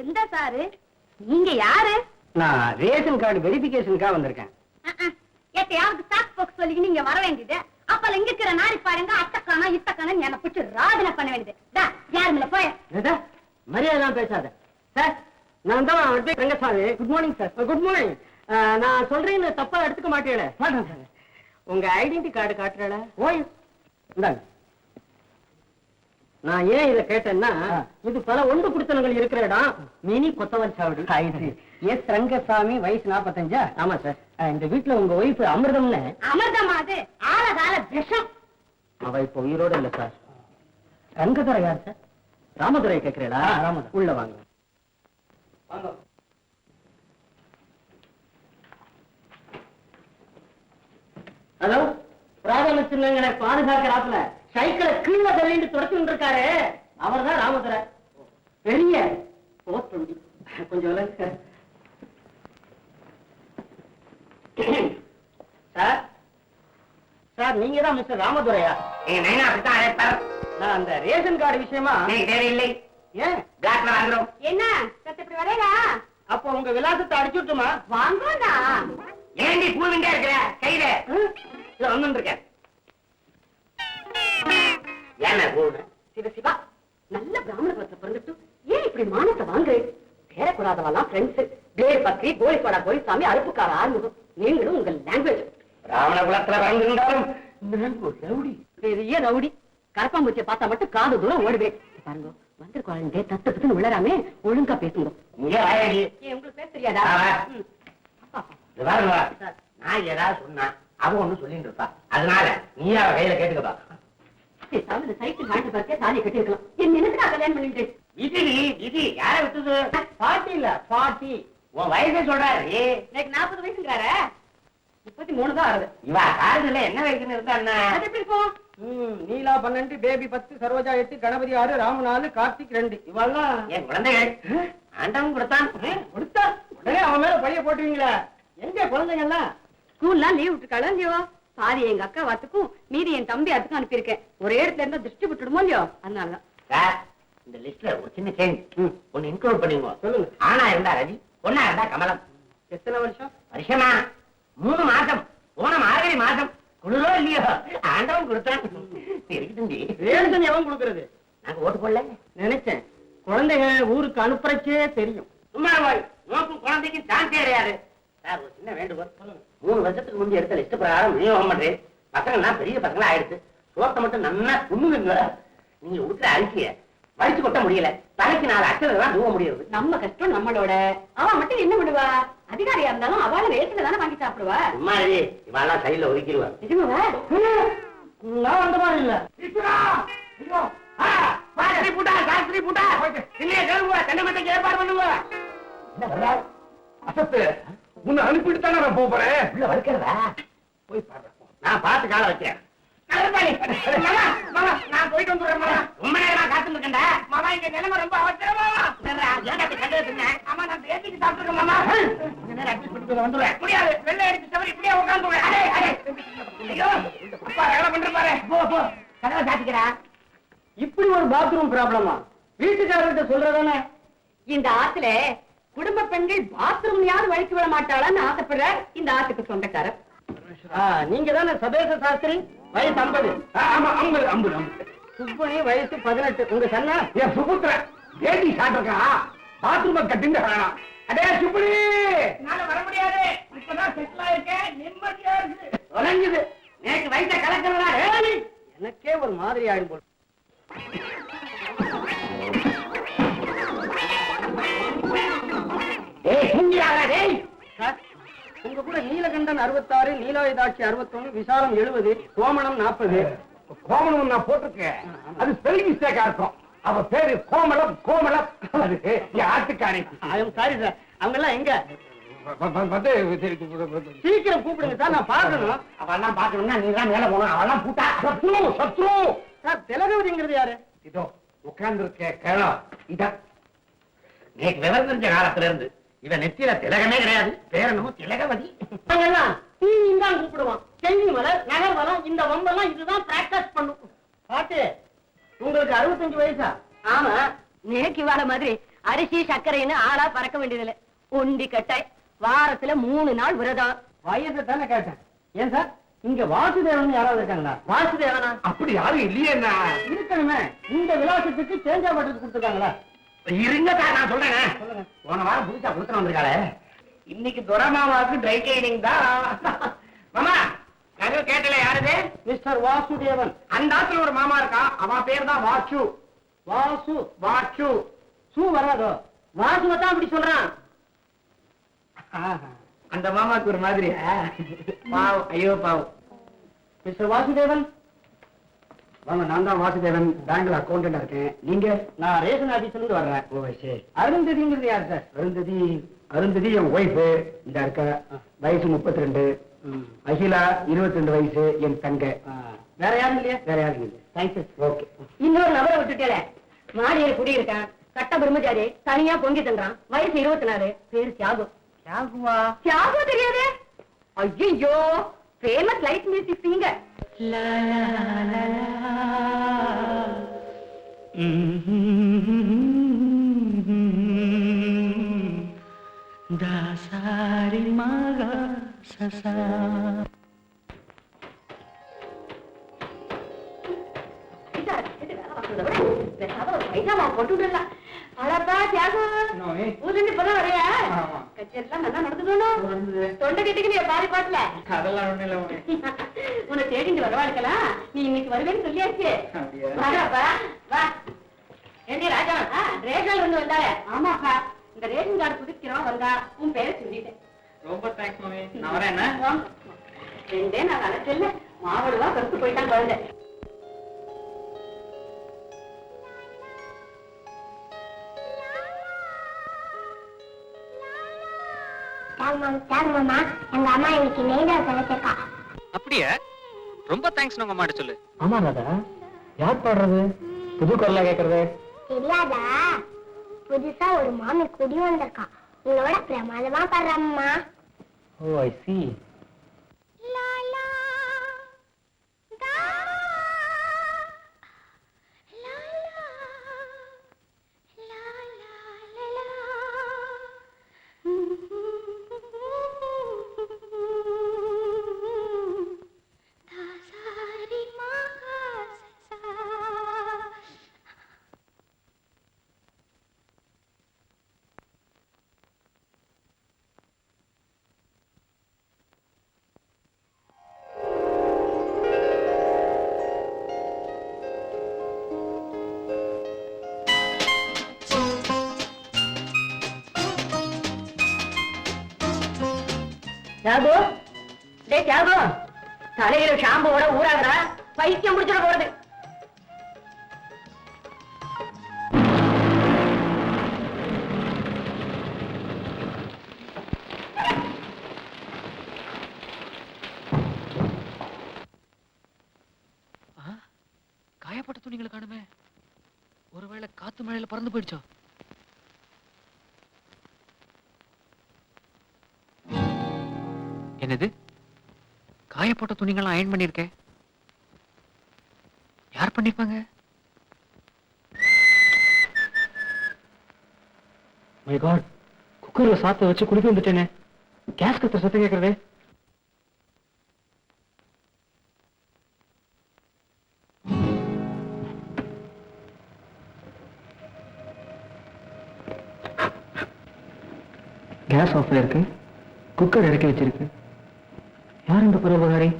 எந்த சாரு? நீங்க யாரு? நான் ரேஷன் கார்டு வெரிஃபிகேஷனுக்காக வந்திருக்கேன். எத்தையாவது சாக் போக்கு சொல்லி நீங்க வர வேண்டியது. அப்பல இங்க இருக்கிற நாரி பாருங்க அட்டக்கானா இட்டக்கான என்ன பிடிச்சி ராஜனை பண்ண வேண்டியது. யாருமில்ல போய மரியாதை பேசாத சார். நான் தான் Rangasamy. Good morning sir. Good morning. நான் சொல்றேன்னு தப்பா எடுத்துக்க மாட்டேன். உங்க ஐடென்டி கார்டு காட்டுறல ஓய் இந்தாங்க. நான் ஏன் இதை கேட்டேன்னா இது பல ஒன்று குடுத்தனங்கள் இருக்கிற இடம். மினி கொத்தவன் சாவடி. எஸ் ரங்கசாமி, வயசு 45. ஆமா சார். இந்த வீட்டுல உங்க ஒய்ஃப் அமிர்தம்னு. அமிர்தம் அது ஆழகால விஷம். அவ இப்ப உயிரோட இல்ல சார். ரங்கதுரை யார் சார்? ராமதுரை கேட்கிறீங்களா? ராமதுரை. உள்ள வாங்க. ஹலோ, பிராதம சின்னங்களை பாதுகாக்கிறாப்புல சைக்கிளை கீழே தள்ளிட்டு தொடச்சுட்டு இருக்காரு. அவர் தான் ராமதுரை. பெரிய போட்டு கொஞ்சம் சார். சார் நீங்க தான் மிஸ்டர் ராமதுரையா? நான் அந்த ரேஷன் கார்டு விஷயமா தேவையில்லை. ஏன் பிளாக்ல வாங்குறோம்? என்ன இப்படி வரேடா? அப்போ உங்க விலாசத்தை அடிச்சுட்டுமா? வாங்கடா. ஏண்டி பூவிங்க இருக்கிற கையில வந்து இருக்கேன். என்ன பூவு? சிவ சிவா, நல்ல பிராமண குலத்துல பிறந்துட்டு ஏன் இப்படி மானத்தை வாங்குறே? பேரக்கூடாதவெல்லாம் ஃப்ரெண்ட்ஸ். பேர் பக்ரி, கோழிப்பாடா கோழிசாமி, அறுப்புக்கார ஆறுமுகம். நீங்களும் உங்க லாங்குவேஜ். பிராமண குலத்துல பிறந்திருந்தாலும் ரவுடி, பெரிய ரவுடி. கரப்பாம்பூச்சியை பார்த்தா மட்டும் காது தூரம் ஓடுவேன். பாருங்க, வந்திருக்கோம் தத்துன்னு விழறாமே, ஒழுங்கா பேசுங்க. உங்களுக்கு பேச தெரியாதா? நான் ஏதாவது சொன்னா அவன் ஒண்ணு சொல்லிட்டு இருப்பா. அதனால நீ அவ கையில கேட்டுக்கப்பா. சைக்கிள் வாங்கிட்டு பார்க்க தாலியை கட்டிருக்கலாம். என் நினைச்சு கல்யாணம் பண்ணிட்டு விதி விதி யார விட்டுது? பாட்டி இல்ல பாட்டி. உன் வயசே சொல்றாரு. எனக்கு 40 வயசுங்கிறார. 33 தான் ஆகுது. இவா காலத்துல என்ன வயசுன்னு இருந்தா அது எப்படி இருக்கும்? நீலா 12, பேபி 10, சரோஜா 8, கணபதி 6, ராமு 4, கார்த்திக் 2. இவெல்லாம் என் குழந்தைகள். ஆண்டவன் கொடுத்தான். கொடுத்தா உடனே அவன் மேல பழைய போட்டுவீங்களா? எங்க குழந்தைங்க எல்லாம் ஸ்கூல்லாம் லீவ் விட்டுருக்காளோ இல்லையோ? பாதி எங்க அக்கா வாத்துக்கும் மீதி என் தம்பி அதுக்கும் அனுப்பியிருக்கேன். ஒரே இடத்துல இருந்தா திருஷ்டி விட்டுடுமோ இல்லையோ? அதனாலதான். இந்த லிஸ்ட்ல ஒரு சின்ன சேஞ்ச் ஒன்னு இன்க்ளூட் பண்ணிங்க. சொல்லுங்க. ஆனா இருந்தா ரவி, பொண்ணா இருந்தா கமலம். எத்தனை வருஷம்? வருஷமா 3 மாசம். போன மார்கழி மாசம். குளிரோ இல்லையோ ஆண்டவன் கொடுத்தான். இருக்குதுண்டி. ரேஷன் எவன் கொடுக்கறது? நாங்க ஓட்டு போடல. நினைச்சேன் குழந்தைகள் ஊருக்கு அனுப்புறச்சே தெரியும். சும்மா போய் நோக்கும் குழந்தைக்கு சான்ஸே கிடையாது. சார் ஒரு சின்ன வேண்டுகோள். 3 வருஷத்துக்கு முந்தைய எடுத்த லிஸ்ட் பிரகாரம் விநியோகம் பண்றேன். பசங்கள்லாம் பெரிய பசங்களா ஆயிடுச்சு. சோத்தை மட்டும் நல்லா துண்ணுங்க. நீங்க உடுக்கிற அரிசிய வடிச்சு கொட்ட முடியல. தலைக்கு 4 அச்சல் தான் தூவ முடியாது. நம்ம கஷ்டம் நம்மளோட. அவன் மட்டும் என்ன பண்ணுவா? அதிகாரியா இருந்தாலும் அவள ரேஷன்ல தானே வாங்கி சாப்பிடுவா. சும்மா இவாளெல்லாம் சைட்ல ஒதுக்கிடுவா. நிஜமாவா? நான் வந்த மாதிரி இல்ல. உன்னை அனுப்பிட்டு தானே நான் போறேன். உள்ள வளர்க்கிறதா? போய் பாரு. நான் பார்த்து கால வைக்கிறேன். நான் போயிட்டு வந்துடுறேன். ரொம்ப நேரமா காத்து இருக்கேன்டா. மாமா இங்க நிலைமை ரொம்ப அவசரமா. ஆமா நான் பேசிட்டு சாப்பிட்டுருக்கேன் மாமா. கொஞ்ச நேரம் அட்ஜஸ்ட் பண்ணிட்டு வந்துடுறேன். முடியாது. வெள்ளை அடிச்சு தவிர இப்படியே உட்காந்துருவேன். அப்பா வேலை பண்ற பாரு. போ போ கதவை சாத்திக்கிறா. இப்படி ஒரு பாத்ரூம் ப்ராப்ளமா? வீட்டுக்காரர்கிட்ட சொல்றதானே? இந்த ஆத்துல குடும்ப பெண்கள் பாத்ரூம்லயாவது வழிக்கு விட மாட்டாளான்னு ஆசைப்படுற இந்த ஆத்துக்கு சொந்தக்காரர். நீங்க தானே சபேச சாஸ்திரி? வயசு 50. ஆமா 50. சுப்பனி வயசு 18. உங்க சன்னா? என் சுபுத்திர ஏடி சாப்பிட்டுருக்கா. பாத்ரூம் கட்டிங்க வேணாம். அடே சுப்படி, என்னால வர முடியாது. இப்பதான் செட்டில் ஆயிருக்கேன். நிம்மதியா இருக்கு. தொலைஞ்சுது. நேற்று வயிற்ற கலக்கிறதா? எனக்கே ஒரு மாதிரி ஆயிடும் போல. சார், உங்க கூட நீலகண்டன் 66, நீலாயுதாட்சி 61, விசாலம் 70, கோமணம் 40. கோமணம் நான் போட்டிருக்கேன். அது ஸ்பெல்லிங் மிஸ்டேக்கா இருக்கும். அவ பேரு கோமளம். அது என் ஆட்டுக்காரி. ஐயம் சாரி சார். அவங்க எல்லாம் எங்க? வந்து சீக்கிரம் கூப்பிடுங்க சார், நான் பார்க்கணும். அவெல்லாம் பாக்கணும்னா நீ தான் மேல போகணும். அவெல்லாம் பூட்டா சத்ரு. சார், திலகவதிங்கிறது யாரு? இதோ உட்கார்ந்து இருக்க கேளா. இத நேற்று விவரம் தெரிஞ்ச காலத்துல இருந்து இவன் நெத்தியில திலகமே கிடையாது. பேரனும் திலகவதி. நாங்கெல்லாம் தீயும் தான் கூப்பிடுவோம். செஞ்சி மலர், நகர்வலம், இந்த வம்பெல்லாம் இதுதான் பிராக்டிஸ் பண்ணும். பாட்டு, உங்களுக்கு 65 வயசா? ஆமா, நேக்கு வாழ மாதிரி அரிசி சர்க்கரைன்னு ஆளா பறக்க வேண்டியதில்லை. உண்டி கட்டாய் வாரத்துல 3 நாள் விரதம். வயசை தானே கேட்டேன். ஏன் சார், இங்க வாசுதேவன் யாராவது இருக்காங்களா? வாசுதேவனா? அப்படி யாரும் இல்லையே. இருக்கணுமே. இந்த விலாசத்துக்கு சேஞ்சா பண்றது கொடுத்துருக்காங்களா? இருங்க சார், நான் சொல்றேன். போன வாரம் புதுசா கொடுத்து வந்திருக்காளே. இன்னைக்கு துரமாவாக்கு ட்ரை கிளீனிங் தான். மாமா கதவு கேட்டல யாருது? மிஸ்டர் வாசுதேவன். அந்த ஆத்துல ஒரு மாமா இருக்கான். அவன் பேர் தான் வாச்சு. வாசு. வாச்சு. சூ வராதோ? வாசுவை தான் அப்படி சொல்றான். அந்த மாமாக்கு ஒரு மாதிரி. பாவம், ஐயோ பாவம். மிஸ்டர் வாசுதேவன். வாங்க, நான் தான் வாசுதேவன். பேங்க்ல அக்கௌண்டன்டா இருக்கேன். நீங்க? நான் ரேஷன் ஆபீஸ்ல இருந்து வர்றேன். ஓ சரி. அருந்ததிங்கிறது யார் சார்? அருந்ததி என் ஒய்ஃபு. இந்த இருக்க வயசு 32. அகிலா 22 வயசு. என் தங்க. வேற யாரும் இல்லையா? வேற யாரும் இல்லை. தேங்க்ஸ். ஓகே. இன்னொரு நபரை விட்டுட்டேல. மாடியில் குடியிருக்கான். கட்ட பிரம்மச்சாரி. தனியா பொங்கி தண்டான். வயசு 24. பேரு தியாகு. யாகுவா? தியாகு தெரியாது? ஐயோ, ஃபேமஸ் லைட் மியூசிக் சிங்கர். தாசாரி மகா சசா. அடப்பா தியாகு, ஊர்ல இப்பதான் வரையா? கச்சேரிலாம் நல்லா நடந்துக்கணும். தொண்டை கிட்டுக்கு நீ பாதி பாட்டுல அதெல்லாம் ஒண்ணு இல்ல. உன்னை தேடிட்டு வரவாளுக்கலாம். நீ இன்னைக்கு வருவேன்னு சொல்லியாச்சு. வரப்பா வா. ஏண்டி ராஜா, ரேஷன்ல இருந்து வந்தாரு? ஆமாப்பா, இந்த ரேஷன் கார்டு புதுக்கிறோம் வந்தா உன் பேரை சொல்லிட்டேன். ரொம்ப தேங்க்ஸ் மாமி. நான் வரேன். என்ன 2 நாள் அழைச்சல்ல மாவடுவா கருத்து போயிட்டான் குழந்தை. மாமா, எங்க அம்மா இன்னைக்கு நெய்தா சமைச்சிருக்கா. அப்படியே ரொம்ப தேங்க்ஸ் உங்க அம்மாட்ட சொல்லு. ஆமா ராதா, யார் பாடுறது? புது குரலா கேக்குறது தெரியாதா? புதுசா ஒரு மாமி குடி வந்திருக்கா. உங்களோட பிரமாதமா பாடுறம்மா. ஓ ஐ சி. தியாகு, டேய் தியாகு, தலையில ஷாம்புவோட ஊறாகடா, பைத்தியம் முடிச்சிட போறது. காயப்பட்ட துணிகளை காணுமே, ஒருவேளை காத்து மழையில பறந்து போயிடுச்சோ? என்னது, காயப்பட்ட துணிகளை அயன் பண்ணிருக்கேன்? யார் பண்ணிருப்பாங்க? மை காட், குக்கர்ல சாத்த வச்சு குளிக்க வந்துட்டேனே. கேஸ் கத்துற சத்தம் கேக்குறதே. கேஸ் ஆஃப்ல இருக்கு, குக்கர் இறக்கி வச்சிருக்கு. யார் இந்த பரோபகாரி?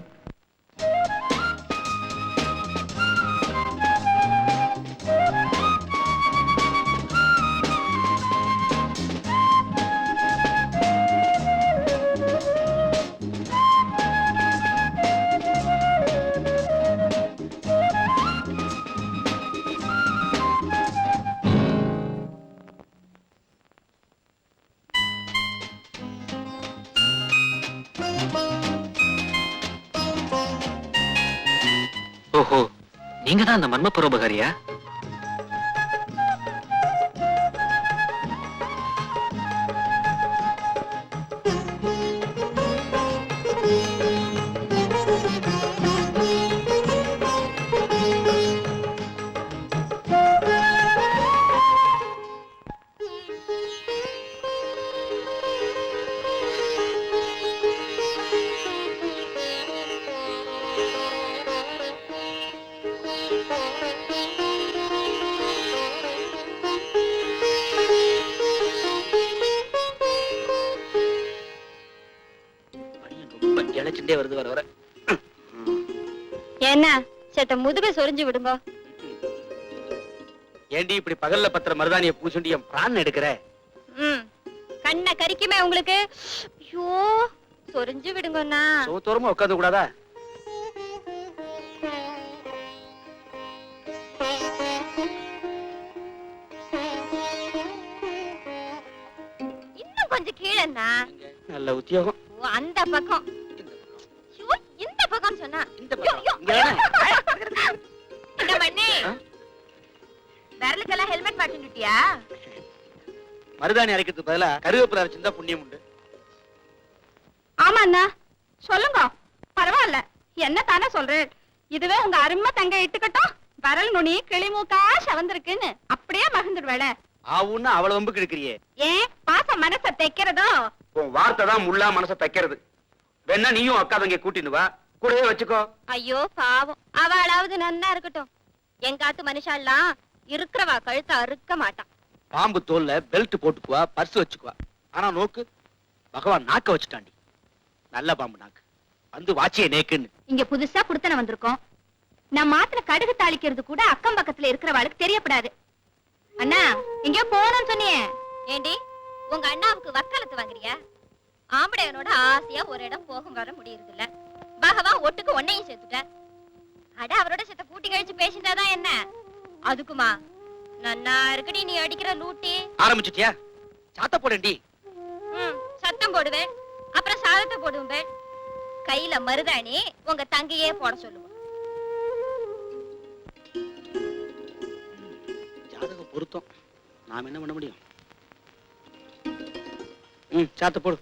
ஓஹோ, நீங்க தான் அந்த மர்ம பரோபகாரியா? இழைச்சுட்டே வருது வர வர. என்ன சேட்ட முதுக சொரிஞ்சு விடுங்க. ஏண்டி இப்படி பகல்ல பத்திர மருதானிய பூசுண்டி என் பிரான் எடுக்கிற? கண்ணை கரிக்குமே உங்களுக்கு. ஐயோ, சொரிஞ்சு விடுங்கண்ணா. சோத்தோரமா உட்காந்து கூடாதா? இன்னும் கொஞ்சம் கீழேண்ணா. நல்ல உத்தியோகம். அந்த பக்கம். இந்த பக்கம் சொன்னா இந்த பக்கம். என்ன பண்ணி விரலுக்கெல்லாம் ஹெல்மெட் மாட்டிட்டியா? மருதாணி அரைக்கிறதுக்கு பதிலா கருவேப்பிலை அரைச்சிருந்தா புண்ணியம் உண்டு. ஆமா அண்ணா, சொல்லுங்க. பரவாயில்ல, என்ன தானே சொல்றேன். இதுவே உங்க அருமை தங்க இட்டுக்கட்டும். வரல் நுனி கிளிமூக்கா சவந்திருக்குன்னு அப்படியே மகிழ்ந்துடுவேள. ஆவுன்னா அவ்வளவு வம்பு கிழக்கிறியே. ஏன் பாசம் மனசை தைக்கிறதோ? உன் வார்த்தை தான் முள்ளா மனசை தைக்கிறது. வேணா நீயும் அக்கா தங்க கூட்டின்னு வா, கூடவே வச்சுக்கோ. ஐயோ பாவம், அவளாவது நன்னா இருக்கட்டும். எங்காத்து மனுஷாலாம் இருக்கிறவா கழுத்த அறுக்க மாட்டான். பாம்பு தோல்ல பெல்ட் போட்டுக்குவா, பர்ஸ் வச்சுக்குவா. ஆனா நோக்கு, பகவான் நாக்க வச்சுட்டாண்டி. நல்ல பாம்பு நாக்கு வந்து வாச்சிய நேக்குன்னு. இங்க புதுசா குடுத்தன வந்திருக்கோம். நான் மாத்திர கடுகு தாளிக்கிறது கூட அக்கம் பக்கத்துல இருக்கிறவாளுக்கு தெரியப்படாது. அண்ணா, எங்கயோ போகணும்னு சொன்னியே. ஏண்டி, உங்க அண்ணாவுக்கு வக்காலத்து வாங்குறியா? ஆம்படையனோட ஆசையா ஒரு இடம் போகும் வர முடியறது இல்ல. பகவான் ஒட்டுக்கு ஒன்னையும் சேர்த்துட்ட. அட, அவரோட சேர்த்த கூட்டி கழிச்சு பேசிட்டாதான் என்ன? அதுக்குமா நன்னா இருக்குடி நீ அடிக்கிற லூட்டி. ஆரம்பிச்சுட்டியா? சாத்த போடண்டி. சத்தம் போடுவேன், அப்புறம் சாதத்தை போடுவேன். கையில மருதாணி உங்க தங்கையே போட சொல்லுவோம். ஜாதக பொருத்தம், நாம என்ன பண்ண முடியும்? சாத்த போடு.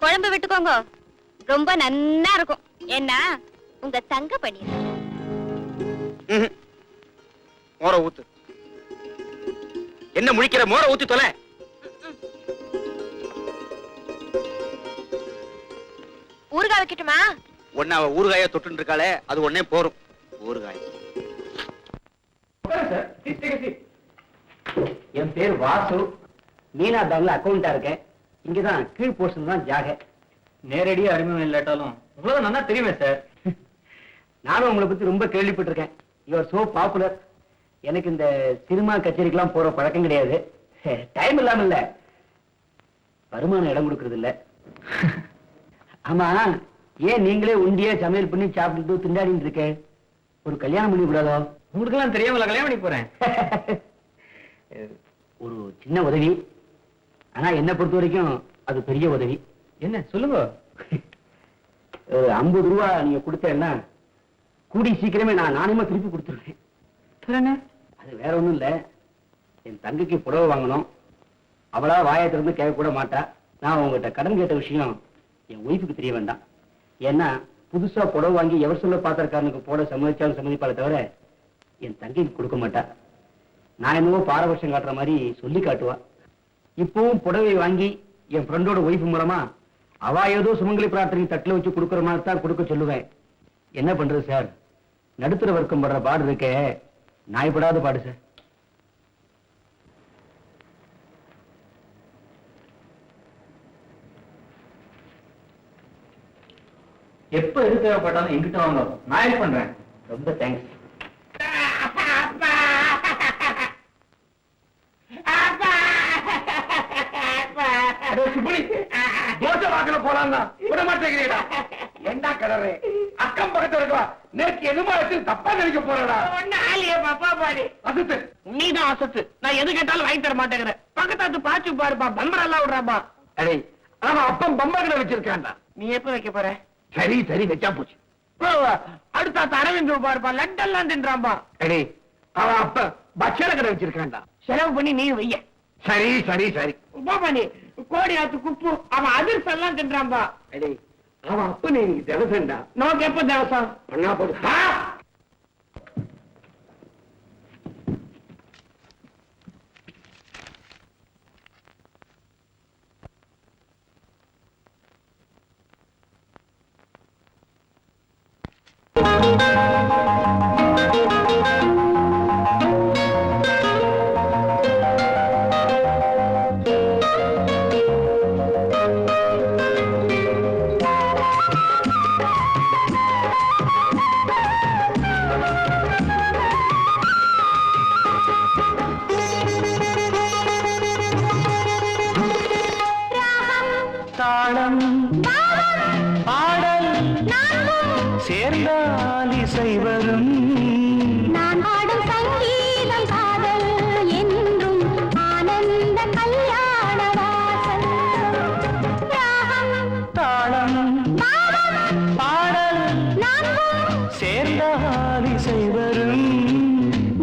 குழம்பு விட்டுக்கோங்க, ரொம்ப நன்னா இருக்கும். என்ன உங்க தங்க பன்னீர். மோர ஊத்து. என்ன முழிக்கிற? மோர ஊத்தி தொலை. ஊறுகாய் வைக்கட்டுமா? ஒன்னு அவ ஊறுகாய தொட்டு இருக்காளே, அது ஒன்னே போரும். ஊறுகாய். என் பேர் வாசு. மீனா பேங்க்ல அக்கௌண்டா இருக்கேன். இங்கதான் கீழ் போர்ஷன் தான் ஜாக. நேரடியா அறிமுகம் இல்லாட்டாலும் உங்களுக்கு நல்லா தெரியுமே சார். நானும் உங்களை பத்தி ரொம்ப கேள்விப்பட்டிருக்கேன். You are so popular. எனக்கு இந்த சினிமா கச்சேரிக்கெல்லாம் போற பழக்கம் கிடையாது. டைம் இல்லாம இல்ல, வருமானம் இடம் கொடுக்கறது இல்ல. ஆமா, ஏன் நீங்களே உண்டியே சமையல் பண்ணி சாப்பிட்டு திண்டாடிட்டு இருக்க? ஒரு கல்யாணம் பண்ணி கூடாதோ? உங்களுக்கு எல்லாம் தெரியாமல கல்யாணம் பண்ணி போறேன். ஒரு சின்ன உதவி, ஆனா என்ன பொறுத்த வரைக்கும் அது பெரிய உதவி. என்ன சொல்லுங்க. ஒரு 50 ரூபா நீங்க கொடுத்தேன்னா கூடி சீக்கிரமே நான் நானேமா திருப்பி கொடுத்துருவேன். அது வேற ஒண்ணும் இல்ல, என் தங்கைக்கு புடவை வாங்கணும். அவளா வாயை திறந்து கேட்க கூட மாட்டா. நான் உங்ககிட்ட கடன் கேட்ட விஷயம் என் ஒய்ஃபுக்கு தெரிய வேண்டாம். ஏன்னா புதுசா புடவை வாங்கி எவர் சொல்ல பாத்திரக்காரனுக்கு போட சம்மதிச்சாலும் சம்மதிப்பாளை தவிர என் தங்கைக்கு கொடுக்க மாட்டா. நான் என்னவோ பாரபட்சம் காட்டுற மாதிரி சொல்லி காட்டுவா. இப்பவும் புடவை வாங்கி என் ஃப்ரெண்டோட ஒய்ஃப் மூலமா அவ ஏதோ சுமங்கலி பிரார்த்தனை தட்டுல வச்சு கொடுக்கற மாதிரி தான் கொடுக்க சொல்லுவேன். என்ன பண்றது சார், நடுத்தர வர்க்கம் படுற பாடு இருக்க நாய்படாத பாடு சார். எப்ப எது தேவைப்பட்டாலும் எங்கிட்ட வாங்க, நான் ஹெல்ப் பண்றேன். ரொம்ப தேங்க்ஸ். தோசை வாக்கல போலாம் விட மாட்டேங்கிறீடா. என்ன கடறே அக்கம் பக்கத்துல இருக்கா? நேற்று எதுமா வச்சு தப்பா நினைக்க போறடா. பாப்பா பாரு, அசத்து நீதான் அசத்து. நான் எது கேட்டாலும் வாங்கி தர மாட்டேங்கிறேன். பக்கத்தாத்து பாச்சு பாருப்பா, பம்பர் எல்லாம் விடுறாப்பா. அடே அவன் அப்பம் பம்பர் கடை வச்சிருக்கான்டா. நீ எப்ப வைக்க போற? சரி சரி வச்சா போச்சு. அடுத்த அரவிந்த் பாருப்பா, லட்டெல்லாம் தின்றான்பா. அடே அவன் அப்ப பட்சண கடை வச்சிருக்கான்டா. செலவு பண்ணி நீ வைய. சரி சரி சரி பாப்பா, நீ கோடி ஆத்து குப்பு அவன் அதிர்ஷ்டம் எல்லாம் தின்றான்பா. அடே அவன் அப்ப நீ திவசம்டா. நோக்கு எப்ப தேவசம் பண்ணா போடு. தாளம் பாடல் சேர்ந்தால் இசை வரும். நான் பாடும் சங்கீதம் காதல் என்றும் ஆனந்த கல்யாண வாசல். தாளம் பாடல் சேர்ந்தால் இசை வரும்.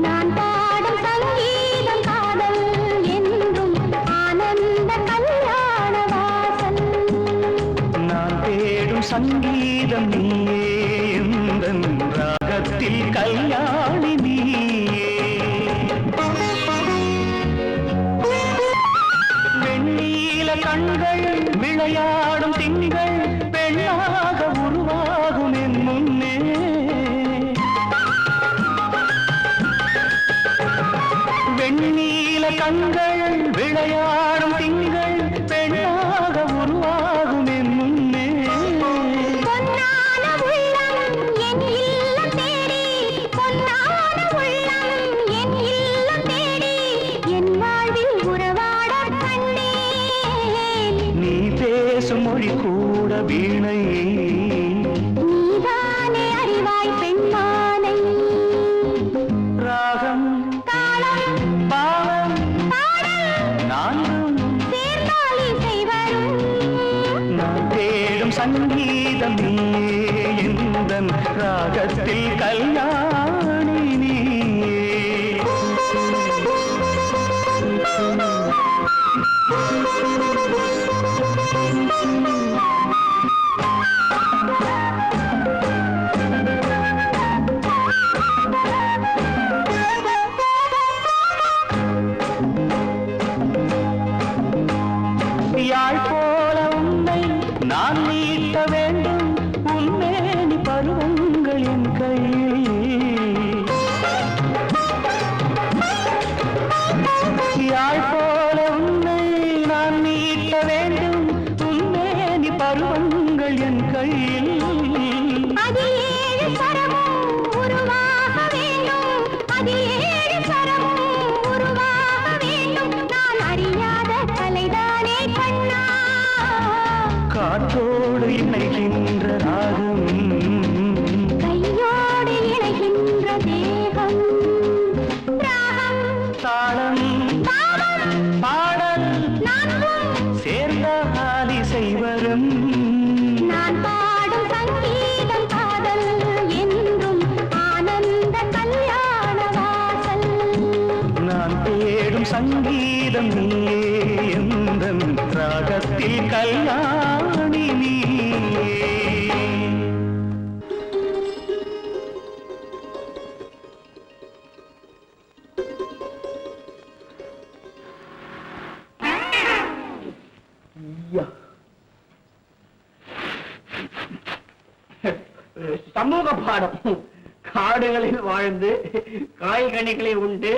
நான் பாடும் சங்கீதம் காதல் என்றும் ஆனந்த கல்யாண வாசல். நான் தேடும் சங்கீதம் நீயே, எந்தன் ராகத்தில் கல்யாணி நீயே. வெண்ணீல கண்கள் விளையாடும் திங்கள் பெண்ணாக உருவாகும் என் முன்னே. வெண்ணீல கண்கள் விளையாடும் திங்கள் பெண்ணாக உருவாகும் என் முன்னே. பொன்னான உள்ளம் என் இல்லம் தேடி, பொன்னான உள்ளம் என் இல்லம் தேடி, என் வாழ்வில் உறவாடக் கண்டேன். நீ பேசும் மொழி கூட வீணை, நீதானே அறிவாய் பெண்மானை. ராகம் தாளம் பாவம் பாடல் நான்கும் சேர்ந்த சங்கீதம் நீயே எந்தன் ராகத்தில் கல்யாணி நீயே. சமூக பாடம். காடுகளில் வாழ்ந்து காய்கனிகளை உண்டு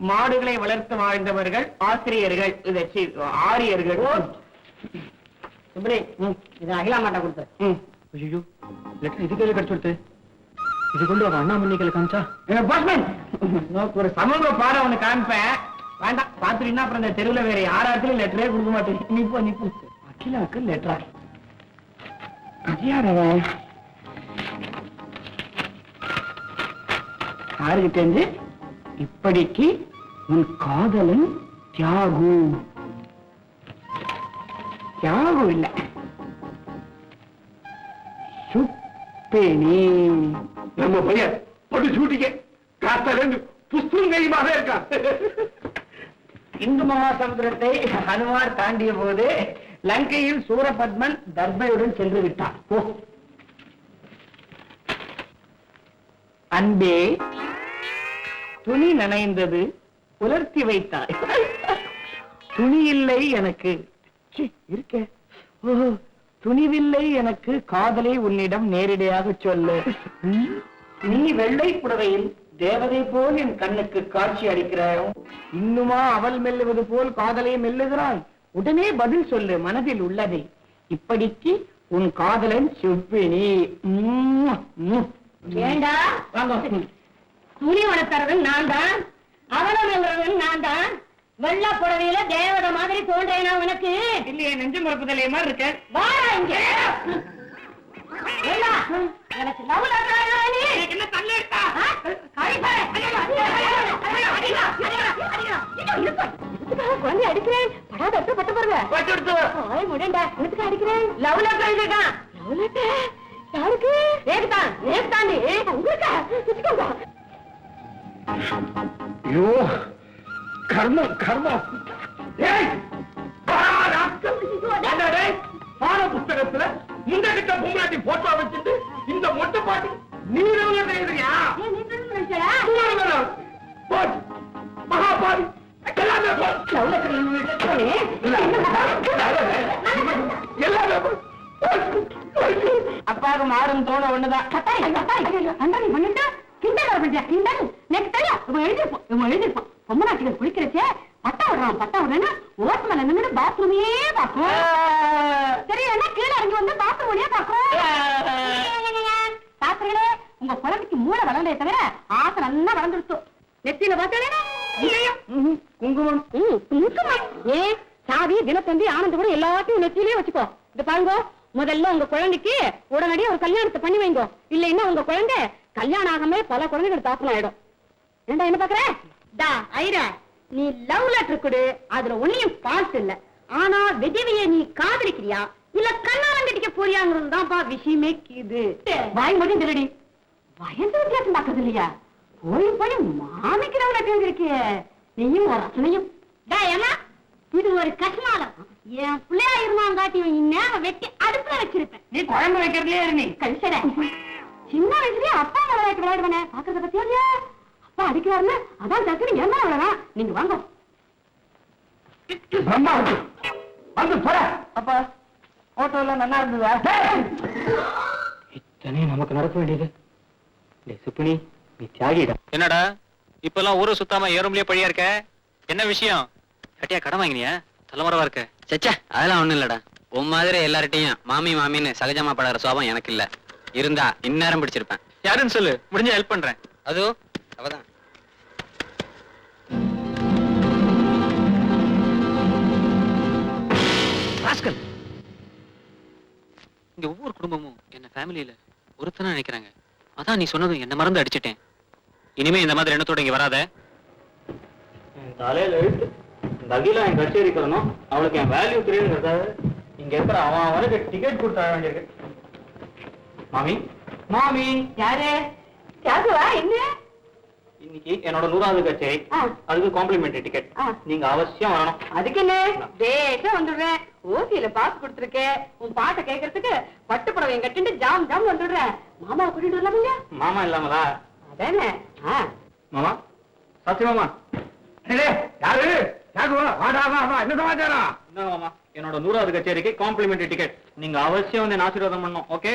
மாடுகளை வளர்த்து வாழ்ந்தவர்கள் ஆசிரியர்கள், ஆரியர்கள். இது அகிலா மாட்டா கொடுத்த. ஐயோ, லெட்டர் இது கையில கிடைச்சு கொடுத்து இது கொண்டு அவன் அண்ணாமணிகளை காமிச்சா ஒரு சமூக பாடம் ஒண்ணு காமிப்பேன். வேண்டாம் பாத்துட்டீங்கன்னா அப்புறம் இந்த தெருவுல வேற யாராச்சும் லெட்டரே கொடுக்க மாட்டேன். Nippo Nippo. அகிலாவுக்கு லெட்டரா? யாரவன் யாருக்கு தெரிஞ்சு? இப்படிக்கு உன் காதலன் தியாகு. தியாகு இல்ல, சுப்பேனி. நம்ம பையன் பொண்ணு சூட்டிக்க காத்தாலேருந்து புஸ்தங்கையுமாக இருக்கான். இந்து மகாசமுத்திரத்தை ஹனுமார் தாண்டிய போது லங்கையில் சூரபத்மன் தர்பையுடன் சென்று விட்டான். அன்பே, துணி நனைந்தது உலர்த்தி வைத்தாய். துணி இல்லை எனக்கு இருக்க. துணிவில்லை எனக்கு காதலை உன்னிடம் நேரடியாக சொல்லு. நீ வெள்ளை புடவையில் தேவதை போல் என் கண்ணுக்கு காட்சி அளிக்கிறாய். இன்னுமா அவள் மெல்லுவது போல் காதலை மெல்லுகிறாய்? உடனே பதில் சொல்லு மனதில் உள்ளதை. இப்படிக்கு உன் காதலன் சுப்பினி. ஏண்டா துணி வளர்த்தறவன் நான் தான், அவளை மெல்றவன் நான் தான். வெள்ள புடவையில தேவதை மாதிரி தோன்றேனா உனக்கு? இல்லையே, நெஞ்சு மறுப்புதலே மாதிரி இருக்க. வாடா இங்க. எனக்கு லவ் என்ன தள்ளி இருக்கா? குழந்தை அடிக்கிறேன். படாத பட்ட பாருங்க. முடியண்டா எதுக்கு அடிக்கிறேன்? லவ் லெட்டர் எழுதிட்டான். லவ் லெட்டர் யாருக்கு? நேக்குதான் நேக்குதாண்டி உங்களுக்கு. ஐயோ, கர்மம் கர்மம். பாட புத்தகத்துல இந்த கிட்ட பொம்மாட்டி போட்டோ வச்சுட்டு இந்த மொட்டை பாட்டி நீ எழுதுறியா? மகாபாரி அப்பாவுக்கு மாறும் தோண ஒண்ணுதான். பொம்மநாட்டிகள் குளிக்கிறச்சே பட்டா விடுறான். பட்டா விடுறேன்னா ஓட்டு மேல நின்று பாத்ரூமே பாக்கும். சரி என்ன கீழே இறங்கி வந்து பாத்ரூம் வழியா பாக்கும். பாக்குறீங்களே, உங்க குழந்தைக்கு மூளை வளர்ந்தே தவிர ஆசை நல்லா வளர்ந்துருச்சு. நெத்தியில பாத்தாலே குங்குமம். குங்குமம் ஏ சாவி தினத்தந்தி ஆனந்த கூட எல்லாத்தையும் நெத்தியிலே வச்சுக்கோ. இது பாருங்க, முதல்ல உங்க குழந்தைக்கு உடனடியே ஒரு கல்யாணத்தை பண்ணி வைங்க. இல்லைன்னா உங்க குழந்தை கல்யாணம் ஆகாம பல குழந்தைகள் தாக்கணும் ஆயிடும். ஏண்டா என்ன பாக்குற? ஐரா, நீ லவ் லெட்டர் கொடு, அதுல ஒன்னையும் பால்ஸ் இல்ல. ஆனா விஜயவைய நீ காதலிக்கிறியா இல்ல கண்ணாலம் கட்டிக்க போறியாங்கிறது தான்ப்பா விஷயமே. இது வாய் மட்டும் திருடி வயசு வித்தியாசம் பாக்குறது இல்லையா? போய் போய் மாமிக்கு லவ் லெட்டர் எழுதிருக்கிய நீயும் ஒரு ரசனையும். ஏமா இது ஒரு கஷ்மாலம். என் பிள்ளையா இருந்தாங்காட்டி இந்நேரம் வெட்டி அடுப்புல வச்சிருப்பேன். நீ குழம்பு வைக்கிறதுலயே இருந்தீ கழிச்சட. சின்ன வயசுலயே அப்பா விளையாட்டு விளையாடுவானே, பாக்குறத பத்தியா இல்லையா? அப்பா அடிக்கிறாருன்னு அதான் தக்குன்னு என்ன விளையாடலாம். நீங்க வாங்க. பிரம்மா வந்து போற. அப்பா போட்டோ எல்லாம் நல்லா இருந்ததா? இத்தனை நமக்கு நடக்க வேண்டியது. சுப்பினி, நீ தியாகிடா. என்னடா இப்பெல்லாம் ஊரை சுத்தாம ஏறும்லயே பழியா இருக்க? என்ன விஷயம்? கட்டியா கடன் வாங்கினியா? தலைமறைவா இருக்க. சச்சா, அதெல்லாம் ஒண்ணும் இல்லடா. உன் மாதிரி எல்லார்ட்டையும் மாமி மாமின்னு சகஜமா பழகிற சுவாபம் எனக்கு இல்ல. இருந்தா இந்நேரம் பிடிச்சிருப்பேன். யாருன்னு சொல்லு, முடிஞ்ச ஹெல்ப் பண்றேன். அதோ அவதான். இங்க ஒவ்வொரு குடும்பமும் என்ன ஃபேமிலியில ஒருத்தனா நினைக்கிறாங்க. அதான் நீ சொன்னதும் என்ன மறந்து அடிச்சிட்டேன். இனிமே இந்த மாதிரி எண்ணத்தோட இங்க வராத. தலையில எழுத்து இந்த அகிலா என் கச்சேரி தரணும். அவளுக்கு என் வேல்யூ தெரியுங்கிறதால இங்க இருக்கிற அவன் அவனுக்கு டிக்கெட் கொடுத்து தர வேண்டியிருக்கு. மாமி மாமி யாரு? யாருவா? என்ன இன்னைக்கு இன்னைக்கு என்னோட 100வது கச்சேரி, அதுக்கு காம்ப்ளிமெண்டரி டிக்கெட். நீங்க அவசியம் வரணும். அதுக்கு என்ன பேச வந்துடுறேன். ஓசியில பாஸ் கொடுத்துருக்கேன். உன் பாட்டை கேட்கறதுக்கு பட்டு புடவை கட்டிட்டு ஜாம் ஜாம் வந்துடுறேன். மாமா கூட்டிட்டு வரலாமுங்க? மாமா இல்லாமலா? அதானே. மாமா, சத்தி மாமா. யாரு வாடா வா வா, என்ன சமாச்சாரம்? என்ன மாமா, என்னோட 100வது கச்சேரிக்கு காம்ப்ளிமெண்டரி டிக்கெட். நீங்க அவசியம் வந்து ஆசீர்வாதம் பண்ணணும். ஓகே?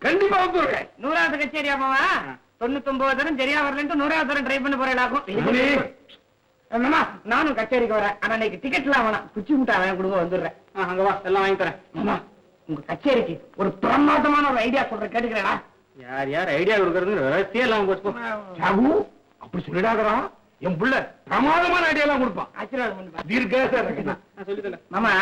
கண்டிப்பா வந்துடுறேன். 100வது கச்சேரி அம்மாவா? 99 தரம் சரியா வரலன்ட்டு 100வது தரம் ட்ரை பண்ண போறேன். மாமா நானும் கச்சேரிக்கு வரேன். ஆனா இன்னைக்கு டிக்கெட்லாம் வேணாம், குச்சி முட்டை அவன் கொடுக்க வந்துடுறேன். அங்க வா, எல்லாம் வாங்கி தரேன். மாமா உங்க கச்சேரிக்கு ஒரு பிரமாதமான ஒரு ஐடியா சொல்றேன், கேட்டுக்கிறேனா? யார் யார் ஐடியா கொடுக்கறது ரகசியம் எல்லாம் போச்சு. சாகு அப்படி சொல்லிடாதரா, என் புள்ள பிரமாதமான ஐடியா எல்லாம் கொடுப்பான். ஆசீர்வாதம் பண்ணுப்பா. சொல்லித்தல. மாமா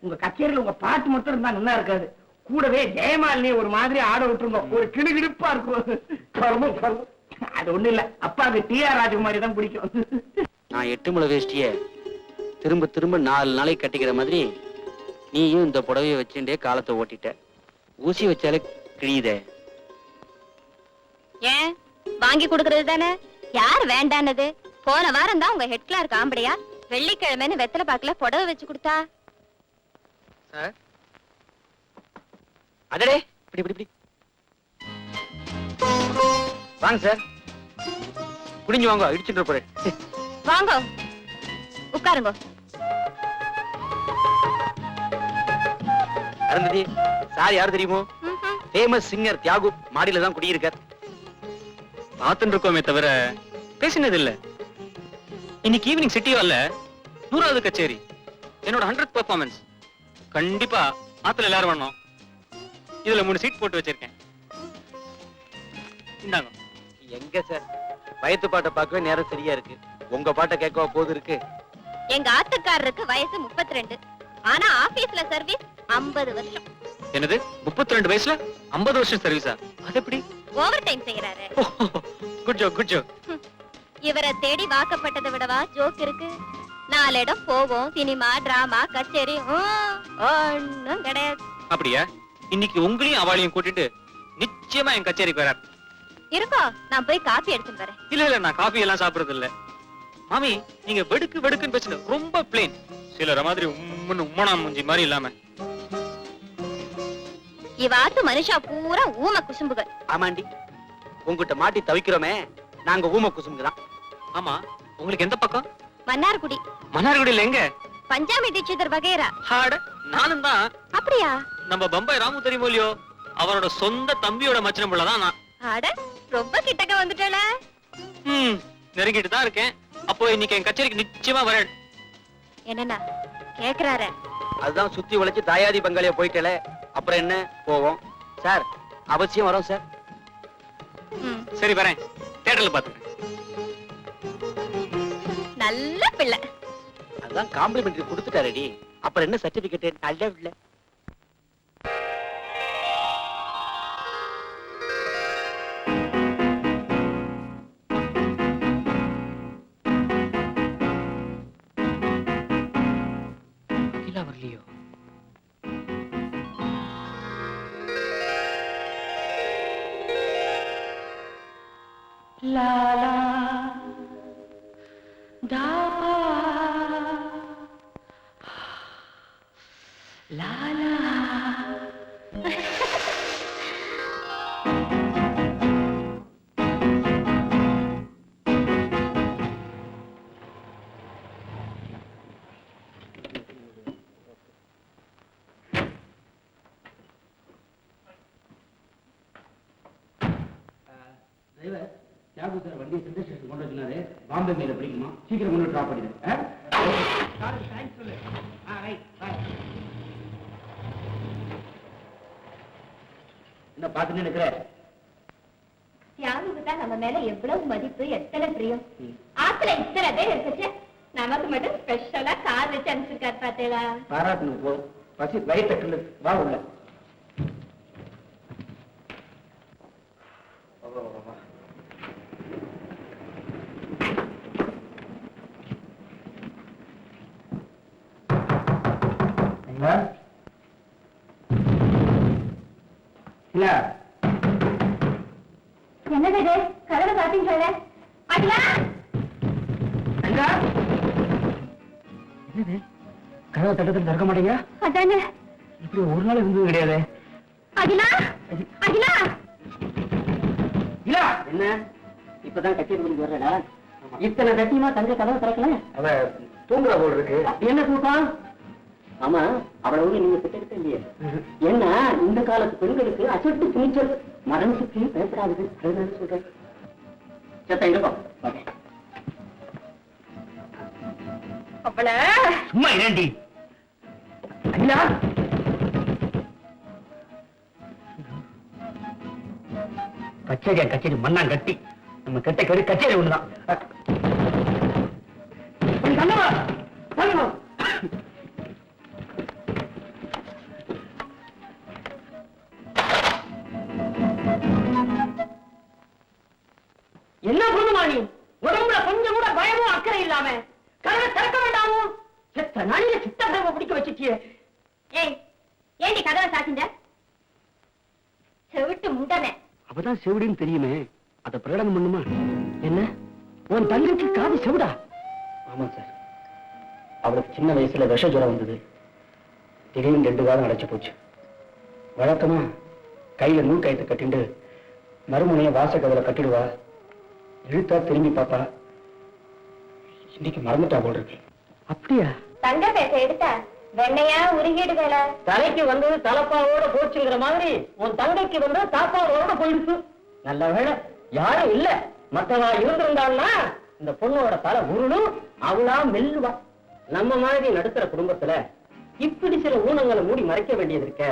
உங்க கச்சேரியில உங்க பாட்டு மட்டும் இருந்தா நல்லா இருக்காது, கூடவே ஜெயமாலினி ஒரு மாதிரி ஆட விட்டுருங்க, ஒரு கிடுகிடுப்பா இருக்கும். அது ஒண்ணு இல்ல, அப்பாவுக்கு டி.ஆர். ராஜகுமாரி தான் பிடிக்கும். நான் 8 முழ வேஷ்டிய திரும்ப திரும்ப 4 நாளைக்கு கட்டிக்கிற மாதிரி நீயும் இந்த புடவைய வச்சுட்டே காலத்தை ஓட்டிட்ட. ஊசி வச்சாலே கிழியுதே. ஏன் வாங்கி கொடுக்கறது தானே, யார் வேண்டானது? போன வாரம் தான் உங்க ஹெட் கிளார்க் ஆம்படியா வெள்ளிக்கிழமைன்னு வெத்தலை பாக்குல புடவை வச்சு கொடுத்தா. சார், அடடே, இப்படி இப்படி இப்படி வாங்க சார், குடிஞ்சு வாங்க, இடிச்சுட்டு போறேன். வாங்க உட்காருங்க. அருந்ததி, சார் யாரு தெரியுமோ? ஃபேமஸ் சிங்கர் தியாகு மாடியில தான் குடியிருக்கார். பார்த்துட்டு இருக்கோமே தவிர பேசினது இல்ல. இன்னைக்கு ஈவினிங் சிட்டி ஹால்ல 100வது கச்சேரி, என்னோட 100th பெர்ஃபார்மன்ஸ். கண்டிப்பா ஆத்துல எல்லாரும் வரணும். இதுல 3 சீட் போட்டு வச்சிருக்கேன். இந்தாங்க. எங்க சார், வயத்து பாட்டை பார்க்கவே நேரம் சரியா இருக்கு, உங்க பாட்டை கேட்கவா போது இருக்கு. எங்க ஆத்துக்காரருக்கு வயசு 32, ஆனா ஆபீஸ்ல சர்வீஸ் 50 வருஷம். என்னது 32 வயசுல 50 வருஷம் சர்வீஸா? அது எப்படி? ஓவர் டைம் செய்யறாரு. Good joke, good joke. இவரை தேடி வாக்கப்பட்டதை விடவா ஜோக் இருக்கு? 4 இடம் போவோம், சினிமா, டிராமா, கச்சேரி, ஒண்ணும் கிடையாது. அப்படியா? இன்னைக்கு உங்களையும் அவளையும் கூட்டிட்டு நிச்சயமா என் கச்சேரிக்கு வரார். இருக்கோ, நான் போய் காபி எடுத்துட்டு வரேன். இல்ல இல்ல, நான் காபி எல்லாம் சாப்பிடுறது இல்ல. மாமி, நீங்க வெடுக்கு வெடுக்குன்னு பேசுங்க, ரொம்ப பிளேன். சிலர மாதிரி உம்மனா மூஞ்சி மாதிரி இல்லாம. இவாத்து மனுஷா பூரா ஊம குசும்புகள். ஆமாண்டி, உங்ககிட்ட மாட்டி தவிக்கிறோமே, நாங்க ஊம குசும்புதான். ஆமா, உங்களுக்கு எந்த பக்கம்? மன்னார்குடி. மன்னார்குடியில எங்க? பஞ்சாமி தீட்சிதர் வகைரா. ஹாட, நானும் தான். அப்படியா? நம்ம பம்பாய் ராமு தெரியுமோ இல்லையோ, அவரோட சொந்த தம்பியோட மச்சனம் புள்ளதான் நான். அட, ரொம்ப கிட்டக்க வந்துட்டல. நெருங்கிட்டு தான் இருக்கேன். அப்போ இன்னைக்கு என் கச்சேரிக்கு நிச்சயமா வரேன். என்னன்னா கேக்குறாரு? அதுதான் சுத்தி உழைச்சு தாயாதி பங்காளியா போயிட்டல, அப்புறம் என்ன போவோம். சார் அவசியம் வரோம் சார். சரி வரேன், தியேட்டர்ல பாத்துக்கிறேன். நல்ல பிள்ளை. அதான் காம்ப்ளிமெண்டரி கொடுத்துட்டாரடி, அப்புறம் என்ன சர்டிபிகேட்? நல்ல பிள்ளை. வரலையோ? லாலா தா லாலா. தியாகு சார் வண்டியை சென்ட்ரல் ஸ்டேஷன் கொண்டு வச்சுனாரு, பாம்பே மேல பிடிக்குமா, சீக்கிரம் கொண்டு டிராப் பண்ணிடு. என்ன பாத்துன்னு இருக்கிற? தியாகுக்கு தான் நம்ம மேல எவ்வளவு மதிப்பு, எத்தனை பிரியம். ஆத்துல இத்தனை பேர் இருக்குச்சு, நமக்கு மட்டும் ஸ்பெஷலா கார் வச்சு அனுப்பிச்சிருக்காரு பாத்தீங்களா? பாராட்டணும் போ, பசி வயிற்று வா உள்ள. என்னது கதவை பாத்தீங்க? கதவை தட்டத்தில் திறக்க மாட்டீங்க? அதானே இப்படி ஒரு நாள் இருந்தது கிடையாது. அகிலா அகிலா இல்ல என்ன இப்பதான் கச்சேரி முடிஞ்சு வர்றடா. இத்தனை கட்டியமா தங்க கதவை திறக்கல. அவ தூங்குற போல் இருக்கு. என்ன தூக்கம்? ஆமா அவளை வந்து நீங்க திட்டக்கிட்ட இல்லையே. என்ன இந்த காலத்து பெண்களுக்கு அசட்டு துணிச்சல் மரண சுற்றி பேசறாது. அதுதான் சொல்றேன். சத்த இருப்போம். அவளை சும்மா இரண்டி அகிலா. கச்சேரியா கச்சேரி மண்ணான் கட்டி நம்ம கெட்ட கெடு கச்சேரி ஒண்ணுதான். என்ன பண்ணுமா நீ? உடம்புல கொஞ்சம் கூட பயமும் அக்கறை இல்லாம கதவை திறக்க வேண்டாமோ? செத்த நாளில சித்த கதவை பிடிக்க வச்சுட்டியே. ஏய் ஏண்டி கதவை சாத்திண்ட? செவிட்டு முண்டனே. அப்பதான் செவிடின்னு தெரியுமே, அதை பிரகடனம் பண்ணுமா? என்ன உன் தங்கச்சி காது செவிடா? ஆமா சார், அவளுக்கு சின்ன வயசுல விஷ ஜுரம் வந்தது. திடீர்னு 2 வாரம் அடைச்சு போச்சு. வழக்கமா கையில நூல் கயிற்று கட்டிண்டு மறுமுனைய வாச கதவை கட்டிடுவா. இழுத்தா திரும்பி பாப்பா. இன்னைக்கு மறந்துட்டா போல் இருக்கு. அப்படியா? தங்க பேச எடுத்தா வெண்ணையா உருகிடுவேல. தலைக்கு வந்து தலப்பாவோட போச்சுங்கிற மாதிரி உன் தங்கைக்கு வந்து தாப்பாவோட போயிடுச்சு. நல்ல வேளை யாரும் இல்ல. மற்றவா இருந்திருந்தான்னா இந்த பொண்ணோட தலை உருளும், அவளா மெல்லுவா. நம்ம மாதிரி நடுத்தர குடும்பத்துல இப்படி சில ஊனங்களை மூடி மறைக்க வேண்டியது இருக்க.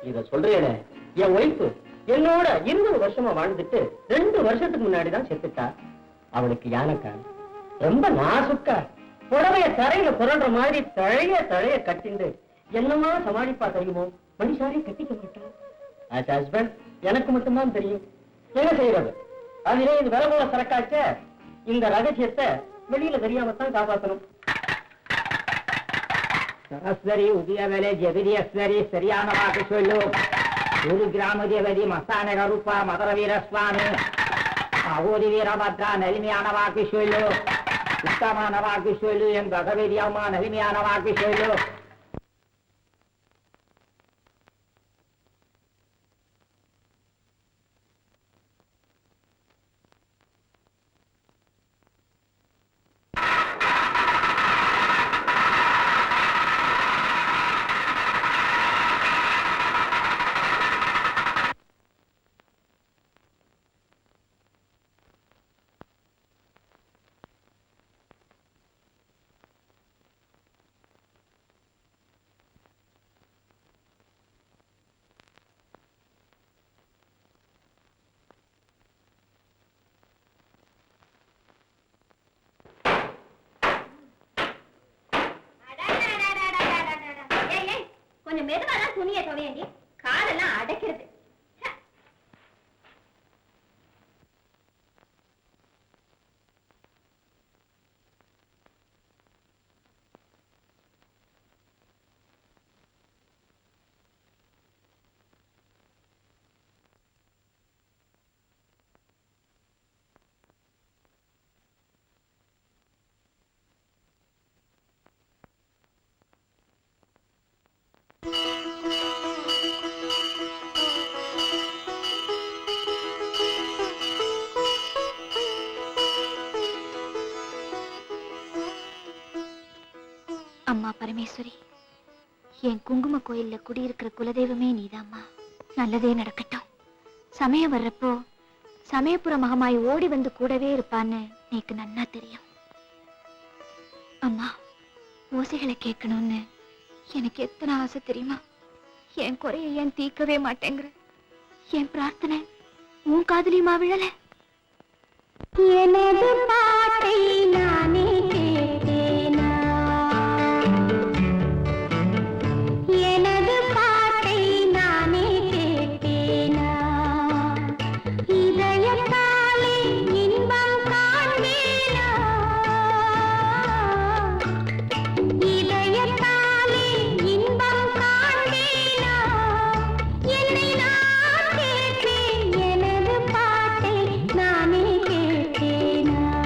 இத சொல்றேன், என் ஒய்ஃபு என்னோட 20 வருஷமா வாழ்ந்துட்டு 2 வருஷத்துக்கு முன்னாடிதான் செத்துட்டா. அவளுக்கு யானைக்கா ரொம்ப நாசுக்கா புடவைய தரையில புரண்ட மாதிரி தழைய கட்டிண்டு என்னமா சமாளிப்பா தெரியுமோ? மனுஷாரே கட்டிக்க மாட்டான். ஆஸ் ஹஸ்பண்ட் எனக்கு மட்டும்தான் தெரியும். என்ன செய்யறது? அதிலே இது விலை போல சரக்காச்ச. இந்த ரகசியத்தை வெளியில தெரியாமத்தான் காப்பாற்றணும். சரஸ்வரி உதயவேலை ஜெகதி அஸ்வரி சரியான வாக்கு சொல்லு. ஒரு கிராம தேவதி மஸ்தான கருப்பா மதுர வீரஸ்வாமி அகோரி வீரபத்ரா நெருமையான வாக்கு சொல்லு. உத்தமான வாக்கு சொல்லு. என் பகவதி அம்மா நெருமையான வாக்கு சொல்லு. கொஞ்சம் மெதுவாதான் துணியை துவையண்டி. காலெல்லாம் அடைக்கிறது. அம்மா பரமேஸ்வரி, என் குங்கும கோயில்ல குடியிருக்கிற குலதெய்வமே நீதாம்மா. நல்லதே நடக்கட்டும். சமயம் வர்றப்போ சமயபுர மகமாய் ஓடி வந்து கூடவே இருப்பான்னு எனக்கு நன்னா தெரியும். அம்மா, ஓசைகளை கேட்கணும்னு எனக்கு எத்தனை ஆசை தெரியுமா? என் குறைய ஏன் தீர்க்கவே மாட்டேங்கிற? என் பிரார்த்தனை உன் காதலியுமா விழல? எனது பாட்டை நானே கேட்டேனா? எனது பாட்டை நானே கேட்டேனா? இதயத்தாலே இன்பம் காண்பேனா? இதயத்தாலே இன்பம் காண்பேனா? என்னை நான் கேட்டேன். எனது பாட்டை நானே கேட்டேனா?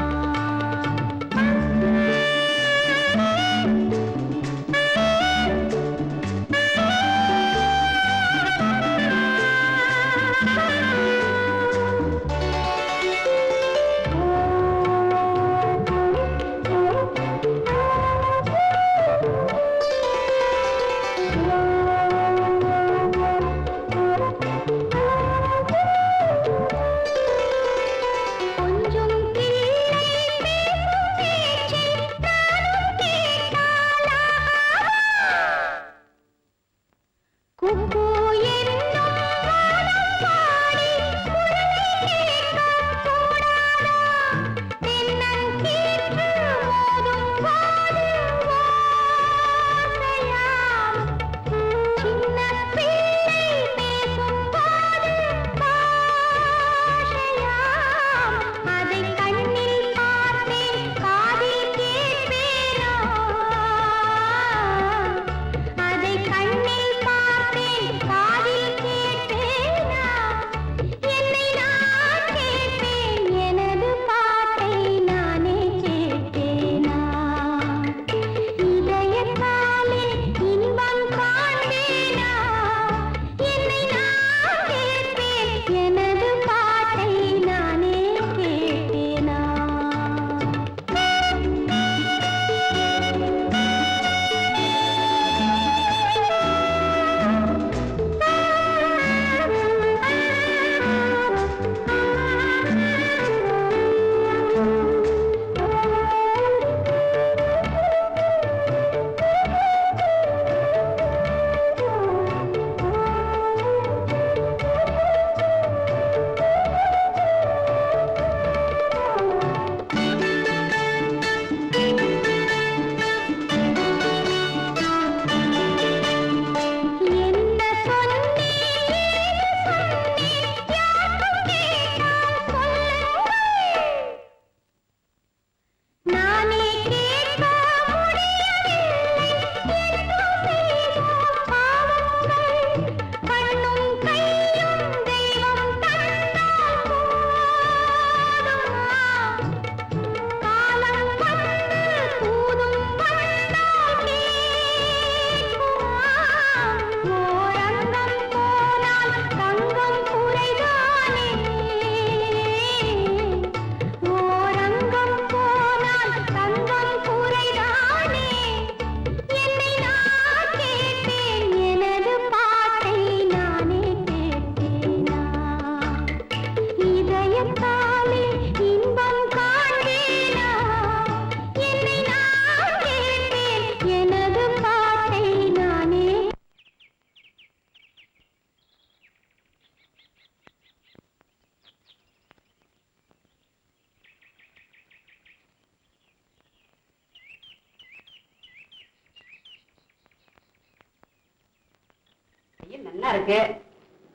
நல்லா இருக்கு.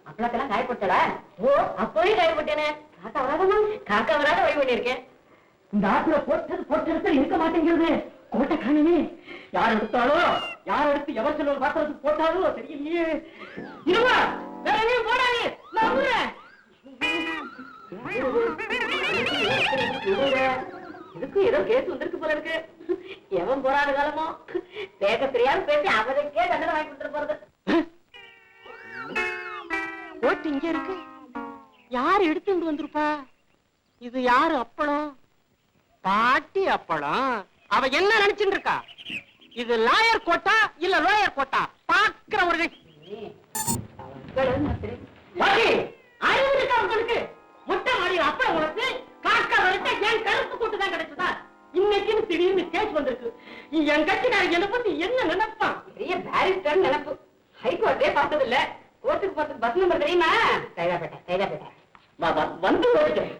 அப்பளத்தெல்லாம் காய போட்டடா? ஓ, அப்பவே காய போட்டேனே. காக்கா வராதமா? காக்கா வராத வழி பண்ணிருக்கேன். இந்த ஆத்துல போட்டு இருக்க மாட்டேங்கிறது. கோட்டை காணுமே. யார் எடுத்தாலோ, யார் எடுத்து எவர் செல்வர் பாத்திரத்துக்கு போட்டாலோ தெரியலையே. இருவா, வேற எங்கேயும் போடாதே, நான் விடுறேன். இதுக்கு ஏதோ கேஸ் வந்திருக்கு போல இருக்கு. எவன் போராத காலமோ பேக்க தெரியாம பேசி அவனுக்கே தண்டனை வாங்கி கொடுத்துட்டு போறது. கோட்டு இங்க இருக்கு. யார் எடுத்துட்டு வந்திருப்பா? இது யாரு அப்பளம்? பாட்டி அப்பளம். அவ என்ன நினைச்சுட்டு இருக்கா? இது லாயர் கோட்டா இல்ல லோயர் கோட்டா? பாக்குறவர்கள் அறிவு இருக்கா உங்களுக்கு? முட்டை மாடி அப்பளம் உனக்கு காக்கா வரைக்கும் என் கருப்பு கூட்டு தான் கிடைச்சதா? இன்னைக்கு திடீர்னு கேஸ் வந்திருக்கு. என் கட்சிக்காரங்க என்ன பத்தி என்ன நினைப்பான்? பெரிய பேரிஸ்டர் நினைப்பு. ஹைகோர்ட்டே பார்த்தது இல்ல. கோர்ட்டுக்கு போறதுக்கு பஸ் நம்பர் தெரியுமா? கைதாப்பேட்டை. வந்து போயிட்டேன்.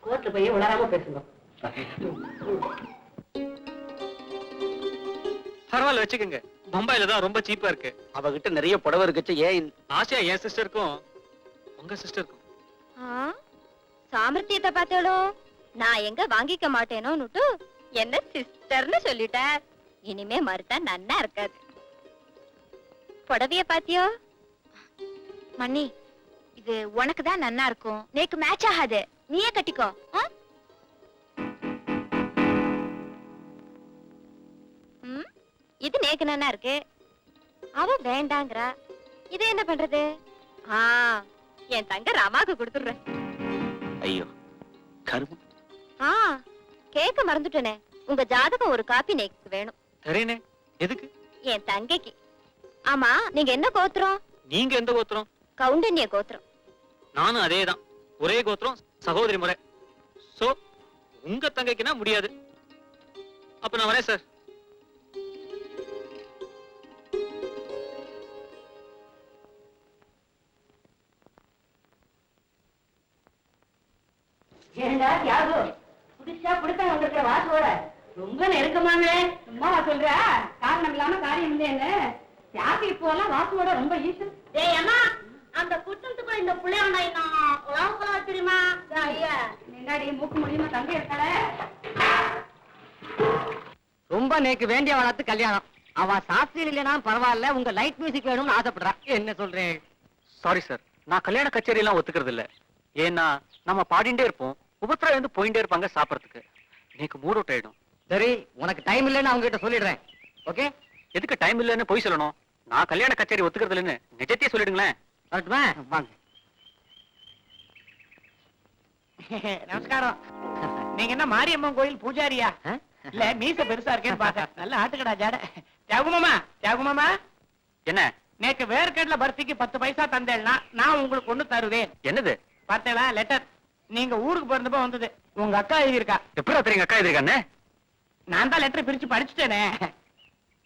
கோர்ட்டு போய் உளராம பேசுங்க. பரவாயில்ல வச்சுக்கோங்க. பம்பாயில தான் ரொம்ப சீப்பா இருக்கு. அவகிட்ட நிறைய புடவை இருக்குச்சு. ஏன் ஆசையா என் சிஸ்டருக்கும் உங்க சிஸ்டருக்கும். சாமர்த்தியத்தை பார்த்தேளோ? நான் எங்க வாங்கிக்க மாட்டேனோன்னுட்டு என்ன சிஸ்டர்னு சொல்லிட்டார். இனிமே மறுத்தா நன்னா இருக்காது. புடவைய பாத்தியோ? மண்ணி, இது உனக்கு தான் நன்னா இருக்கும். நேக்கு மேட்ச் ஆகாது. நீயே கட்டிக்கோ. இது நேக்கு நன்னா இருக்கு. அவ வேண்டாங்கிறா. இது என்ன பண்றது? என் தங்க ராமாக்கு கொடுத்துடுறேன். ஐயோ கருமம். கேக்க மறந்துட்டேனே. உங்க ஜாதகம் ஒரு காப்பி நேக்கு வேணும். சரிண்ணே. எதுக்கு? என் தங்கைக்கு. ஆமா, நீங்க என்ன கோத்திரம்? நீங்க எந்த கோத்திரம்? கவுண்டன்ய கோத்திரம். நானும் அதேதான். ஒரே கோத்திரம், சகோதரி முறை. சோ உங்க தங்கைக்குனா முடியாது. அப்ப நான் வரேன் சார். ஏண்டா தியாகு, புதுசா புடுக்க வந்திருக்கிற வாசோட ரொம்ப நெருக்கமாங்களே. சும்மா சொல்ற? காரணம் இல்லாம காரியம் இல்லைன்னு தியாகு இப்போ எல்லாம் வாசோட ரொம்ப ஈஸி. ஏய் அம்மா, அந்த குற்றத்துக்குள்ள இந்த புள்ளையாண்டா நான் உலகம் தெரியுமா? ஐயா நின்னாடி மூக்கு முடியுமா? தங்கை இருக்காள. ரொம்ப நேக்கு வேண்டிய வளர்த்து கல்யாணம். அவ சாஸ்திரி இல்லைன்னா பரவாயில்ல, உங்க லைட் மியூசிக் வேணும்னு ஆசைப்படுறா. என்ன சொல்றேன்? சாரி சார், நான் கல்யாண கச்சேரி எல்லாம் ஒத்துக்கிறது இல்ல. ஏன்னா நம்ம பாடிண்டே இருப்போம், உபத்திரம் இருந்து போயிட்டே இருப்பாங்க சாப்பிடறதுக்கு. எனக்கு மூட் அவுட் ஆயிடும். சரி, உனக்கு டைம் இல்லைன்னு அவங்க கிட்ட சொல்லிடுறேன். ஓகே? எதுக்கு டைம் இல்லைன்னு போய் சொல்லணும்? நான் கல்யாண கச்சேரி ஒத்துக்கிறது இல்லைன்னு நிஜத்தையே சொல்லிடுங்களேன். வரட்டுமா? வாங்க. நமஸ்காரம். நீங்க என்ன மாரியம்மன் கோயில் பூஜாரியா? இல்ல மீச பெருசா இருக்கேன்னு பாக்க. நல்ல ஆட்டுக்கடா ஜாட. தியாகுமாமா என்ன? நேக்கு வேர்க்கடல பர்த்திக்கு 10 பைசா தந்தேன்னா நான் உங்களுக்கு ஒண்ணு தருவேன். என்னது? பார்த்தேளா லெட்டர்? நீங்க ஊருக்கு போறப்ப வந்தது. உங்க அக்கா எழுதியிருக்கா. எப்படி தெரியுங்க அக்கா எழுதிருக்கானே? நான் தான் லெட்டர் பிரிச்சு படிச்சுட்டேனே.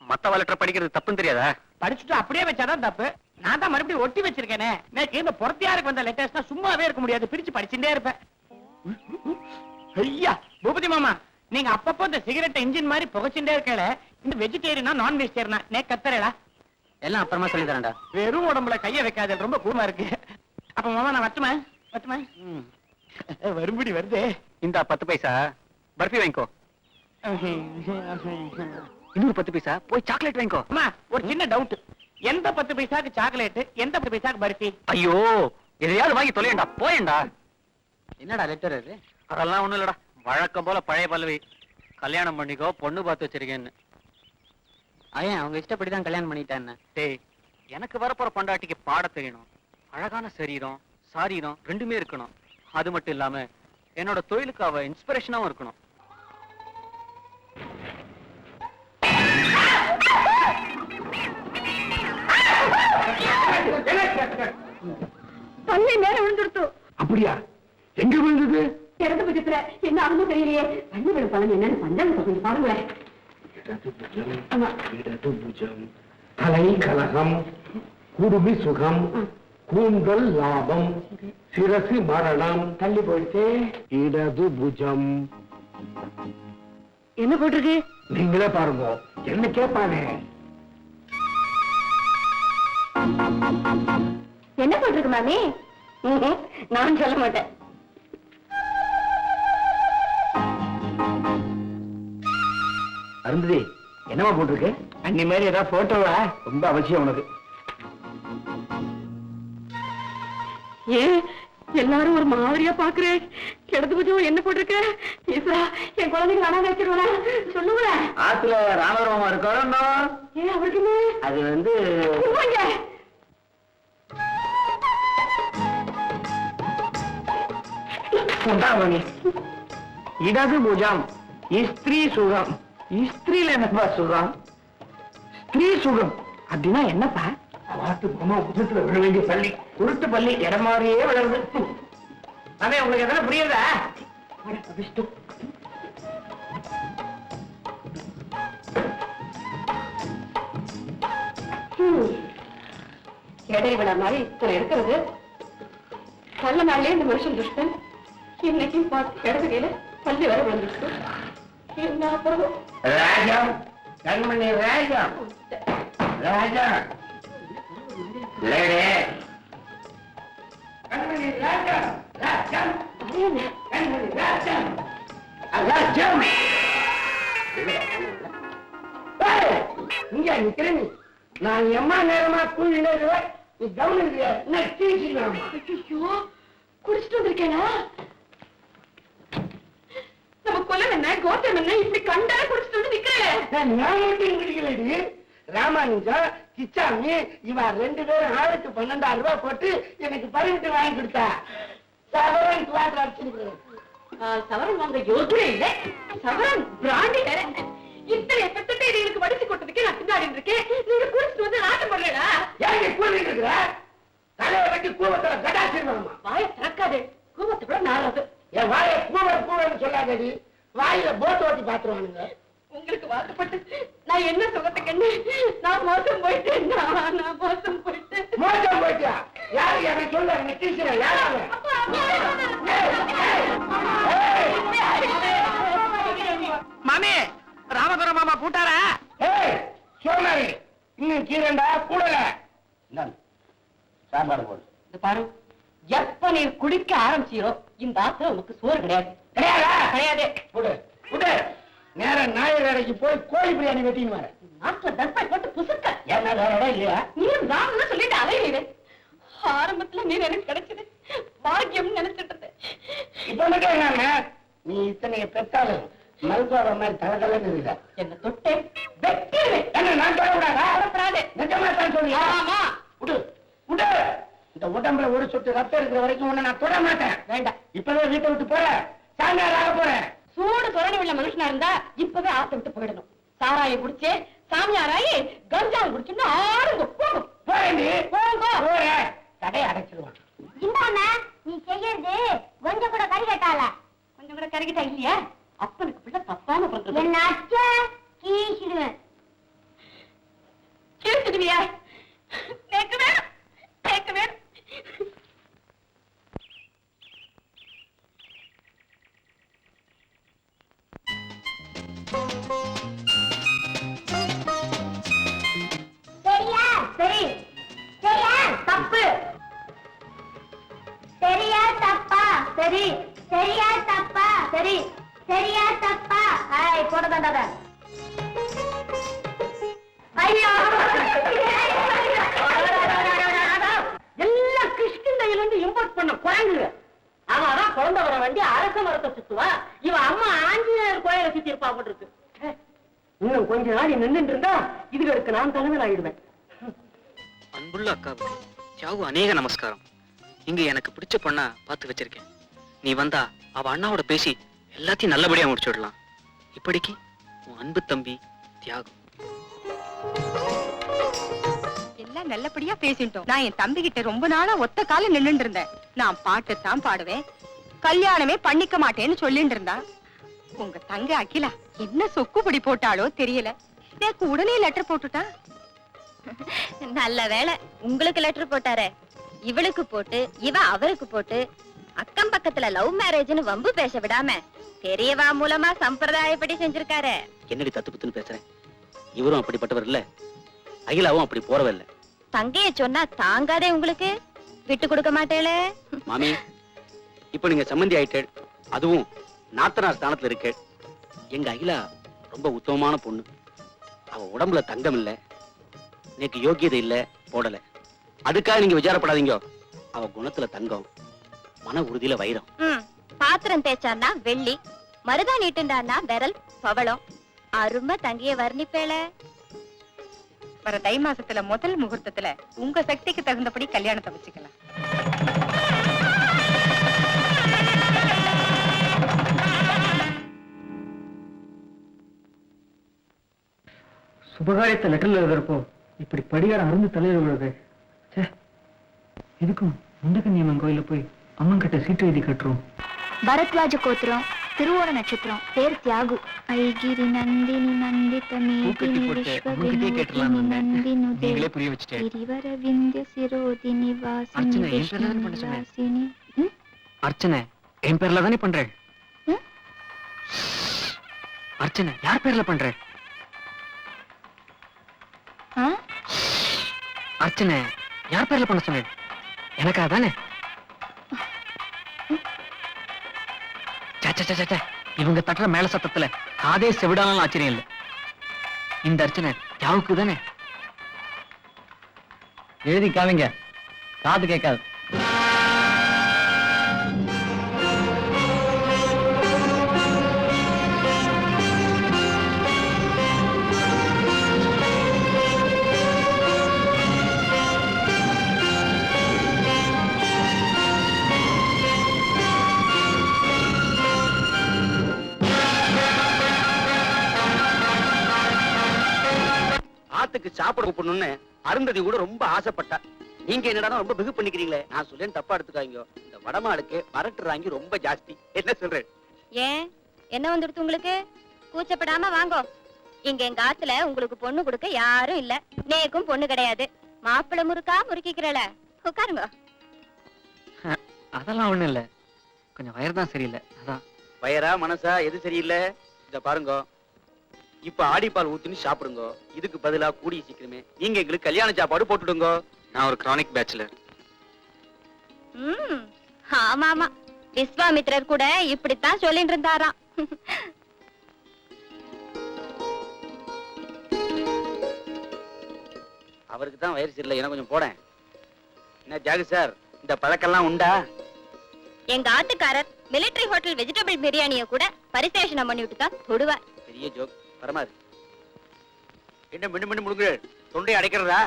மத்தவ லெட்டர் படிக்கிறது தப்புன்னு தெரியாதா? படிச்சுட்டு அப்படியே வச்சாதான் தப்பு. நான் தான் மறுபடியும் ஒட்டி வச்சிருக்கேனே. நேக்கு இந்த பொறத்தியாருக்கு வந்த லெட்டர்ஸ்னா சும்மாவே இருக்க முடியாது. பிரிச்சு படிச்சுட்டே இருப்பேன். ஐயா பூபதி மாமா, நீங்க அப்பப்போ இந்த சிகரெட் இன்ஜின் மாதிரி புகைச்சுட்டே இருக்கல. இந்த வெஜிடேரியனா நான் வெஜிடேரியனா நே கத்தறடா. எல்லாம் அப்புறமா சொல்லி தரேன்டா. வெறும் உடம்புல கைய வைக்காத, ரொம்ப கூமா இருக்கு. அப்ப மாமா நான் வட்டுமா? வரும்படி வருது. இந்த 10 பைசா பர்ஃபி வாங்கிக்கோ. இன்னொரு 10 பைசா போய் சாக்லேட் வாங்கிக்கோ. அம்மா ஒரு சின்ன டவுட். எந்த 10 பைசாக்கு சாக்லேட், எந்த 10 பைசாக்கு பர்ஃபி? ஐயோ, எதையாவது வாங்கி தொலையண்டா, போயண்டா. என்னடா லெட்டர் அது? அதெல்லாம் ஒண்ணும் இல்லடா, வழக்கம் போல பழைய பல்லவி. கல்யாணம் பண்ணிக்கோ, பொண்ணு பார்த்து வச்சிருக்கேன்னு. ஐயா அவங்க இஷ்டப்படிதான் கல்யாணம் பண்ணிட்டான்னு. டேய், எனக்கு வரப்போற பொண்டாட்டிக்கு பாட தெரியணும். அழகான சரீரம் சாரீரம் ரெண்டுமே இருக்கணும். அது மட்டும் இல்லாம என்னோட தொழிலுக்கு அவ இன்ஸ்பிரேஷனாவும் இருக்கணும். பள்ளி மேல விழுந்துடுத்து. அப்படியா? எங்க விழுந்தது? இடது பட்சத்துல என்ன ஆகுமோ தெரியலையே. பள்ளி விழு பழம் என்னன்னு பஞ்சாங்க கொஞ்சம் பாருங்களேன். கலை கலகம், குடுமி சுகம், கூந்தல் லாபம், சிரசு மரணம். தள்ளி போயிட்டு இடது புஜம். என்ன போட்டிருக்கு? நீங்களே பாருங்க. என்ன கேட்பானே? என்ன போட்டிருக்கு மாமி? நான் சொல்ல மாட்டேன். அருந்ததி, என்னமா போட்டிருக்கு? அன்னி மாதிரி ஏதாவது போட்டோவா? ரொம்ப அவசியம் உனக்கு. ஏன் எல்லாரும் ஒரு மாதிரியா பாக்குறேன்? கிடந்து கொஞ்சம் என்ன போட்டிருக்க? ஈஸ்வரா, என் குழந்தைங்க அனாதை வச்சிருவா சொல்லுங்க. ஆத்துல ராமராமா இருக்கணும். ஏன் அவருக்கு என்ன? அது வந்து இடது பூஜம் ஸ்திரீ சுகம். ஸ்திரீல என்னப்பா சுகம்? ஸ்திரீ சுகம் அப்படின்னா என்னப்பா? வாட்டு பொம்மை புத்தத்துல விழ வேண்டிய பள்ளி, உருட்டு பள்ளி இடம் மாதிரியே விழுது. அதே உங்களுக்கு எதனா புரியுதா? விஷ்ணு இடைவிட மாதிரி இத்தனை இருக்கிறது. நல்ல நாள்லயே இந்த மனுஷன் துஷ்டன். இன்னைக்கும் பார்த்து இடது கையில பள்ளி வர வந்துருக்கு. என்ன அப்புறம்? ராஜம், கண்மணி ராஜம், ராஜம், கண்மணி ராஜம், ராஜம், கண்மணி ராஜம், ராஜம். இங்க நிக்கிறேன். நான் எம்மா நேரமா கூலி நேருவேன். நீ கவனிக்கிற என்ன தீசிக்கலாமா? ஐயோ, குடிச்சிட்டு வந்திருக்கேனா? நம்ம கொல்லம் என்ன கோத்தம் என்ன இப்படி கண்டால குடிச்சிட்டு வந்து நிக்கிறேன். நான் மட்டும் குடிக்கலடி. ராமானுஜம், கிச்சாமி இவா 2 பேரும் ஆளுக்கு 12,000 ரூபாய் போட்டு எனக்கு பர்மிட் வாங்கி கொடுத்தா. சவரன் கிளாஸ் அடிச்சிருக்கிறேன். சவரன் வாங்க யோசனை இல்லை. சவரன் பிராண்டி வேற. இத்தனை பெத்தட்டை எனக்கு வடிச்சு கொட்டதுக்கே நான் பின்னாடி இருக்கேன். நீங்க குடிச்சிட்டு வந்து நாட்டம் பண்ணலடா. ஏங்க கூலிட்டு இருக்கிற? தலையை வெட்டி கூவத்துல கடாச்சிருவாமா. வாயை திறக்காதே, கூவத்தை கூட நாராது. என் வாயை கூவன்னு சொல்லாதடி. வாயில போட்டு ஓட்டி பாத்துருவானுங்க. உங்களுக்கு வாக்கப்பட்டு நான் என்ன சுகத்துக்கு நான் மோசம் போயிட்டேன். நான் மோசம் போயிட்டேன். மோசம் போயிட்டியா? யாரு எனக்கு சொல்ல? நீ டீச்சர் யாராவது? மாமி, ராமதுர மாமா பூட்டாரா? சோமாரி, இன்னும் கீரண்டா கூடல. சாப்பாடு போடு. இந்த பாரு, எப்ப நீ குடிக்க ஆரம்பிச்சீரோ இந்த ஆத்துல உனக்கு சோறு கிடையாது. கிடையாதா? கிடையாது. விடு விடு. நேரம் ஞாயிறு கடைக்கு போய் கோழி பிரியாணி வெட்டின்னு வரேன். நாட்டுல தர்பாய் போட்டு புசுக்க. என்ன வேற இடம் இல்லையா? நீர் ராமன்னு சொல்லிட்டு அலையிற. ஆரம்பத்துல நீர் எனக்கு கிடைச்சது பாக்கியம் நினைச்சிட்டு இருந்தேன். இப்ப மட்டும் என்ன, நீ இத்தனைய பெற்றாலும் மருத்துவ மாதிரி தலதலன்னு இருக்கா. என்ன தொட்டே வெட்டிடுவேன். என்ன நான் சொல்லக்கூடாதா? வரப்படாது. நிஜமா தான் சொல்றியா? ஆமா. விடு விடு. இந்த உடம்புல ஒரு சொட்டு ரத்தம் இருக்கிற வரைக்கும் உன்னை நான் தொட மாட்டேன். வேண்டாம். இப்பவே வீட்டை விட்டு போறேன். சாயங்காலம் ஆக போறேன். சூடு சொரணி உள்ள மனுஷனா இருந்தா இப்பவே ஆத்த விட்டு போயிடணும். சாராயை குடிச்சு சாமியாராயி கஞ்சாவை குடிச்சுன்னு ஆடுங்க. போகும் போறேன். போங்க. போறேன். கடையை அடைச்சிருவான். இந்தாண்ணா, நீ செய்யறது கொஞ்சம் கூட கறி கட்டால. கொஞ்சம் கூட கருகிட்டா இல்லையா? அப்பனுக்கு பிள்ளை தப்பாம பிறந்தது. என்ன அச்சா கீசிடுவேன். கேட்டுடுவியா? கேட்க வேணும், கேட்க வேணும். சரியா? சரி. சரியா? தப்பு. சரியா தப்பா? சரி. சரியா தப்பா? சரி. சரியா தப்பா? ஐய் போடதாண்டாத. ஐயோ! எல்லாம் கிருஷ்ணகிரியில இருந்து இம்போர்ட் பண்ண குழந்தைங்க. அவன் குழந்தை வர வேண்டி அரச மரத்தை சுத்துவா. இவன் அம்மா ஆஞ்சநேயர் கோயிலை சுத்தி இருப்பா போட்டு இருக்கு. இன்னும் கொஞ்ச நாள் நின்று இருந்தா இதுகளுக்கு நான் தலைவர் ஆயிடுவேன். அன்புள்ள அக்காவுக்கு தியாகு அநேக நமஸ்காரம். இங்க எனக்கு பிடிச்ச பொண்ணா பார்த்து வச்சிருக்கேன். நீ வந்தா அவ அண்ணாவோட பேசி எல்லாத்தையும் நல்லபடியா முடிச்சுடலாம். இப்படிக்கு உன் அன்பு தம்பி தியாகு. எல்லாம் நல்லபடியா பேசிட்டோம். நான் என் தம்பி கிட்ட ரொம்ப நாளா ஒத்த கால நின்னுட்டு இருந்தேன். நான் பாட்டுத்தான் பாடுவேன், கல்யாணமே பண்ணிக்க மாட்டேன்னு சொல்லிட்டு இருந்தா. உங்க தங்க அகிலா என்ன சொக்குப்படி போட்டாலோ தெரியல, எனக்கு உடனே லெட்டர் போட்டுட்டா. நல்ல வேளை உங்களுக்கு லெட்டர் போட்டாரே. இவளுக்கு போட்டு இவ அவருக்கு போட்டு அக்கம் பக்கத்துல லவ் மேரேஜ்னு வம்பு பேச விடாம பெரியவா மூலமா சம்பிரதாயப்படி செஞ்சிருக்காரு. என்னடி தத்து புத்துன்னு பேசுறேன்? இவரும் அப்படிப்பட்டவர் இல்ல, அகிலாவும் அப்படி போறவ இல்ல. தங்கைய சொன்னா தாங்காதே உங்களுக்கு, விட்டு கொடுக்க மாட்டேளே. மாமி, இப்ப நீங்க சம்மந்தி ஆயிட்டே, அதுவும் நாத்தனார் ஸ்தானத்துல இருக்க. எங்க அகிலா ரொம்ப உத்தமமான பொண்ணு. அவ உடம்புல தங்கம் இல்ல, எனக்கு யோக்கியதை இல்ல, போடல. அதுக்காக நீங்க விசாரப்படாதீங்க. அவ குணத்துல தங்கம், மன உறுதியில வைரம். பாத்திரம் தேய்ச்சான்னா வெள்ளி, மருதா நீட்டுண்டான்னா விரல் பவளம். அருமை தங்கைய வர்ணிப்பேளே. வர தை மாசத்துல முதல் முகூர்த்தத்துல உங்க சக்திக்கு தகுந்தபடி கல்யாணத்தை வச்சுக்கலாம். சுபகாரியத்தை லெட்டர்ல எழுதுறப்போ இப்படி படிகாரம் அருந்து தலையில விழுது. இதுக்கும் முண்டகன்னியம்மன் கோயில போய் அம்மன் கிட்ட சீட்டு எழுதி கட்டுறோம். பரத்வாஜ கோத்திரம், திருவோண நட்சத்திரம், பேர் தியாகு. ஐகிரி நந்தினி நந்தித மேதினி விஸ்வவினோதினி நந்தினுதே கிரிவர விந்திய சிரோதினி வாசினி விஷ்ணுவாசினி. அர்ச்சனை என் பேர்ல தானே பண்றேன். அர்ச்சனை யார் பேர்ல பண்றேன்? அர்ச்சனை யார் பேர்ல பண்ண சொன்னேன்? எனக்கா தானே? இவங்க தட்டுற மேல சத்தத்துல காதே செவிடானாலும் ஆச்சரியம் இல்லை. இந்த அர்ச்சனை யாவுக்கு தானே? எழுதி காமிங்க, காது கேட்காது. ஆத்துக்கு சாப்பிட கூப்பிடணும்னு அருந்ததி கூட ரொம்ப ஆசைப்பட்டா. நீங்க என்னடா ரொம்ப பிகு பண்ணிக்கிறீங்களே. நான் சொல்லேன் தப்பா எடுத்துக்காங்க. இந்த வடமாளுக்கு வரட்டுறாங்க ரொம்ப ஜாஸ்தி. என்ன சொல்றேன்? ஏன் என்ன வந்துடுத்து உங்களுக்கு? கூச்சப்படாம வாங்கோ. இங்க எங்க ஆத்துல உங்களுக்கு பொண்ணு கொடுக்க யாரும் இல்ல. நேக்கும் பொண்ணு கிடையாது. மாப்பிள்ளை முறுக்கா முறுக்கிக்கிறல. உட்காருங்க. அதெல்லாம் ஒண்ணும் இல்ல, கொஞ்சம் வயர்தான் சரியில்லை. அதான். வயரா மனசா எது சரியில்லை? இத பாருங்க, இப்ப ஆடிப்பால் ஊத்தின்னு சாப்பிடுங்க. இதுக்கு பதிலா கூடி சீக்கிரமே நீங்க எங்களுக்கு கல்யாண சாப்பாடு போட்டுடுங்க. நான் ஒரு கிரானிக் பேச்சுலர். ஆமா ஆமா, விஸ்வாமித்திரர் கூட இப்படித்தான் சொல்லிட்டு இருந்தாராம். அவருக்கு தான் வயசு இல்லை, எனக்கு கொஞ்சம் போடேன். என்ன ஜாகு சார், இந்த பழக்கெல்லாம் உண்டா? எங்க ஆட்டுக்காரர் மிலிட்டரி ஹோட்டல் வெஜிடபிள் பிரியாணிய கூட பரிசேஷனம் பண்ணி விட்டு தான் தொடுவார். பெரிய ஜோக். பரமாது என்ன மின்னு மின்னு முடுங்க, தொண்டை அடைக்கிறதா?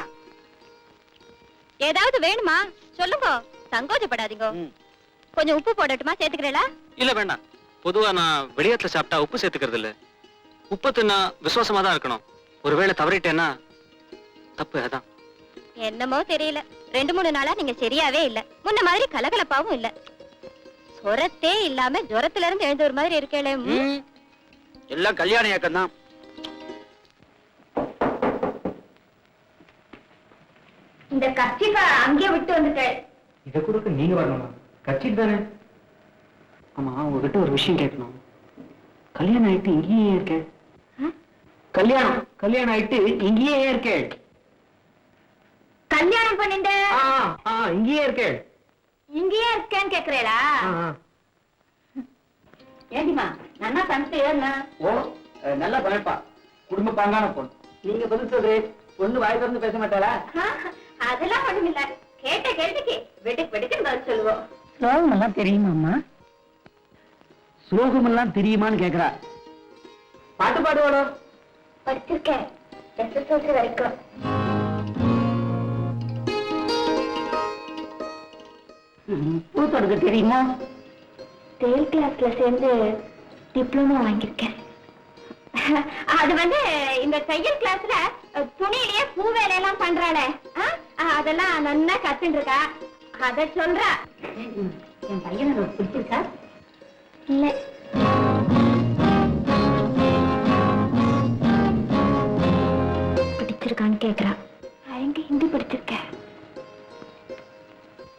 ஏதாவது வேணுமா சொல்லுங்க, சங்கோஜப்படாதீங்க. கொஞ்சம் உப்பு போடட்டுமா, சேர்த்துக்கிறீங்களா? இல்ல வேண்டாம். பொதுவா நான் வெளியத்துல சாப்பிட்டா உப்பு சேர்த்துக்கிறது இல்ல. உப்பு தின்னா விசுவாசமா தான் இருக்கணும். ஒருவேளை தவறிட்டேன்னா தப்பு. அதான். என்னமோ தெரியல, 2-3 நாளா நீங்க சரியாவே இல்ல. முன்ன மாதிரி கலகலப்பாவும் இல்ல. சொரத்தே இல்லாம ஜுரத்துல இருந்து எழுந்த ஒரு மாதிரி இருக்கேளே. எல்லாம் கல்யாண இயக்கம் தான். இந்த கர்ச்சிஃபை அங்கே விட்டு வந்துட்டேன். இதை கொடுக்க நீங்க வரணுமா? கட்சிட்டு தானே. ஆமா, உங்ககிட்ட ஒரு விஷயம் கேட்கணும். கல்யாணம் ஆயிட்டு இங்கேயே இருக்க? கல்யாணம் ஆயிட்டு இங்கேயே இருக்கே. கல்யாணம் பண்ணிட்ட இங்கேயே இருக்கே. இங்கேயே இருக்கேன்னு கேக்குறேளா? ஏண்டிமா நன்னா சமைச்சு ஏன்னா? ஓ நல்லா பழப்பா, குடும்ப பாங்கான பொண்ணு. நீங்க பதில் சொல்றே, பொண்ணு வாய் திறந்து பேச மாட்டாளா? அதெல்லாம் ஒண்ணும் இல்ல, கேட்ட கேள்விக்கு வெடுக்கு வெடுக்குன்னு பதில் சொல்லுவோம். ஸ்லோகம் எல்லாம் தெரியுமாம்மா? ஸ்லோகம் எல்லாம் தெரியுமான்னு கேக்குறா. பாட்டு பாடுவாடோ? படிச்சிருக்கேன், SSLC வரைக்கும். பூத்தொடுக்க தெரியுமா? தேல் கிளாஸ்ல சேர்ந்து டிப்ளமோ வாங்கியிருக்கேன். அது வந்து இந்த தையல் கிளாஸ்ல துணியிலேயே பூ வேலையெல்லாம் பண்றாளே, அதெல்லாம் நல்லா கத்துட்டு இருக்கா. அத சொல்றா. என் பையனை பிடிச்சிருக்கா? இல்ல. பிடிச்சிருக்கான்னு கேக்குறா. எங்க ஹிந்தி படிச்சிருக்க?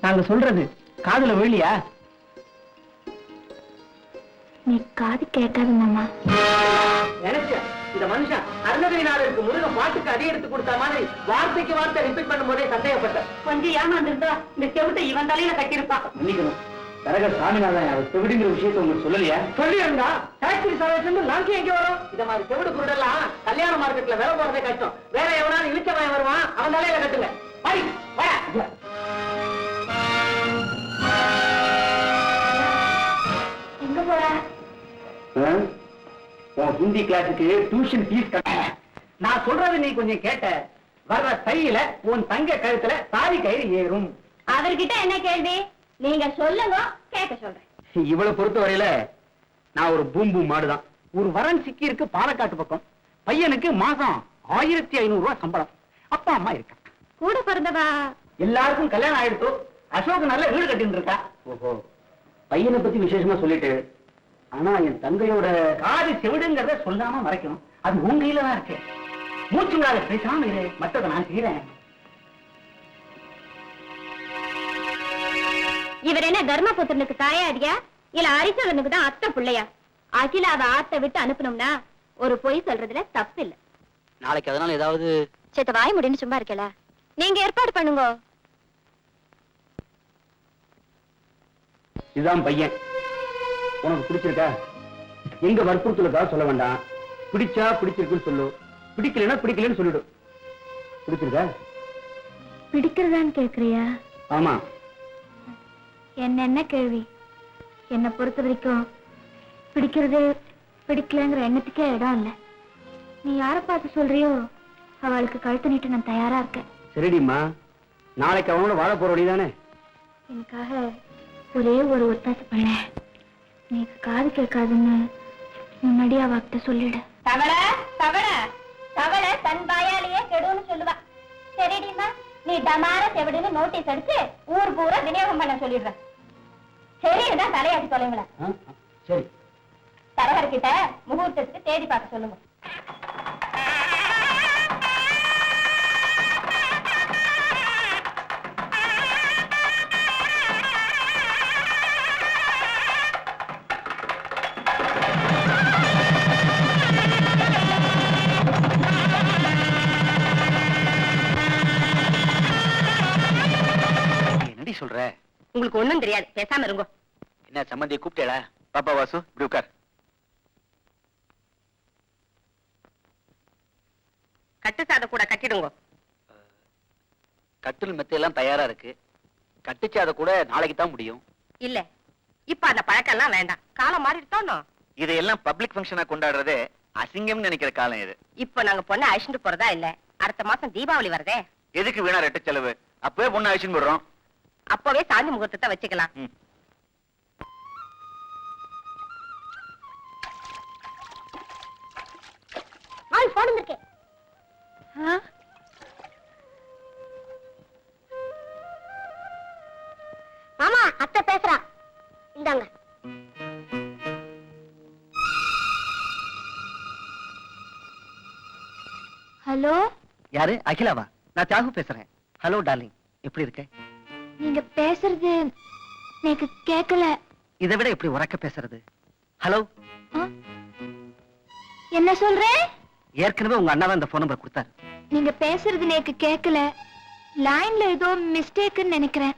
நாங்க சொல்றது காதுல விழியா? நீ காது கேட்காது மாமா. இந்த மனுஷன் அருணகிரிநாதருக்கு முருக பாட்டுக்கு அடி எடுத்து கொடுத்த மாதிரி வார்த்தைக்கு வார்த்தை ரிப்பீட் பண்ணும் போதே சந்தேகப்பட்டேன். கொஞ்சம் ஏமாந்துருந்தா இந்த செவிட்டை இவன் தலையில கட்டியிருப்பான். மன்னிக்கணும், தரக சாமிநாதன் அவர் செவிடுங்கிற விஷயத்தை உங்களுக்கு சொல்லலையா? சொல்லியிருந்தா டாக்ஸி சர்வீஸ் லாங்கி எங்க வரும்? இந்த மாதிரி செவிடு குருடெல்லாம் கல்யாண மார்க்கெட்ல வேலை போறதே கஷ்டம். வேற எவனாலும் இழிச்சவன் வருவான், அவன் தலையில கட்டுங்க. எங்க போற? ஹிந்தி கிளாஸுக்கு டியூஷன் ஃபீஸ் கட்ட. நான் சொல்றது நீ கொஞ்சம் கேட்ட. வர்ற தையில உன் தங்க கழுத்துல தாலி கயிறு ஏறும். அவர்கிட்ட என்ன கேள்வி? நீங்க சொல்லுங்க, கேட்க சொல்றேன். இவ்வளவு பொறுத்த வரையில நான் ஒரு பூம்பூ மாடுதான். ஒரு வரன் சிக்கி இருக்கு பாலக்காட்டு பக்கம். பையனுக்கு மாசம் 1500 ரூபாய் சம்பளம். அப்பா அம்மா இருக்க. கூட பிறந்தவா எல்லாருக்கும் கல்யாணம் ஆயிடுத்து. அசோக் நல்ல வீடு கட்டிட்டு இருக்கா. ஓஹோ, பையனை பத்தி விசேஷமா சொல்லிட்டு, ஆனா என் தங்கையோட காது செவிடுங்கிறத சொல்லாம மறைக்கணும். அது உன் கையில தான் இருக்கு. மூச்சு விடாத, பேசாம இரு, மற்றதை நான் செய்யறேன். இவர் என்ன தர்மபுத்திரனுக்கு தாயாடியா இல்ல ஹரிச்சந்திரனுக்கு தான் அத்தை பிள்ளையா? அகிலாவை ஆத்த விட்டு அனுப்பணும்னா ஒரு பொய் சொல்றதுல தப்பு இல்ல. நாளைக்கு அதனால ஏதாவது சேத்த வாய் முடின்னு சும்மா இருக்கல. நீங்க ஏற்பாடு பண்ணுங்க. இதுதான் பையன். உனக்கு பிடிச்சிருக்கா? எங்க வற்புறுத்தலுக்காக சொல்ல வேண்டாம். பிடிச்சா பிடிச்சிருக்குன்னு சொல்லு, பிடிக்கலன்னா பிடிக்கலன்னு சொல்லிடு. பிடிச்சிருக்கா? பிடிக்கிறதான்னு கேக்குறியா? ஆமா. என்ன கேள்வி? என்னை பொறுத்த வரைக்கும் பிடிக்கிறது பிடிக்கலங்கிற எண்ணத்துக்கே இடம் இல்ல. நீ யாரை பார்த்து சொல்றியோ அவளுக்கு கழுத்து நீட்டு நான் தயாரா இருக்கேன். சரிடிம்மா, நாளைக்கு அவனோட வாழ போற வழிதானே? எனக்காக ஒரே ஒரு ஒத்தாசை பண்ண. நீக்கு காது கேட்காதுன்னு முன்னாடியே அவகிட்ட சொல்லிடு. தவளை தவளை தவளை தன் வாயாலேயே கெடுன்னு சொல்லுவா. சரிடிமா, நீ டமார செவிடுன்னு நோட்டீஸ் அடிச்சு ஊர் பூரா விநியோகம் பண்ண சொல்லிடுற. சரிதான் தலையாட்டி சொல்லுங்களேன். சரி, தரகர்கிட்ட முகூர்த்தத்துக்கு தேதி பார்க்க சொல்லுங்க. என்னடி சொல்ற? உங்களுக்கு ஒண்ணும் தெரியாது, பேசாம இருங்க. என்ன சம்பந்தியை கூப்பிட்டேளா? பாப்பா வாசு, இப்படி உட்கார். கட்டு சாத கூட கட்டிடுங்க. கட்டில் மெத்தையெல்லாம் தயாரா இருக்கு. கட்டுச்சு அதை கூட நாளைக்கு தான் முடியும். இல்ல, இப்ப அந்த பழக்கம் எல்லாம் வேண்டாம். காலம் மாறிட்டோம். இதையெல்லாம் பப்ளிக் ஃபங்க்ஷனா கொண்டாடுறதே அசிங்கம்னு நினைக்கிற காலம் இது. இப்ப நாங்க பொண்ணை அழிச்சுட்டு போறதா இல்ல. அடுத்த மாசம் தீபாவளி வருதே. எதுக்கு வீணா ரெட்ட செலவு? அப்பவே பொண்ணு அழிச்சுன்னு போடுறோம். அப்பவே சாந்தி முகூர்த்தத்தை வச்சுக்கலாம். போன் இருக்கு. மாமா, அத்தை பேசுறா. இந்தாங்க. ஹலோ, யாரு? அகிலாவா? நான் தியாகு பேசுறேன். ஹலோ டார்லிங், எப்படி இருக்க? நீங்க பேசுறது எனக்கு கேட்கல. இதை விட எப்படி உறக்க பேசுறது? ஹலோ, என்ன சொல்றேன்? ஏற்கனவே உங்க அண்ணா தான் இந்த போன் நம்பர் கொடுத்தாரு. நீங்க பேசுறது எனக்கு கேட்கல. லைன்ல ஏதோ மிஸ்டேக்னு நினைக்கிறேன்.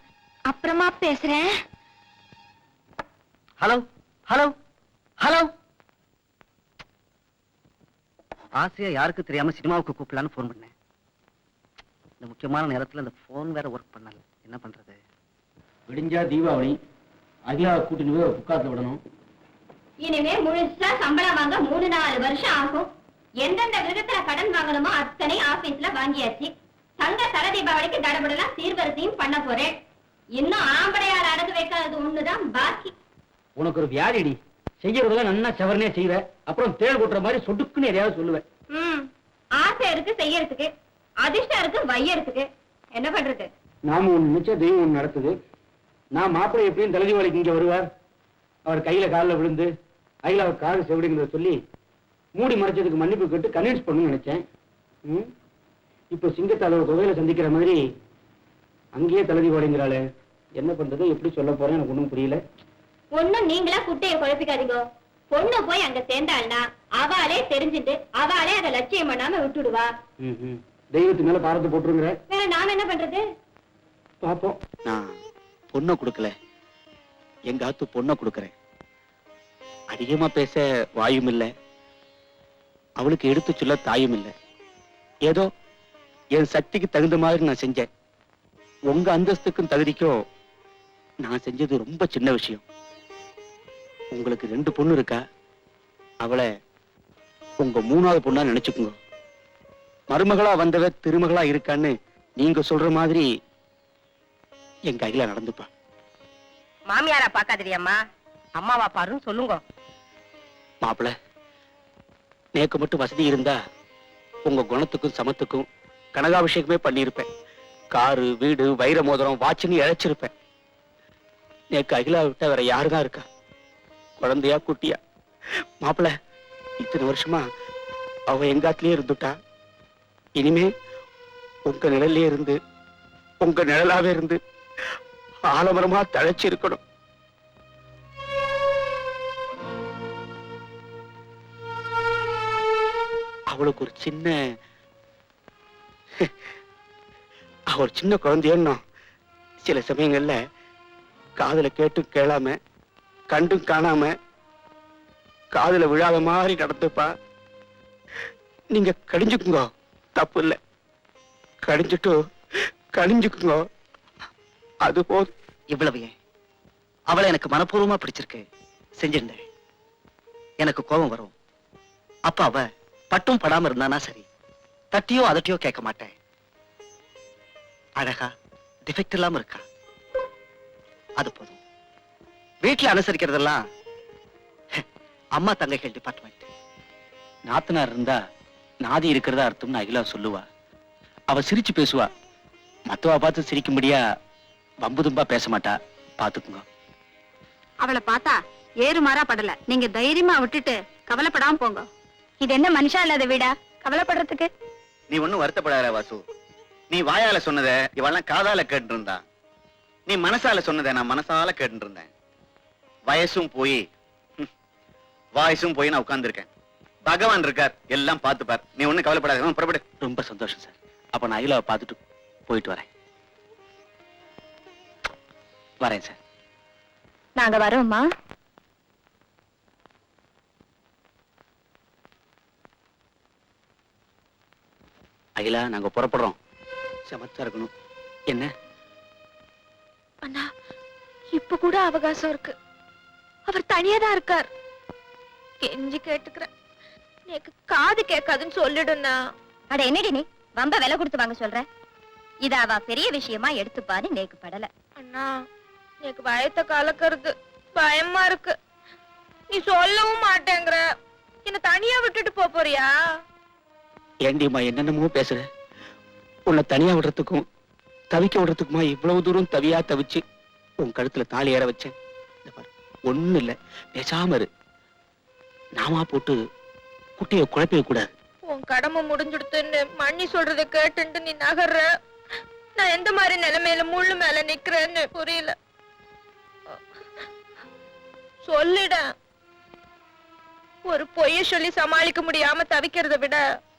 அப்புறமா பேசுறேன். Hello hello hello. ஆசையா யாருக்கு தெரியாம சினிமாவுக்கு கூப்பிடலான்னு போன் பண்ணேன். இந்த முக்கியமான நேரத்துல இந்த போன் வேற ஒர்க் பண்ணல. என்ன பண்றது? விடிஞ்சா தீபாவளி. அகிலாவை கூட்டிட்டு போய் புக்காத்துல விடணும். இனிமே முழுசா சம்பளம் வாங்க 3-4 வருஷம் ஆகும். எந்தெந்த விதத்துல கடன் வாங்கணுமோ அத்தனை ஆபீஸ்ல வாங்கியாச்சு. தங்க தர தீபாவளிக்கு தடபடலாம் சீர்வரிசையும் பண்ண போறேன். இன்னும் ஆம்படையால் அடகு வைக்காதது ஒண்ணுதான் பாக்கி. உனக்கு ஒரு வியாதிடி. செய்யறதெல்லாம் நன்னா செவரனே செய்வ. அப்புறம் தேள் கொட்டுற மாதிரி சொடுக்குன்னு எதையாவது சொல்லுவேன். ஆசை இருக்கு செய்யறதுக்கு, அதிர்ஷ்டம் இருக்கு வையறதுக்கு. என்ன பண்றது? நாம ஒண்ணு நினைச்சா தெய்வம் ஒண்ணு நடத்துது. நான் மாப்பிள்ளை எப்படியும் தலைதீபாவளிக்கு இங்க வருவார். அவர் கையில காலில் விழுந்து அகிலாவை காது செவிடுங்கிறத சொல்லி மூடி மறைச்சதுக்கு மன்னிப்பு கேட்டு கன்வின்ஸ் பண்ணணும்னு நினைச்சேன். இப்போ சிங்கத்தால தொகையில சந்திக்கிற மாதிரி அங்கேயே தலைதீபாவளிங்கிறாளே. என்ன பண்றது, எப்படி சொல்ல போறேன் எனக்கு ஒன்றும் புரியல. ஒண்ணும் நீங்களா குட்டையை குழப்பிக்காதீங்க. பொண்ணு போய் அங்க சேர்ந்தாள்னா அவளே தெரிஞ்சுட்டு அவளே அதை லட்சியம் பண்ணாம விட்டுடுவா. தெய்வத்து மேல பாரத்தை போட்டுருங்கிற. வேற நாம என்ன பண்றது? பாப்போம். நான் பொண்ணை கொடுக்கல, எங்க ஆத்து பொண்ணை கொடுக்கறேன். அதிகமா பேச வாயும் இல்ல, அவளுக்கு எடுத்து சொல்ல தாயும் இல்ல. ஏதோ என் சக்திக்கு தகுந்த மாதிரி நான் செஞ்சேன். உங்க அந்தஸ்துக்கும் தகுதிக்கும் நான் செஞ்சது ரொம்ப சின்ன விஷயம். உங்களுக்கு 2 பொண்ணு இருக்கா, அவளை உங்க 3வது பொண்ணா நினைச்சுக்குங்க. மருமகளா வந்தவ திருமகளா இருக்கான்னு நீங்க சொல்ற மாதிரி என் கையில நடந்துப்பா. மாமியாரா பாக்காதிரியம்மா, அம்மாவா பாருன்னு சொல்லுங்க. மாப்பிள, நேக்கு மட்டும் வசதி இருந்தா உங்க குணத்துக்கும் சமத்துக்கும் கனகாபிஷேகமே பண்ணியிருப்பேன். காரு, வீடு, வைர மோதிரம், வாட்சுன்னு இழைச்சிருப்பேன். நேக்கு அகிலா விட்டா வேற யாருதான் இருக்கா? குழந்தையா குட்டியா? மாப்பிள, இத்தனை வருஷமா அவ எங்காத்திலே இருந்துட்டா. இனிமே உங்க நிழல்லே இருந்து, உங்க நிழலாவே இருந்து ஆலமரமா தழைச்சு இருக்கணும். அவளுக்கு ஒரு சின்ன குழந்தையோ சில சமயங்கள்ல காதுல கேட்டு கேளாம, கண்டும் காணாம, காதுல விழாத மாதிரி நடந்துப்பா. நீங்க கடிஞ்சுக்குங்க, தப்பு இல்ல. கடிஞ்சுக்குங்க, அது போதும். இவ்வளவு அவளை எனக்கு மனப்பூர்வமா பிடிச்சிருக்கு, செஞ்சிருந்தேன். எனக்கு கோபம் வரும். அப்ப அவ பட்டும் படாம இருந்தானா சரி, தட்டியோ அதட்டியோ கேட்க மாட்டேன். அழகா டிஃபெக்ட் இல்லாம இருக்கா, அது போதும். வீட்டுல அனுசரிக்கிறதெல்லாம் அம்மா தங்கைகள் டிபார்ட்மெண்ட். நாத்தனார் இருந்தா நாதி இருக்கிறதா அர்த்தம்னு அகிலா சொல்லுவா. அவ சிரிச்சு பேசுவா. மத்தவா பார்த்து சிரிக்கும்படியா வம்பு தும்பா பேச மாட்டா, பாத்துக்குங்க. அவளை பார்த்தா ஏறு மாறா படல. நீங்க தைரியமா விட்டுட்டு கவலைப்படாம போங்க. இது என்ன மனுஷா இல்லாத வீடா கவலைப்படுறதுக்கு? நீ ஒண்ணும் வருத்தப்படாத வாசு. நீ வாயால சொன்னத இவெல்லாம் காதால கேட்டு இருந்தா, நீ மனசால சொன்னதை நான் மனசால கேட்டு இருந்தேன். வயசும் போய் வாய்ஸும் போய் நான் உட்கார்ந்துருக்கேன். பகவான் இருக்கார், எல்லாம் பார்த்துப்பார். நீ ஒண்ணும் கவலைப்படாத, புறப்படு. ரொம்ப சந்தோஷம் சார். அப்ப நான் அகிலாவை பார்த்துட்டு போயிட்டு வரேன் சார். நாங்க வரோம்மா. அகிலா, நாங்க புறப்படுறோம். சமத்தா இருக்கணும். என்ன அண்ணா, இப்ப கூட அவகாசம் இருக்கு. அவர் தனியாதான் இருக்கார். கெஞ்சி கேட்டுக்கிறேன், எனக்கு காது கேட்காதுன்னு சொல்லிடுண்ணா. அட என்னடி நீ வம்ப விலை கொடுத்து வாங்க சொல்ற? இத அவ பெரிய விஷயமா எடுத்துப்பாரு நேக்கு படல. அண்ணா, எனக்கு வயத்த கலக்கிறது பயமா இருக்கு. நீ சொல்லவும் மாட்டேங்கிற. என்ன தனியா விட்டுட்டு போறியா? ஏண்டியம்மா என்னென்னமோ பேசுற. உன்னை தனியா விடுறதுக்கும் தவிக்க விடுறதுக்குமா இவ்வளவு தூரம் தவியா தவிச்சு உன் கழுத்துல தாலி ஏற வச்சேன். ஒண்ணு இல்ல, பேசாம இரு. நாமா போட்டு குட்டிய குழப்பிக்க கூடாது. உன் கடமை முடிஞ்சுடுத்துன்னு மண்ணி சொல்றதை கேட்டுட்டு நீ நகர்ற. நான் எந்த மாதிரி நிலைமையில முள்ளு மேல நிக்கிறேன்னு புரியல. சொல்லிட. ஒரு பொய்ய சொல்லி சமாளிக்க முடியாம தவிக்கிறத விட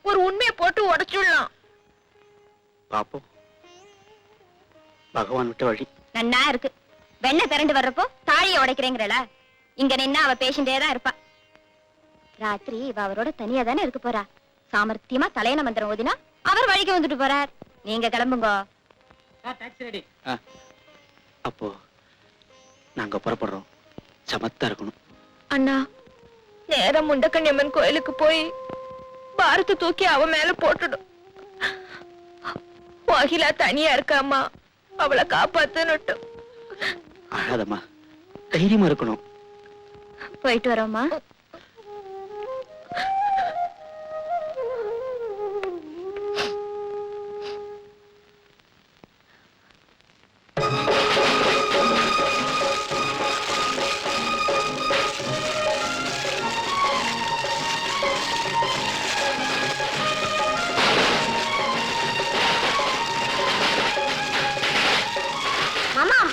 ஒரு உண்மையை போட்டு உடைச்சுடலாம். பாப்போம், பகவான் விட்ட வழி. நன்னா இருக்கு. வெண்ணை திரண்டு வர்றப்போ தாழிய உடைக்கிறேங்கிறல. இங்க நின்னா அவ பேசிட்டேதான் இருப்பா. ராத்திரி இவ அவரோட தனியா தானே இருக்க போறா. சாமர்த்தியமா தலையண மந்திரம் ஓதினா அவர் வழிக்கு வந்துட்டு போறார். நீங்க கிளம்புங்க. அப்போ நாங்க புறப்படுறோம். சமத்தா இருக்கணும். அண்ணா, நேரம் முண்டக்கண்ணியம்மன் கோயிலுக்கு போய் பாரத்தை தூக்கி அவ மேல போட்டுடும். அகிலா தனியா இருக்காமா, அவளை காப்பாத்துன்னு. அழாதம்மா, தைரியமா இருக்கணும். போயிட்டு வரோம்மா.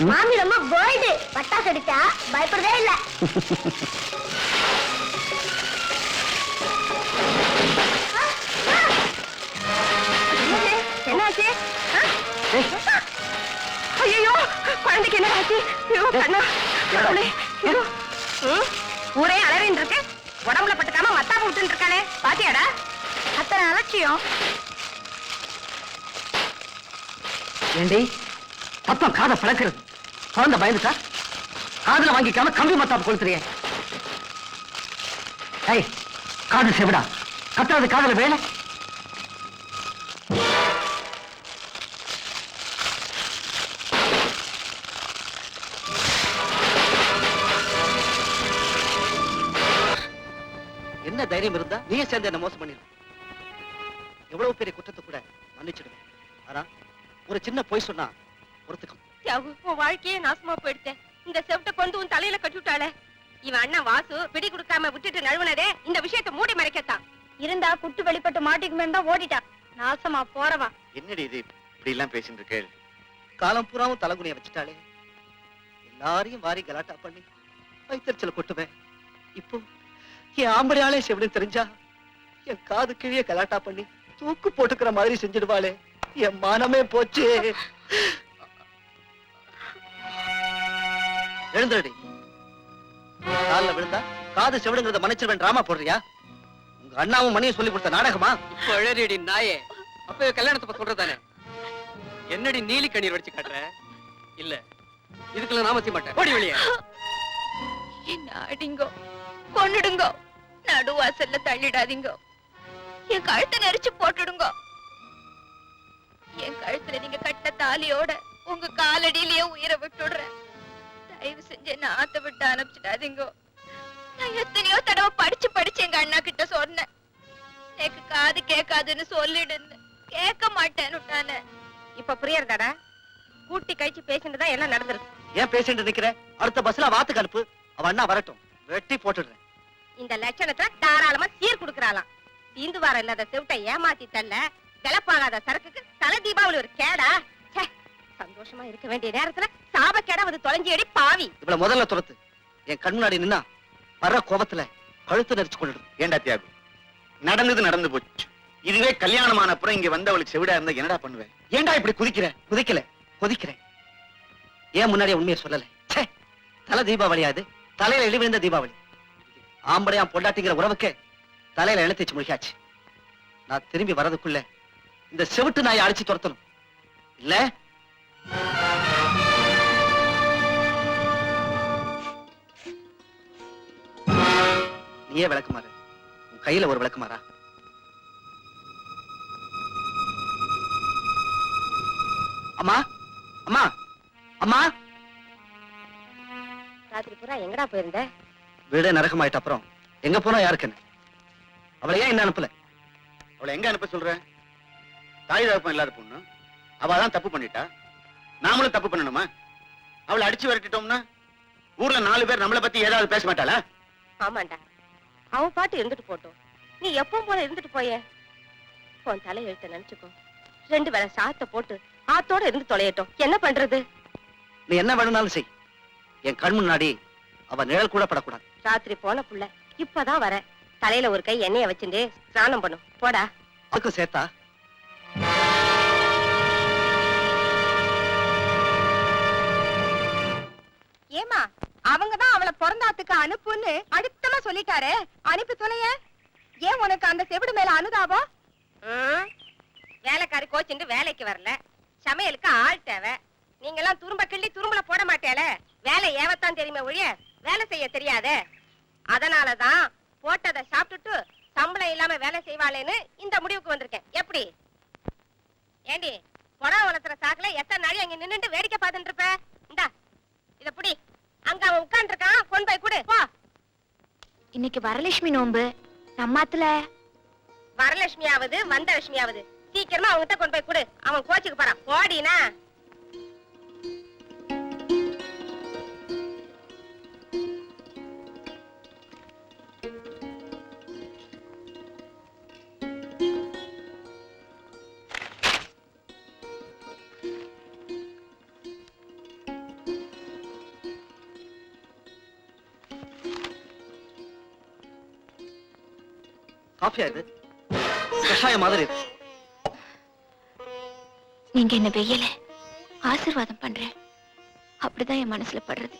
மாமி ரொம்ப போல்டு. பட்டாசு அடிச்சா பயப்படவே இல்ல. ஐயோ குழந்தைக்கு என்ன ஆச்சு? ஐயோ, கண்ணா, கடவுளே, ஐயோ. ஊரே அலறின்னு இருக்கு, உடம்புல பட்டுக்காம மத்தாப்பு விட்டு இருக்கானே, பாத்தியாடா? அத்தனை அலட்சியம். ஏண்டி சத்தம் காதை பிளக்கிறது, குழந்தை பயந்துட்டா? காதுல வாங்கிக்காம கம்பி மத்தாப்பு கொளுத்துறியே. ஏய், காது செவிடா, கத்துறது காதுல வேலை. என்ன தைரியம் இருந்தா நீயே சேர்ந்து என்ன மோசம் பண்ணிரு. எவ்வளவு பெரிய குற்றத்தை கூட மன்னிச்சிடுவேன். ஆனா ஒரு சின்ன பொய் சொன்னா பொறுத்துக்கும். தியாகு, உன் வாழ்க்கையே நாசமா போயிடுச்சேன். இந்த செவட்டை கொண்டு உன் தலையில கட்டி விட்டாளே. இவன் அண்ணன் வாசு பிடி கொடுக்காம விட்டுட்டு நழுவுனதே இந்த விஷயத்தை மூடி மறைக்கத்தான். இருந்தா குட்டு வெளிப்பட்டு மாட்டிக்குமே தான் ஓடிட்டா. நாசமா போறவா. என்னடி இது இப்படி எல்லாம் பேசிட்டு இருக்க? காலம் பூராவும் தலைகுனிய வச்சுட்டாளே. எல்லாரையும் வாரி கலாட்டா பண்ணி வைத்தறிச்சல கொட்டுவேன். இப்போ என் ஆம்படையாளே செவிடு தெரிஞ்சா என் காது கிழிய கலாட்டா பண்ணி தூக்கு போட்டுக்கிற மாதிரி செஞ்சிடுவாளே. என் மானமே போச்சு. எழுந்துடி. காலில் விழுந்தா காது செவிடுங்கிறத மன்னிச்சிருவேன் டிராமா போடுறியா? உங்க அண்ணாவும் மணியும் சொல்லி கொடுத்த நாடகமா? பழறியடி நாயே, அப்ப கல்யாணத்தை பத்தி சொல்றதானே? என்னடி நீலி கண்ணீர் வடிச்சு காட்டுற? இல்ல, இதுக்குள்ள நாம செய்ய மாட்டேன். ஓடி வெளியே. என்ன அடிங்கோ, கொன்னுடுங்கோ, நடுவாசல்ல தள்ளிடாதீங்கோ, என் கழுத்தை நெரிச்சு போட்டுடுங்கோ. என் கழுத்துல நீங்க கட்ட தாலியோட உங்க காலடியிலேயே உயிரை விட்டுடுறேன். தயவு செஞ்சு என்ன ஆத்த விட்டு அனுப்பிச்சிடாதீங்கோ. நான் எத்தனையோ தடவை படிச்சு எங்க அண்ணா கிட்ட சொன்னேன், எனக்கு காது கேட்காதுன்னு சொல்லிடுன்னு. கேட்க மாட்டேன்னு. இப்ப புரியறதாடா? கூட்டி கழிச்சு பேசினதுதான் எல்லாம் நடந்திருக்கு. ஏன் பேசிட்டு நிக்கிற? அடுத்த பஸ்ல வாத்துக்கு அனுப்பு. அவ அண்ணா வரட்டும், வெட்டி போட்டுடுறேன். இந்த லட்சணத்துல தாராளமா சீர் குடுக்கறாளாம். தீந்து வாரம் இல்லாத செவிட்டை ஏமாத்தி தள்ள விலப்பாகாத சரக்குக்கு தலை தீபாவளி ஒரு கேடா. சந்தோஷமா இருக்க வேண்டிய நேரத்துல சாபக்கேடா வந்து தொலைஞ்சி அடி பாவி. இவ்வளவு முதல்ல துரத்து. என் கண் முன்னாடி நின்னா வர்ற கோபத்துல கழுத்து நெரிச்சு கொண்டுடும். ஏண்டா தியாகு, நடந்தது நடந்து போச்சு. இதுவே கல்யாணமான அப்புறம் இங்க வந்தவளுக்கு செவிடா இருந்தா என்னடா பண்ணுவேன்? ஏண்டா இப்படி குதிக்கிற? குதிக்கல, கொதிக்கிறேன். ஏன் முன்னாடியே உண்மையை சொல்லல? ச்சே, தலை தீபாவளியா இது? தலையில இழி விழுந்த தீபாவளி. ஆம்படையா பொண்டாட்டிங்கிற உறவுக்கு தலையில இழு தேச்சு முழிக்காச்சு. நான் திரும்பி வர்றதுக்குள்ள இந்த செவிட்டு நாயை அடிச்சு துரத்தணும். இல்ல நீயே விளக்குமாறு. உன் கையில ஒரு விளக்குமாறா? அம்மா, அம்மா, அம்மா. ராத்திரி பூரா எங்கடா போயிருந்த? வீடே நரகமாயிட்ட அப்புறம் எங்க போனா யாருக்குன்னு? அவளை ஏன் என்ன அனுப்பல? அவளை எங்க அனுப்ப சொல்ற? தாய் தகப்பன் இல்லாத பொண்ணு, அவதான் தப்பு பண்ணிட்டா. நாமளும் தப்பு பண்ணணுமா? அவளை அடிச்சு விரட்டிட்டோம்னா ஊர்ல 4 பேர் நம்மளை பத்தி ஏதாவது பேச மாட்டாளா? ஆமாண்டா, அவன் பாட்டு இருந்துட்டு போட்டோம். நீ எப்பவும் போல இருந்துட்டு போய. உன் தலை எழுத்த நினைச்சுக்கோ. 2 வேளை சாத்த போட்டு ஆத்தோட இருந்து தொலையட்டும். என்ன பண்றது? நீ என்ன வேணும்னாலும் செய். என் கண் முன்னாடி அவ நிழல் கூட படக்கூடாது. ராத்திரி போன புள்ள இப்பதான் வர. தலையில ஒரு கை எண்ணெய வச்சுட்டு ஸ்நானம் பண்ணும். போடா. அதுக்கு சேர்த்தா ஏமா, அவங்கதான் அவளை பிறந்தாத்துக்கு அனுப்புன்னு அடுத்தமா சொல்லிட்டாரே, அனுப்பி தொலைய. ஏன் உனக்கு அந்த செவிடு மேல அனுதாபம்? வேலைக்காரி கோச்சிண்டு வேலைக்கு வரல, சமையலுக்கு ஆள் தேவை. நீங்க எல்லாம் துரும்ப கிள்ளி துரும்புல போட மாட்டேல. வேலை ஏவத்தான் தெரியுமே ஒழிய வேலை செய்ய தெரியாதே. அதனாலதான் போட்டதை சாப்பிட்டுட்டு சம்பளம் இல்லாம வேலை செய்வாளேன்னு இந்த முடிவுக்கு வந்திருக்கேன். எப்படி ஏண்டி, புடவை வளர்த்துற சாக்குல எத்தனை நாளி அங்க நின்னுட்டு வேடிக்கை பார்த்துட்டு இருப்ப? இந்தா இத புடி. அங்க அவன் உட்கார்ந்து இருக்கான், கொண்டு போய் கொடு போ. இன்னைக்கு வரலட்சுமி நோன்பு. நம்மாத்துல வரலட்சுமியாவது வந்தலட்சுமியாவது சீக்கிரமா அவன்கிட்ட கொண்டு போய் கொடு. அவன் கோச்சுக்கு போறான். போடினா. காஃபியா இது? கஷாயம் மாதிரி இருக்கு. நீங்க என்ன வெயில ஆசீர்வாதம் பண்றேன். அப்படிதான் என் மனசுல படுறது.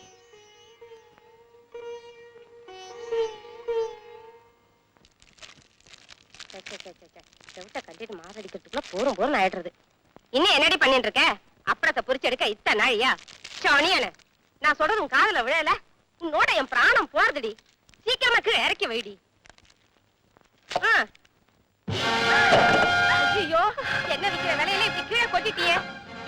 செவிட்ட கட்டிட்டு மாரடிக்கிறதுக்குள்ள போரும் ஆயிடுறது. இன்னும் என்னடி பண்ணிட்டு இருக்க? அப்புறத்தை பொறிச்சு எடுக்க இத்தனை நாழியா? சோனியன நான் சொல்றது உன் காதுல விழல. உன்னோட என் பிராணம் போறதுடி. சீக்கிரமா கீழே இறக்கி வைடி. ஐயோ, என்ன விக்கிற வேலையில இப்படி கீழே கொட்டிட்டியே?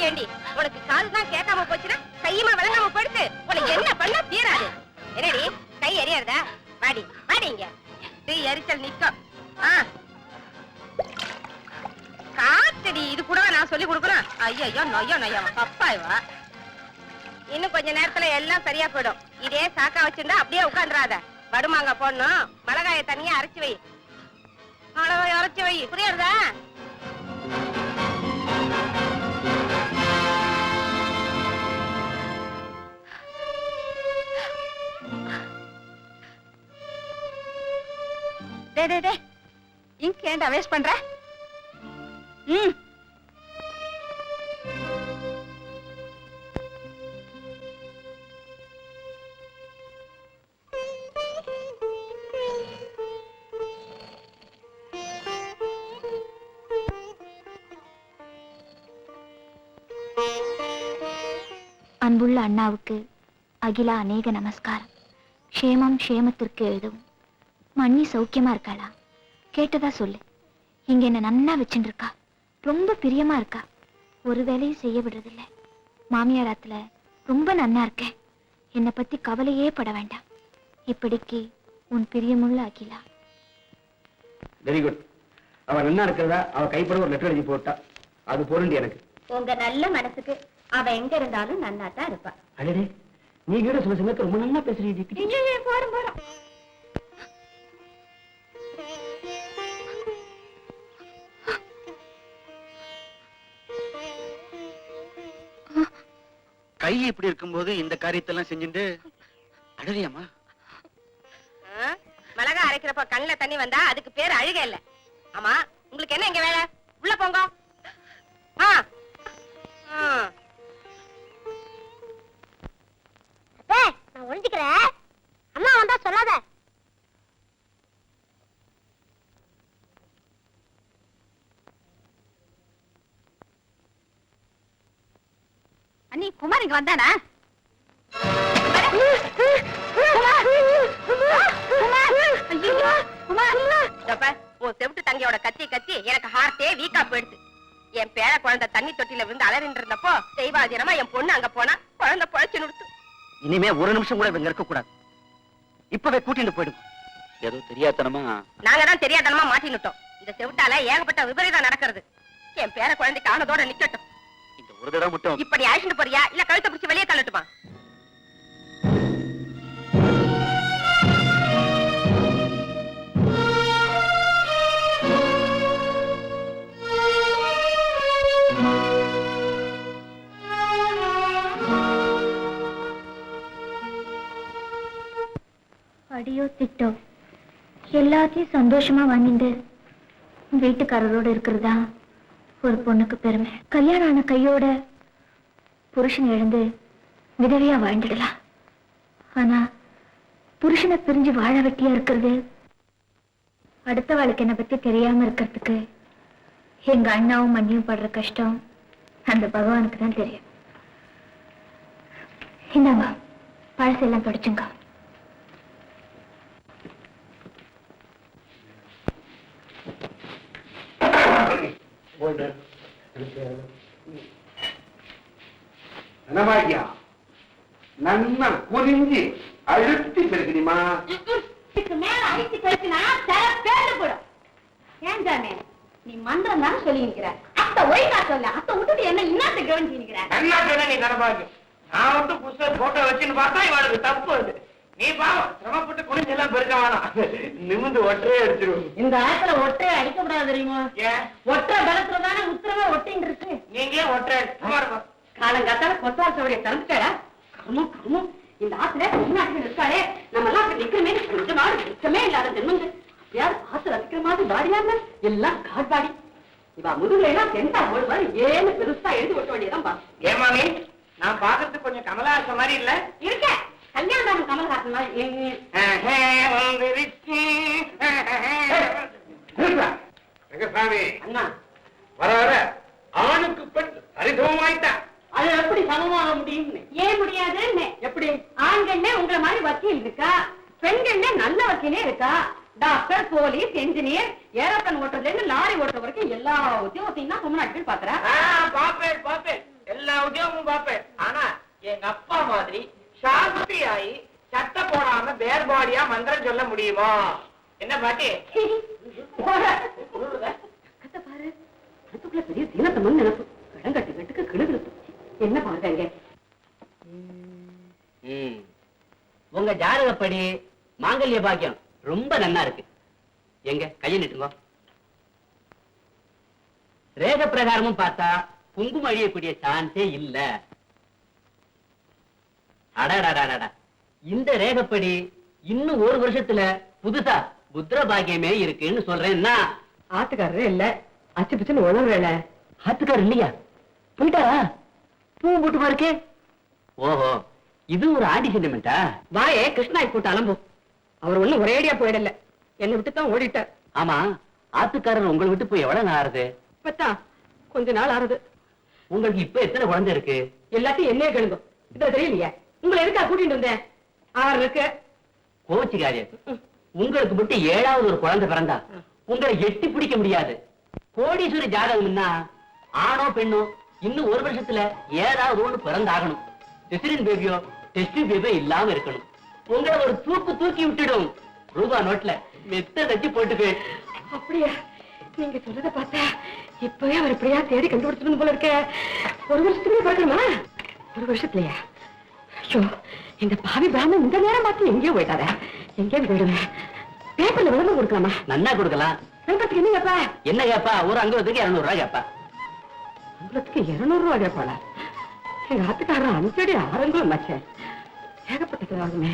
ஏண்டி, உனக்கு காதுதான் கேட்காம போச்சுன்னா கையுமா விளங்காம படுத்து உனக்கு என்ன பண்ண தீராது. என்னடி கை எறியறதா? வாடி வாடி, இங்க தீ எரிச்சல் நிக்கும். காத்தடி, இது கூட நான் சொல்லி கொடுக்கணும். ஐயோ நொய்யோ நொய்யோ பப்பாய்வா. இன்னும் கொஞ்ச நேரத்துல எல்லாம் சரியா போயிடும். இதே சாக்கா வச்சிருந்தா அப்படியே உட்காந்துராத. வடுமாங்க போடணும். மிளகாய தனியா அரைச்சு வை. மிளகாய அரைச்சு வை, புரியுறதா? டே இங்க ஏன்டா வேஸ்ட் பண்ற? அன்புள்ள அண்ணாவுக்கு அகிலா அநேக நமஸ்காரம். க்ஷேமம் க்ஷேமத்திற்கு எழுதும். மண்ணி சௌக்கியமா இருக்காளா? கேட்டதா சொல்லு. இங்க என்ன நன்னா வச்சுட்டு இருக்கா. ரொம்ப பிரியமா இருக்கா. ஒரு வேலையும் செய்ய விடுறதில்லை. மாமியாராத்துல ரொம்ப நன்னா இருக்கேன். என்னை பத்தி கவலையே பட வேண்டாம். இப்படிக்கு உன் பிரியமுள்ள அகிலா. Very good. அவ நன்னா இருக்கிறதா அவ கைப்பட ஒரு லெட்டர் எழுதி போட்டா. அது பொருண்டி எனக்கு. உங்க நல்ல மனசுக்கு அவ எங்க இருந்தாலும் நன்னா தான் இருப்பா. அடடே, நீ கூட சில சமயத்துல ரொம்ப நல்லா பேசுறீங்க. போறோம். கை இப்படி இருக்கும்போது இந்த காரியத்தெல்லாம் செஞ்சுட்டு அழறியாமா? மிளகா அரைக்கிறப்ப கண்ணுல தண்ணி வந்தா அதுக்கு பேரு அழுக இல்ல. ஆமா, உங்களுக்கு என்ன இங்க வேலை? உள்ள போங்க. நான் ஒழிஞ்சுக்கிறேன். அம்மா வந்தா சொல்லாத. அண்ணி, குமார் இங்க வந்தானா? உன் செவிட்டு தங்கையோட கத்தி கத்தி எனக்கு ஹார்ட்டே வீக்கா போயிடுது. என் பேர குழந்தை தண்ணி தொட்டில விழுந்து அலறின்னு இருந்தப்போ தெய்வாதீனமா என் பொண்ணு அங்க போனா குழந்தை பொழைச்சு நிறுத்து. இனிமே ஒரு நிமிஷம் கூட இங்க இருக்க கூடாது. இப்பவே கூட்டிட்டு போயிடுவோம். ஏதோ தெரியாதனமா நாங்க தான் தெரியாதனமா மாட்டினுட்டோம். இந்த செவிட்டால ஏகப்பட்ட விபரீதம் நடக்கிறது. என் பேர குழந்தைக்கு ஆனதோட நிக்கட்டும். இந்த ஒரு தடவை மட்டும் இப்ப நீ அழிச்சுட்டு போறியா இல்ல கழுத்தை பிடிச்சு வெளியே தள்ளட்டுமா? அடியோ திட்டோ, எல்லாத்தையும் சந்தோஷமா வாங்கிட்டு வீட்டுக்காரரோட இருக்கிறதா ஒரு பொண்ணுக்கு பெருமை. கல்யாணம் ஆன கையோட புருஷன் எழுந்து விதவையா வாழ்ந்துடலாம். ஆனா புருஷனை பிரிஞ்சு வாழ வெட்டியா இருக்கிறது அடுத்த வாழ்க்கை என்னை பத்தி தெரியாம இருக்கிறதுக்கு எங்க அண்ணாவும் மண்ணியும் படுற கஷ்டம் அந்த பகவானுக்கு தான் தெரியும். இந்தாங்க, பழசெல்லாம் தொடச்சுங்க. நன்னா குறிஞ்சி அழுத்தி பெருக்கணுமா? மேல அழிச்சு போயிடுச்சுன்னா பேரு போடும். ஏன் ஜாமே, நீ மந்திரம் தானே சொல்லி நிக்கிற. அத்தை ஒழுங்கா சொல்ல. அத்தை விட்டுட்டு என்ன இன்னத்தை கவனிச்சு நிக்கிற? என்ன சொன்ன நீ நடப்பாக்கு? நான் வந்து புதுசா போட்டோ வச்சுன்னு பார்த்தா இவனுக்கு தப்பு அது. நீ பாவம் சிரமப்பட்டு குனிஞ்சு எல்லாம் பெருக்க வேணாம். நிமிந்து ஒற்றையே அடிச்சிருவோம். இந்த ஆத்துல ஒற்றையை அடிக்கப்படாது தெரியுமா? ஒற்றை பலத்துலதானே உத்தரவா ஒட்டின்னு இருக்கு. நீங்களே ஒற்றை காலங்காத்தால கொத்தார் சவடியை திறந்துட்டாடா. கர்மம் கர்மம். இந்த ஆத்துல வெளிநாட்டுல இருக்காளே, நம்ம எல்லாம் அப்படி நிக்கிறமே, நிஜமான நிற்கமே இல்லாத ஜென்மங்க. யார் ஆத்துல வைக்கிற மாதிரி பாடியாம எல்லாம் காட்பாடி. இவா முதுகுல எல்லாம் சென்டா போடுவா ஏன்னு பெருசா எழுதி விட்ட வேண்டியதான் பா. ஏமாமி நான் பாக்குறதுக்கு கொஞ்சம் கமலஹாசன் மாதிரி இல்ல இருக்க கல்யாணம் கமலஹாசன் மாதிரி ரங்கசாமி அண்ணா வர வர ஆணுக்கு பெண் சரிசமமாயிட்டா. அது எப்படி சமமாக முடியும்னு ஏன் முடியாதுன்னு எப்படி ஆண்கள்ல உங்களை மாதிரி வக்கீல் இருக்கா, பெண்கள்ல நல்ல வக்கீலே இருக்கா. டாக்டர், போலீஸ், என்ஜினியர், ஏரோப்ளேன் ஓட்டுறதுல இருந்து லாரி ஓட்டுற வரைக்கும் எல்லா உத்தியோகத்தையும் தான் தமிழ்நாட்டில் பாக்குறா. பாப்பேன் எல்லா உத்தியோகமும் பாப்பேன். ஆனா எங்க அப்பா மாதிரி சாஸ்திரியாயி சட்ட போடாம பேர்பாடியா மந்திரம் சொல்ல முடியுமா? என்ன பாட்டி? பாரு அதுக்குள்ள பெரிய தீனத்தமன் நினைப்பு கடங்கட்டு கட்டுக்கு கிடுகிடுப்பு. என்ன பாருங்க உங்க ஜாதகப்படி மாங்கல்ய பாக்கியம் ரொம்ப நன்னா இருக்கு. எங்க கையை நிட்டுங்க. ரேக பிரகாரமும் பார்த்தா குங்குமம் அழியக்கூடிய சான்ஸே இல்ல. அடடா இந்த ரேகப்படி இன்னும் ஒரு வருஷத்துல புதுசா புத்திர பாக்கியமே இருக்குன்னு சொல்றேன்னா ஆத்துக்காரரே இல்ல அச்சு பிச்சுன்னு உணர்வேல. ஆத்துக்காரர் இல்லையா? போயிட்டாரா? பூ போட்டு பாருக்கே. ஓஹோ இது ஒரு ஆண்டி சென்டிமெண்டா? வாயே கிருஷ்ணாய் போட்டு அலம்பு. அவர் ஒண்ணும் ஒரேடியா போயிடல, என்னை விட்டுத்தான் ஓடிட்டார். ஆமா ஆத்துக்காரர் உங்களை விட்டு போய் எவ்வளவு நாள் ஆறுது? இப்பத்தான் கொஞ்ச நாள் ஆறுது. உங்களுக்கு இப்ப எத்தனை குழந்தை இருக்கு? எல்லாத்தையும் என்னையே கேளுங்க. இத தெரியலையா? உங்களை எதுக்கா கூட்டிட்டு வந்தேன்? 6 இருக்கு. கோச்சிக்காரியா? உங்களுக்கு மட்டும் 7வது ஒரு குழந்தை பிறந்தா உங்களை எட்டி பிடிக்க முடியாது. கோடீஸ்வரி ஜாதகம்னா ஆணோ பெண்ணோ இன்னும் ஒரு வருஷத்துல ஏதாவது ஒண்ணு பிறந்தாகணும். டெசிரின் பேபியோ டெஸ்ட் பேபியோ இல்லாம இருக்கணும். உங்களை ஒரு தூக்கி விட்டுடும். ரூபா நோட்ல மெத்த தச்சு போட்டுக்கு. அப்படியா? நீங்க சொல்றத பார்த்தா இப்பவே அவர் இப்படியா தேடி கண்டுபிடிச்சிருந்து போல இருக்க. ஒரு வருஷத்துக்கு பிறக்கணுமா? ஒரு வருஷத்துலயா? ஐயோ இந்த பாவி பிராமணன் இந்த நேரம் பார்த்து எங்கேயோ போயிட்டார. எங்கேயும் போயிடுவேன். பேப்பர்ல விளம்பரம் கொடுக்கலாமா? நன்னா கொடுக்கலாம். விளம்பரத்துக்கு என்ன கேப்பா? என்ன கேப்பா? ஒரு அங்குலத்துக்கு 200 ரூபாய் கேப்பா. அங்குலத்துக்கு 200 ரூபாய் கேட்பாளா? எங்க ஆத்துக்காரன் 5 அடி 6 அங்குலம் மச்ச. ஏகப்பட்டது ஆகுமே.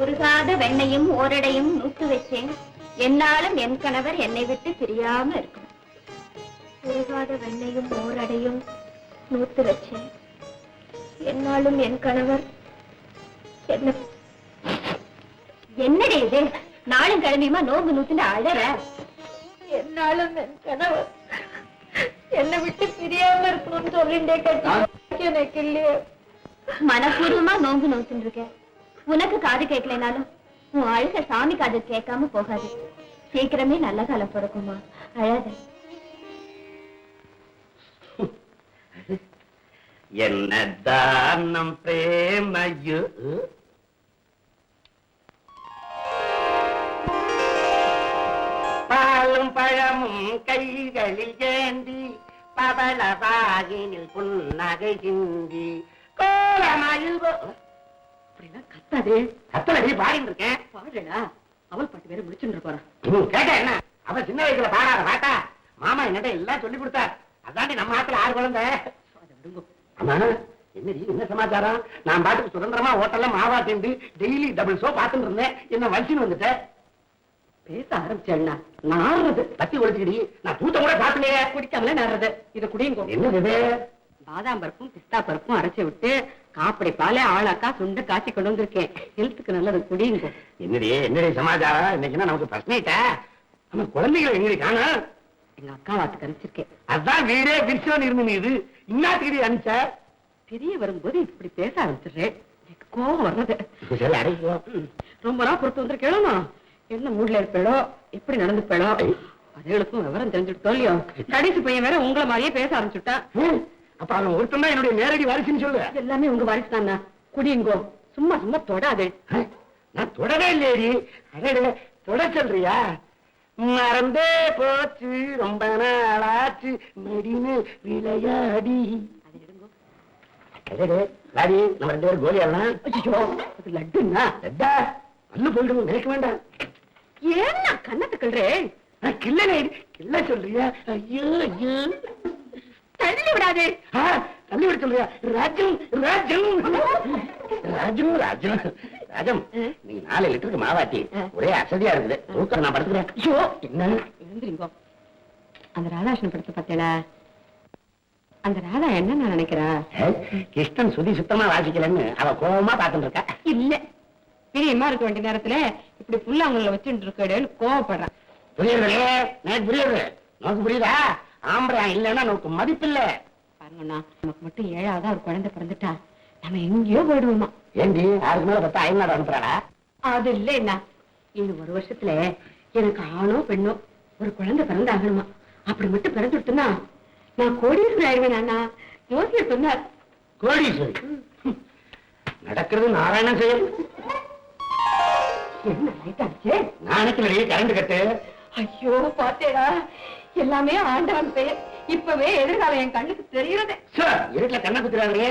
உருகாத வெண்ணையும் ஓரடையும் நூத்து வச்சேன், என்னாலும் என் கணவர் என்னை விட்டு பிரியாம இருக்கும். உருகாத வெண்ணையும் ஓரடையும் நூத்து வச்சேன், என்னாலும் என் கணவர் என்னடே இது? நாளும் கிளம்பியுமா நோம்பு நூத்துன்னு அழற? என்னாலும் என் கணவர் என்னை விட்டு பிரியாம இருக்கணும்னு சொல்லிண்டே கட்டி எனக்கு இல்லையே. மனப்பூர்வமா நோம்பு நோத்துன்னு இருக்க. உனக்கு காது கேட்கலனாலும் உன் அழுக சாமி காது கேட்காம போகாது. சீக்கிரமே நல்ல காலம் பிறக்குமா, அழாத. என்னதான் நம் பிரேமையோ. பாலும் பழமும் கைகளில் ஏந்தி பவளவாகினில் புன்னகை சிந்தி கோலமயில் கத்தாதே. கத்தலடி பாடிட்டு இருக்கேன். பாடுறா? அவள் பாட்டு வேற முடிச்சுட்டு போறான். கேட்ட என்ன? அவ சின்ன வயசுல பாடாத பாட்டா மாமா என்னட்ட எல்லாம் சொல்லி கொடுத்தார். அதாண்டி நம்ம ஆத்துல 6 குழந்தை. ஆமா என்னடி என்ன சமாச்சாரம்? நான் பாட்டுக்கு சுதந்திரமா ஹோட்டல்ல மாவா திண்டு டெய்லி டபுள் ஷோ பாத்துட்டு இருந்தேன். என்ன வலிச்சுன்னு வந்துட்ட? பேச ஆரம்பிச்சேன்னா நாடுறது பத்தி ஒழிச்சுக்கிடி. நான் தூத்த கூட சாப்பிடலையே. குடிக்காமலே நாடுறது. இத குடியுங்க. என்னது? பாதாம் பருப்பும் பிஸ்தா பருப்பும் அரைச்சி விட்டு காப்படி பாலே ஆளாக்கா சுண்டு காய்ச்சி கொண்டு வந்திருக்கேன். ஹெல்த்துக்கு நல்லது, குடியுங்க. என்னடி சமாச்சாரம்? இன்னைக்கு நமக்கு பிரச்சனைட்ட நம்ம குழந்தைகளை எங்க காண? எங்க அக்கா வாத்துக்கு அனுப்பிச்சிருக்கேன். அதான் வீடே விரிசோன்னு இருந்து இது இன்னாத்துக்கு அனுப்பிச்ச? தெரிய வரும்போது இப்படி பேச ஆரம்பிச்சிடுறேன். எனக்கு கோபம் வர்றது. அடைக்கும். ரொம்ப நாள் பொறுத்து வந்துருக்கேளோ, என்ன மூட்ல இருப்பேளோ, எப்படி நடந்துப்பேளோ, அதுகளுக்கும் விவரம் தெரிஞ்சுட்டு இல்லையோ. கடைசி பையன் வேற உங்களை மாதிரியே பேச ஆரம்பிச்சுட்டான். அப்ப அவன் ஒருத்தன் தான் என்னுடைய நேரடி வாரிசுன்னு சொல்லு. எல்லாமே உங்க வாரிசு தானா? குடியுங்கோ. சும்மா சும்மா தொடாதே. நான் தொடவே இல்லையடி. அடே தொட சொல்றியா? மறந்தே போச்சு ரொம்ப நாளாச்சு மடின்னு விளையாடி. ராடி நம்ம 2 பேரும் கோலி ஆடலாம். அது லட்டுன்னா லட்டா நல்ல போயிடுவோம். நினைக்க வேண்டாம். ஏன்னா கண்ணத்துக்குள்றே கிள்ள சொல்றியா? ஐயோ ஐயோ, தள்ளி விடாதே. தள்ளி விட சொல்றியா? ராஜம் ராஜம் ராஜம் ராஜம் ராஜம், நீங்க 4 லிட்டருக்கு மாவாட்டி ஒரே அசதியா இருக்குது. தூக்கம் நான் படுத்துக்கிறேன். ஐயோ என்ன எழுந்திரிங்கோ. அந்த ராதாகிருஷ்ணன் படத்தை பார்த்தேடா, அந்த ராதா என்ன நான் நினைக்கிறா? கிருஷ்ணன் சுதி சுத்தமா வாசிக்கலன்னு அவ கோபமா பாத்துட்டு இருக்கா. இல்ல, பெரியம்மா இருக்க வேண்டிய நேரத்துல இப்படி புல்லாங்குழல வச்சுட்டு இருக்கேன்னு கோவப்படுறான். புரியுது எனக்கு புரியுது. நோக்கு புரியுதா? ஆம்பளை இல்லைன்னா நமக்கு மதிப்பில்ல. பாருங்கண்ணா, நமக்கு மட்டும் 7ஆவதா ஒரு குழந்தை பிறந்துட்டா நம்ம எங்கேயோ போயிடுவோமா. ஏண்டி யாருக்கு மேல பார்த்தா அயல்நாடு அனுப்புறாளா? அது இல்லைன்னா இன்னும் ஒரு வருஷத்துல எனக்கு ஆணோ பெண்ணோ ஒரு குழந்தை பிறந்தாகணுமா. அப்படி மட்டும் பிறந்துட்டுனா நான் கோடீஸ்வரி ஆயிடுவேன். அண்ணா ஜோசியர் சொன்னார். கோடீஸ்வரி நடக்கிறது நாராயணன் செயல். என்ன லைட் ஆச்சு? நான் நினைக்கிறேன் கரண்ட் கட்டு. ஐயோ பாத்தேடா, எல்லாமே ஆண்டவன் பெயர். இப்பவே எதிர்காலம் என் கண்ணுக்கு தெரியுறதே. இருட்டுல கண்ண குத்துறாங்களே.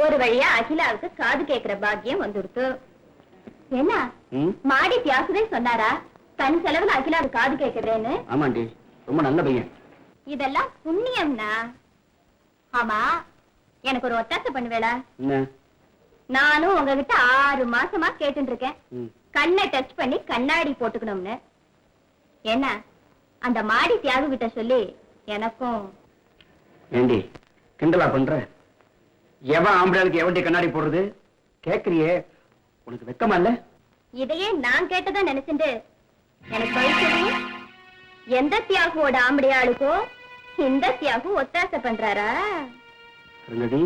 ஒரு வழியா அகிலாவுக்கு காது கேட்கிற பாக்கியம் வந்துடுத்து. என்ன மாடி தியாசுதே சொன்னாரா தன் செலவுல அகிலாவுக்கு காது கேட்கிறேன்னு? ஆமாண்டி, ரொம்ப நல்ல பையன். இதெல்லாம் புண்ணியம்னா. ஆமா, எனக்கு ஒரு ஒத்தாசை பண்ணுவேடா. என்ன? நானும் உங்ககிட்ட 6 மாசமா கேட்டு இருக்கேன், கண்ணை டச் பண்ணி கண்ணாடி போட்டுக்கணும்னு. என்ன அந்த மாடி தியாகு கிட்ட சொல்லி எனக்கும். ஏண்டி கிண்டலா பண்ற? எவன் ஆம்பளைக்கு எவன்டி கண்ணாடி போடுறது கேக்குறியே, உனக்கு வெக்கமா இல்ல? இதையே நான் கேட்டதா நினைச்சுட்டு எனக்கு பதில் சொல்லுங்க. எந்த தியாகுவோட ஆம்படியாளுக்கோ இந்த தியாகு ஒத்தாசை பண்றாரா? இருந்தடி,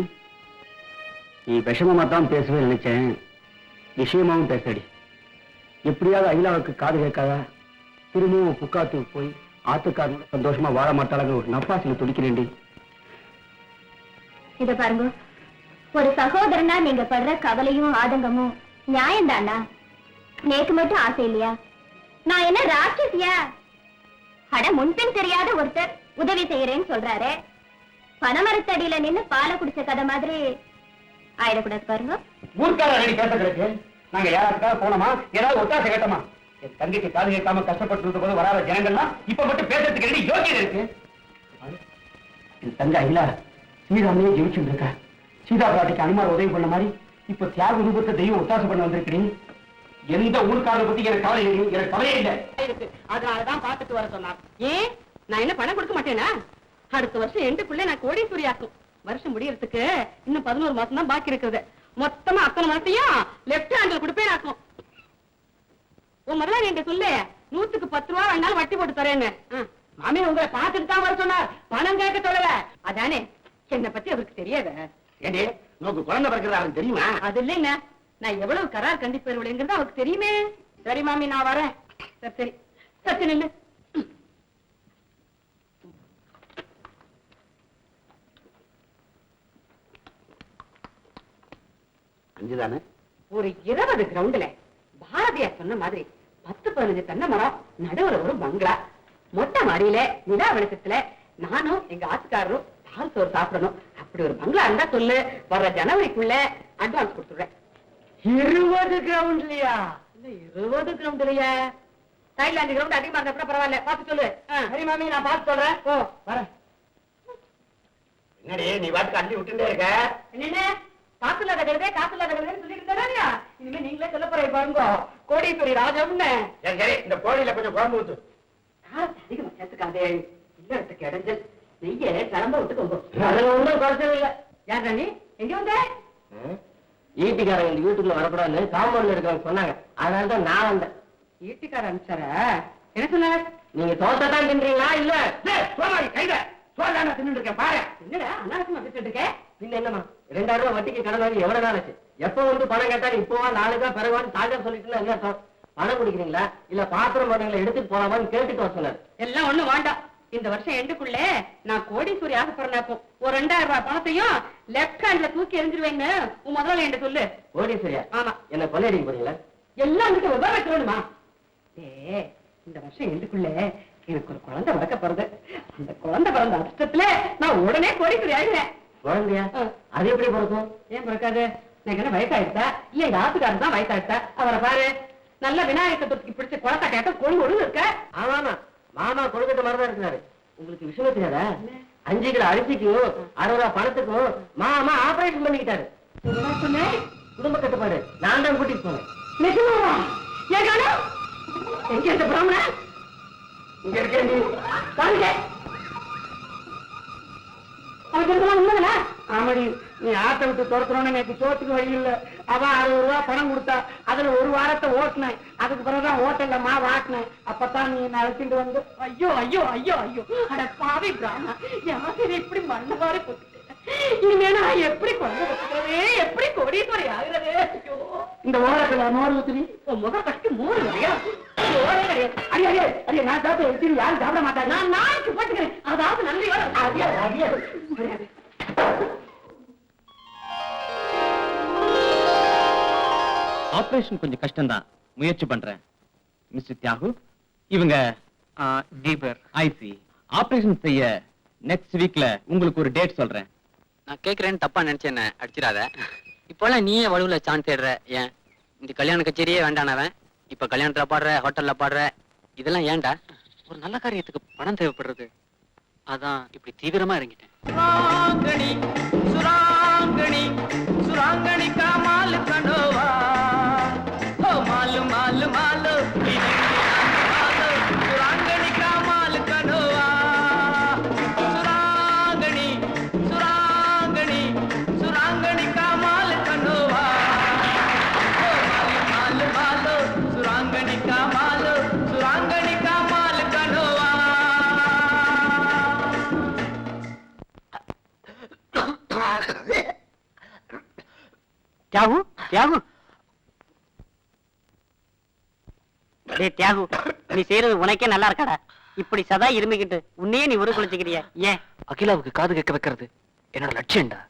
நீ விஷமமா தான் பேசுவேன் நினைச்சேன், விஷயமாவும் பேசடி. எப்படியாவது அகிலாவுக்கு காது கேட்காதா? திரும்பவும் புக்காத்துக்கு போய் ஆத்துக்காரனோட சந்தோஷமா வாழ மாட்டாளங்க ஒரு நப்பாசில துடிக்கிறேன்டி. இத பாருங்க, ஒரு சகோதரனா நீங்க படுற கவலையும் ஆதங்கமும் நியாயம்தானா? நேக்கு மட்டும் ஆசை இல்லையா? நான் என்ன ராட்சசியா? அட முன்பின் தெரியாத ஒருத்தர் உதவி செய்யறேன்னு சொல்றாரு. பனமரத்தடியில நின்னு பாலை குடிச்ச கதை மாதிரி ஆயிடக்கூடாது பாருங்க. ஊர்க்காரர் கேட்ட கிடக்கு. நாங்க யாராச்சுக்காக போனோமா, ஏதாவது ஒத்தாசை கேட்டோமா? என் தங்கைக்கு காது கேட்காம கஷ்டப்பட்டு போது வராத ஜனங்கள்லாம் இப்ப மட்டும் பேசுறதுக்கு ரெடி யோகியம் இருக்கு. என் தங்கை அகிலா சீதாமையே ஜெயிச்சுட்டு இருக்கா. சீதா பிராட்டிக்கு அனுமார் உதவி பண்ண மாதிரி இப்ப தியாக ரூபத்தை தெய்வம் ஒத்தாசை பண்ண வந்திருக்கிறேன். எந்த ஊருக்காரரை பத்தி எனக்கு கவலை இல்லை, எனக்கு கவலையே இல்லை. அதனாலதான் பாத்துட்டு வர சொன்னார். ஏன் நான் என்ன பணம் கொடுக்க மாட்டேனா? அடுத்த வருஷம் எண்டுக்குள்ள நான் கோடீஸ்வரி ஆக்கும். வருஷம் முடியறதுக்கு இன்னும் 11 மாசம் தான் பாக்கி இருக்குது. மொத்தமா அத்தனை மாசத்தையும் லெப்ட் ஹேண்ட்ல கொடுப்பேன் ஆக்கும். உன் முதல்ல என்கிட்ட சொல்லு, 100க்கு 10 ரூபா வேணாலும் வட்டி போட்டு தரேன்னு. மாமி உங்களை பாத்துட்டு தான் வர சொன்னார், பணம் கேட்க சொல்லல. அதானே, என்னை பத்தி அவருக்கு தெரியாத? ஏண்டி நோக்கு குழந்தை பிறக்கிறது அவருக்கு தெரியுமா? அது இல்லைங்க, நான் எவ்வளவு கரார் கண்டிப்பேருங்கிறது அவருக்கு தெரியுமே. சரி மாமி, நான் வரேன். சரி சரி சச்சு நில்லு. அஞ்சுதானே? ஒரு 20 கிரவுண்ட்ல பாரதியார் சொன்ன மாதிரி 10-15 தென்னை மரம், நடுவுல ஒரு பங்களா, மொட்டை மாடியில நிலா வெளிச்சத்துல நானும் எங்க ஆத்துக்காரரும் பால் சோறு சாப்பிடணும். அப்படி ஒரு பங்களா இருந்தா சொல்லு, வர்ற ஜனவரிக்குள்ள அட்வான்ஸ் கொடுத்துடுறேன். 20 கிரவுண்ட்லயா? இல்ல 20 கிரவுண்ட்லயா? சைட்ல 5 கிரவுண்ட் அதிகமா இருந்தா கூட பரவாயில்ல, பாத்து சொல்லு. சரி மாமி, நான் பார்த்து சொல்றேன். ஓ வரேன். என்னடி நீ வாட்டுக்கு அள்ளி விட்டுட்டே இருக்க? என்ன காசு இல்லாத கருதே காசு இல்லாத கருதேன்னு சொல்லிட்டு இருந்தா, இனிமே நீங்களே சொல்ல போறீங்க பாருங்க, கோடீஸ்வரி ராஜம்னு. சரி சரி, இந்த கோழியில கொஞ்சம் குழம்பு ஊத்து. காசு அதிகமா சேர்த்துக்காதே, இல்லறதுக்கு இடைஞ்சல். நெய்ய கிளம்ப விட்டு கொண்டு அதுல ஒண்ணும் குறைச்சல் இல்ல. யார் ராணி, எங்க வந்த? ஈட்டிக்காரங்க இந்த வீட்டுக்குள்ள வரக்கூடாதுன்னு காம்பவுண்ட்ல இருக்கவங்க சொன்னாங்க, அதனாலதான் நான் வந்தேன். ஈட்டிக்கார அனுப்பிச்சாரா? என்ன சொன்னார்? நீங்க தோசை தான் தின்றீங்களா இல்ல? சோமாரி கைத சோழ தின்னு இருக்கேன் பாரு. என்னடா அனாவசியமா பேசிட்டு இருக்க? பின்ன என்னமா 2000 ரூபாய் வட்டிக்கு கடன் வாங்கி எவ்வளவு நாள் ஆச்சு? எப்ப வந்து பணம் கேட்டாலும் இப்போவா நாளைக்கா பிறகுவான்னு சாஜா சொல்லிட்டு என்ன அர்த்தம்? பணம் குடிக்கிறீங்களா இல்ல பாத்திரம் பண்ணங்களை எடுத்துட்டு போலாமான்னு கேட்டுட்டு வர சொன்னார். எல்லாம் ஒண்ணு வேண்டாம். இந்த வருஷம் எண்டுக்குள்ள நான் கோடீஸ்வரி ஆக போறேனாக்கும். ஒரு 2000 ரூபாய் பணத்தையும் லெப்ட் ஹேண்ட்ல தூக்கி எரிஞ்சிருவேன்னு உன் முதல்ல என்கிட்ட சொல்லு. கோடீஸ்வரியா? ஆமா. என்ன கொள்ளையடிக்க போறீங்களா? எல்லாம் கிட்ட விவரம் சொல்லணுமா? இந்த வருஷம் எண்டுக்குள்ள எனக்கு ஒரு குழந்தை பிறக்க போறது. அந்த குழந்தை பிறந்த அதிர்ஷ்டத்துல நான் உடனே கோடீஸ்வரி ஆயிடுவேன். குழந்தையா? அது எப்படி பிறக்கும்? ஏன் பிறக்காது? எனக்கு என்ன வயசாயிட்டா? இல்ல எங்க ஆத்துக்காரன் தான் வயசாயிட்டா. அவரை பாரு, நல்ல விநாயகர் சதுர்த்திக்கு பிடிச்ச குழந்தை கேட்ட கொண்டு இருக்க. ஆமா, மாமா கொழுக்கட்டை மாதிரிதான் இருக்கிறாரு. உங்களுக்கு விஷயம் தெரியாதா? 5 கிலோ அரிசிக்கும் 60 ரூபாய் பணத்துக்கும் மாமா ஆபரேஷன் பண்ணிக்கிட்டாரு. குடும்ப கட்டுப்பாடு. நான் தான் கூட்டிட்டு போனேன். எங்க இந்த பிராமண? இங்க இருக்கேன். உண்மைதானே? ஆமாடி, நீ ஆட்டை விட்டு துரத்துறோன்னு எனக்கு சோத்துக்கு வழி இல்ல. அவன் 60 ரூபாய் பணம் கொடுத்தா, அதுல ஒரு வாரத்தை ஓட்டினேன். அதுக்கு பிறகுதான் ஹோட்டல்ல மாவு ஆட்டினேன். அப்பதான் நீ என்ன அழைச்சிட்டு வந்து. ஐயோ ஐயோ ஐயோ ஐயோ, அட பாவி பிராமணா, யாரு இப்படி மண்ணவாறு போட்டு இனிமே நான் எப்படி கொண்டு வச்சுக்கிறதே, எப்படி கோடீஸ்வரி ஆகுறதே? ஐயோ, இந்த ஓரத்துல மோர் ஊத்துறி முகம் கட்டி மூணு கிடையா? கிடையாது. அடியே அடியே அடியே, நான் சாப்பிட்டு எடுத்து யாரும் சாப்பிட மாட்டாங்க. நான் நாய்க்கு போட்டுக்கிறேன். அதாவது நன்றியோட அடியே அடியே. ஆபரேஷன் கொஞ்சம் கஷ்டம்தான், முயற்சி பண்றேன். மிஸ்டர் தியாகு, இவங்க தீபர். ஐசி ஆபரேஷன் செய்ய நெக்ஸ்ட் வீக்ல உங்களுக்கு ஒரு டேட் சொல்றேன். நான் கேக்குறேன்னு தப்பா நினைச்சு என்ன அடிச்சிடாத. இப்போலாம் நீயே வலுவுல சான்ஸ் தேடுற. ஏன் இந்த கல்யாண கச்சேரியே வேண்டானவன் இப்ப கல்யாணத்துல பாடுற, ஹோட்டல்ல பாடுற, இதெல்லாம் ஏன்டா? ஒரு நல்ல காரியத்துக்கு பணம் தேவைப்படுறது, அதான் இப்படி தீவிரமா இறங்கிட்டேன். சுராங்கணி சுராங்கணி சுராங்கணி காமால் கனோவா ஓ மாலு மாலு மாலு சுராங்கணி காமால் கனோவா சுராங்கணி சுராங்கணி சுராங்கணி காமால் கனோவா ஓ மாலு மாலு சுராங்கணி காமால் சுராங்கணி காமால் கனோவா. தியாகு தியாகு, தியாகு, நீ செய்யறது உனக்கே நல்லா இருக்காடா. இப்படி சதா இருமிக்கிட்டு உன்னையே நீ ஒரு குளிச்சுக்கிறிய ஏன்? அகிலாவுக்கு காது கேட்க வைக்கிறது என்னோட லட்சியம்டா.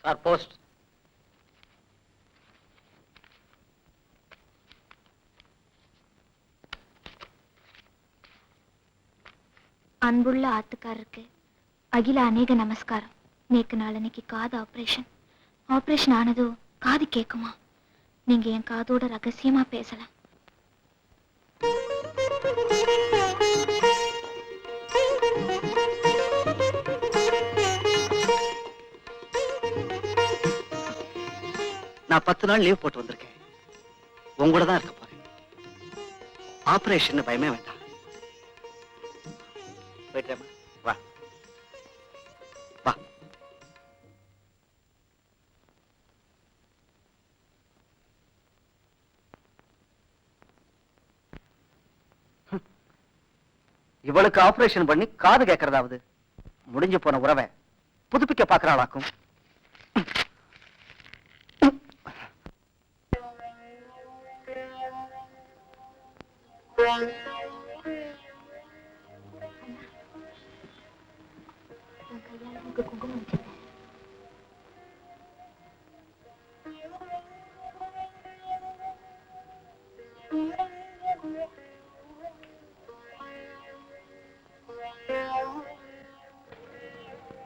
Sir post. அன்புள்ள ஆத்துக்காரருக்கு அகில அநேக நமஸ்காரம். நேக்கு நாளன்னைக்கு காது ஆபரேஷன் ஆனதோ காது கேக்குமா? நீங்க என் காதோட ரகசியமா பேசலாம். நான் 10 நாள் லீவ் போட்டு வந்திருக்கேன். உங்களோட தான் இருக்க போறேன். ஆபரேஷன் பயமே வேண்டாம். போயிட்டேமா, வா வா. இவளுக்கு ஆபரேஷன் பண்ணி காது கேட்கறதாவது முடிஞ்சு போன உறவை புதுப்பிக்க பாக்குறாளாக்கும். குங்குமம் வச்சிருக்கேன்.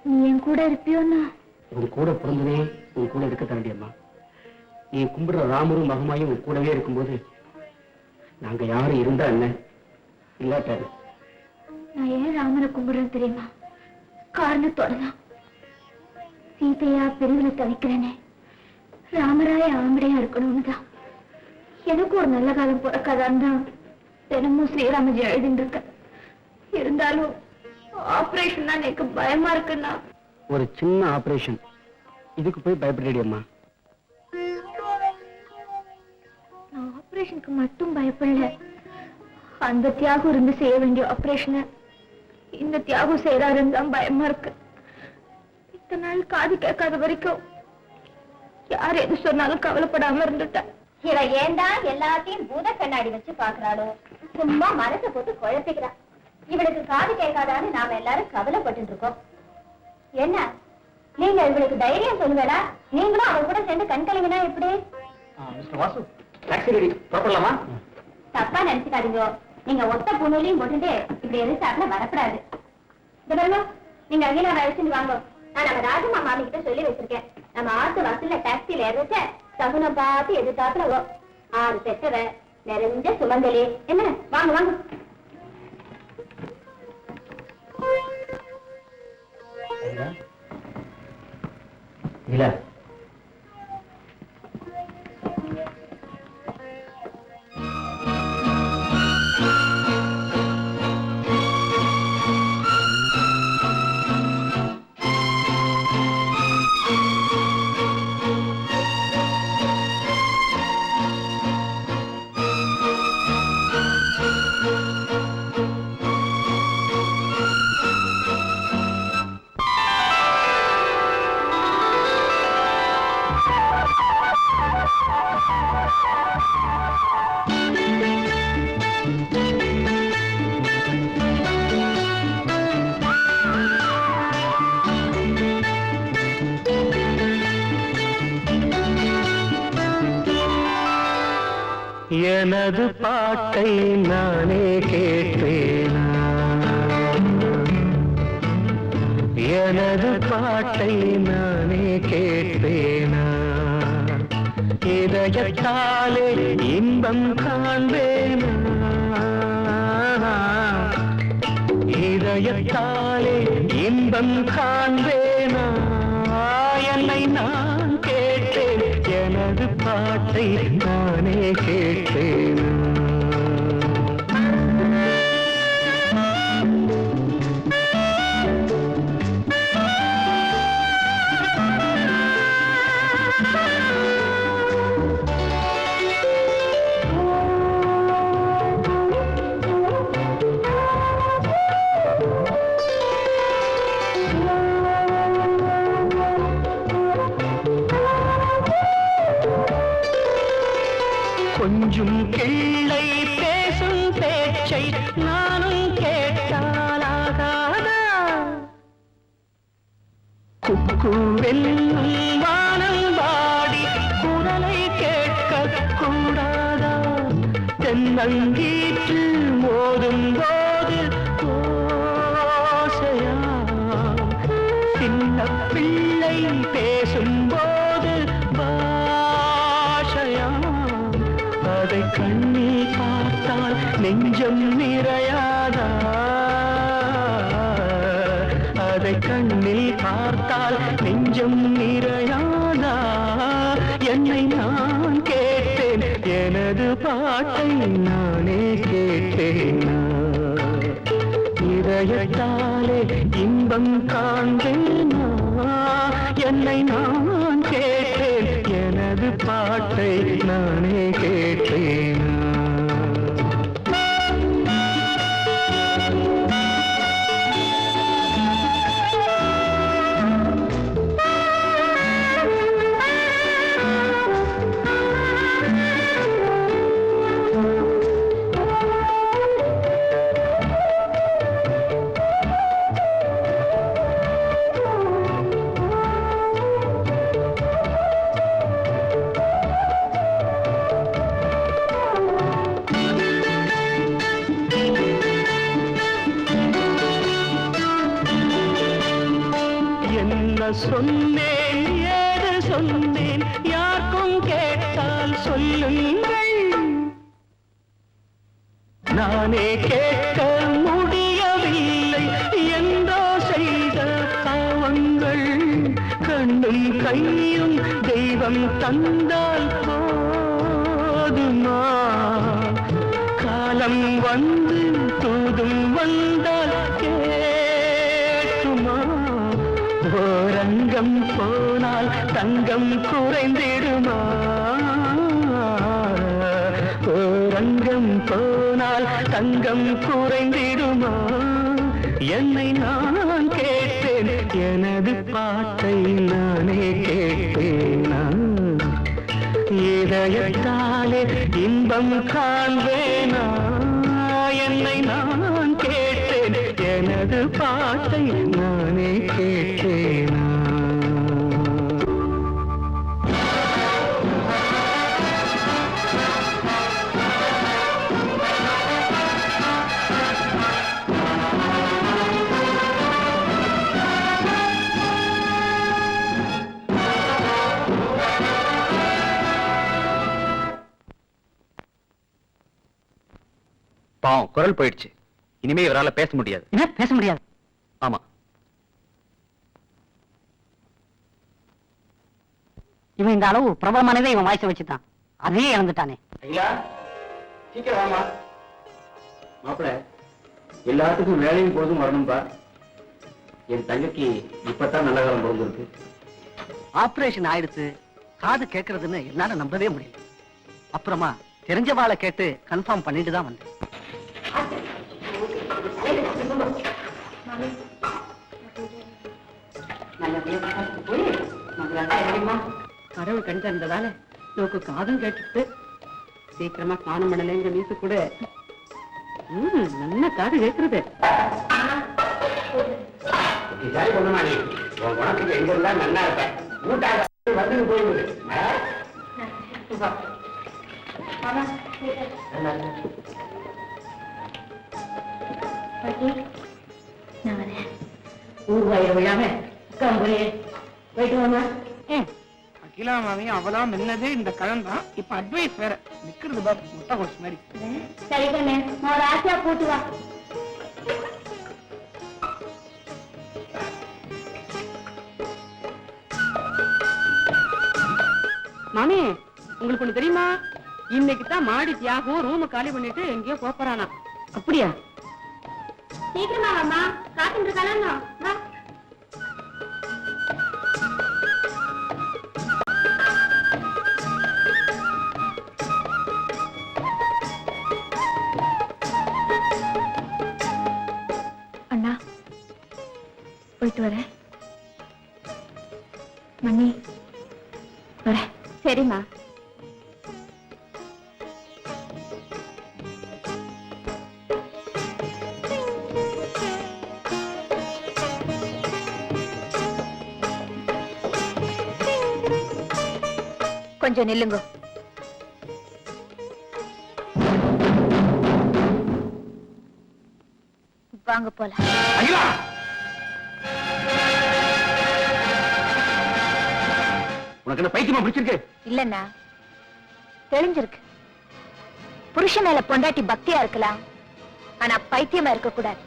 நீ என் கூட இருப்பியோன்னா? உன் கூட பிறந்ததே உன் கூட இருக்க தாண்டியம்மா. நீ கும்பிடுற ராமரும் மகமாயும் உன் கூடவே இருக்கும்போது நாங்க யாரும் இருந்தா என்ன, இல்லாட்டாரு. நான் ஏன் ராமனை கும்பிடுறேன் தெரியுமா? காரணத்தோட தான். சீதையா பிரிவுல தவிக்கிறேனே, ராமராய ஆம்படையா இருக்கணும்னு தான். எனக்கு ஒரு நல்ல காலம் பிறக்காதான் தான் தினமும் ஸ்ரீராமஜி எழுதிட்டு இருக்க. இருந்தாலும் ஆபரேஷன் தான் எனக்கு பயமா இருக்குன்னா. ஒரு சின்ன ஆபரேஷன், இதுக்கு போய் பயப்படடியம்மா. நான் ஆபரேஷனுக்கு மட்டும் பயப்படல. அந்த தியாகம் இருந்து செய்ய வேண்டிய ஆபரேஷனை இந்த தியாகம் செய்யறாருன்னு தான் பயமா இருக்கு. இத்தனை நாள் காது கேட்காத வரைக்கும் யார் எது சொன்னாலும் கவலைப்படாம இருந்துட்டேன். இவ ஏண்டா எல்லாத்தையும் பூத கண்ணாடி வச்சு பாக்குறாளோ? சும்மா மனசை போட்டு குழப்பிக்கிறா. இவளுக்கு காது கேட்காதான்னு நாம எல்லாரும் கவலைப்பட்டு இருக்கோம். என்ன நீங்க இவளுக்கு தைரியம் சொல்லுவேடா? நீங்களும் அவ கூட சேர்ந்து கண் கலங்கினா எப்படி? மிஸ்டர் வாசு, டாக்ஸி ரெடி, புறப்படலாமா? தப்பா நினைச்சுக்காதீங்க. நீங்க ஒத்த புண்ணுலையும் போட்டுட்டு இப்படி எதிர்த்தாப்புல வரப்படாது. நீங்க அகிலா அழைச்சிட்டு வாங்க. நான் நம்ம ராஜம்மா மாமி கிட்ட சொல்லி வச்சிருக்கேன். நம்ம ஆத்து வாசல்ல டாக்ஸில ஏறிச்ச சகுனம் பார்த்து எதிர்த்தாப்புல 6 பெற்றவ நிறைஞ்ச சுமங்கலி. என்ன வாங்க வாங்க. இல்ல எனது பாட்டை நானே கேட்பேனா, எனது பாட்டை நானே கேட்பேனா, இதயத்தாலே இன்பம் காண்பேனா, இதயத்தாலே இன்பம் காண்பேனா, என்னை நான் கேட்டேன் எனது பாட்டை நானே கேட்பேன். கொஞ்சம் கிள்ளை பேசும் பேச்சை நானும் கேட்டாலாகாதா, குக்குவெல்லும் வானம் வாடி குரலை கேட்க கூடாதா, தென்னங்கீற்று மோதும் போது ஓசையா, சின்ன பிள்ளை பேசும் போது பாஷையா, அதை கண்ணில் பார்த்தால் நெஞ்சம் நிறையாதா, அதை கண்ணில் பார்த்தால் நெஞ்சம் நிறையாதா, என்னை நான் கேட்டேன் எனது பாட்டை நானே கேட்டேனா, இதயத்தாலே இன்பம் காண்பேனா, என்னை நான் கேட்டேன் எனது பாட்டை நானே கேட்டேனா. சொன்னேன் ஏது சொன்னேன் யாருக்கும் கேட்டால் சொல்லுங்கள், நானே கேட்க முடியவில்லை என்றோ செய்த பாவங்கள், கண்ணும் கையும் தெய்வம் தந்தால் போதுமா, காலம் வந்து தூதும் வந்தால் கேட்குமா, ஓரங்கம் போனால் தங்கம் குறைந்திடுமா, ஓரங்கம் போனால் தங்கம் குறைந்திடுமா, என்னை நான் கேட்டேன் எனது பாட்டை நானே கேட்பேனா, இதயத்தாலே இன்பம் காண்பேனா, என்னை நான் கேட்டேன் எனது பாட்டை நானே கேட்டேனா. பாவம் குரல் போயிடுச்சு. இனிமே இவரால பேச முடியாது. என்ன பேச முடியாது? ஆமா. இவன் இந்த அளவு பிரபலமானதே இவன் வாய்ஸை வச்சுதான். அதையே இழந்துட்டானே. ஐயா சீக்கிரம் வாமா. மாப்பிள்ள எல்லாத்துக்கும் வேலையும் பொழுதும் வரணும்பா. என் தங்கைக்கு இப்பதான் நல்ல காலம் பிறந்திருக்கு. ஆபரேஷன் ஆயிடுச்சு, காது கேட்கறதுன்னு என்னால நம்பவே முடியல. அப்புறமா தெரிஞ்சவாளை கேட்டு கன்ஃபார்ம் பண்ணிட்டு தான் வந்தேன். கடவுள் கண் திறந்ததால நோக்கு காதும் கேட்டுட்டு சீக்கிரமா காணம் பண்ணலைங்கிற மீசு கூட நல்ல காது கேட்கறது. சரி பொண்ணுமா, நீ உன் குணத்துக்கு எங்க இருந்தா நல்லா இருப்பேன். வீட்டாக வந்து போயிடுது. ஊர்வாயிர விழாம போயிட்டு வாங்க. அகிலா மாமி அவளா முன்னதே இந்த கடன் தான். இப்ப அட்வைஸ் வேற நிக்கிறது பாபு முட்டை கொசு மாதிரி. சரி கண்ணு, ஒரு ஆசையா போட்டு வா. மாமி, உங்களுக்கு ஒண்ணு தெரியுமா? இன்னைக்கு தான் மாடி தியாகம் ரூம் காலி பண்ணிட்டு எங்கேயோ போறானா. அப்படியா? சீக்கிரமா வாமா, காத்துட்டு இருக்கானா? வா. அண்ணா போயிட்டு வரேன். மணி வரேன். சரிம்மா. கொஞ்சம் நில்லுங்க. வாங்க போலாம். அகிலா உனக்கு என்ன பைத்தியமா பிடிச்சிருக்கு? இல்லன்னா தெளிஞ்சிருக்கு. புருஷன் மேல பொண்டாட்டி பக்தியா இருக்கலாம், ஆனா பைத்தியமா இருக்க கூடாது.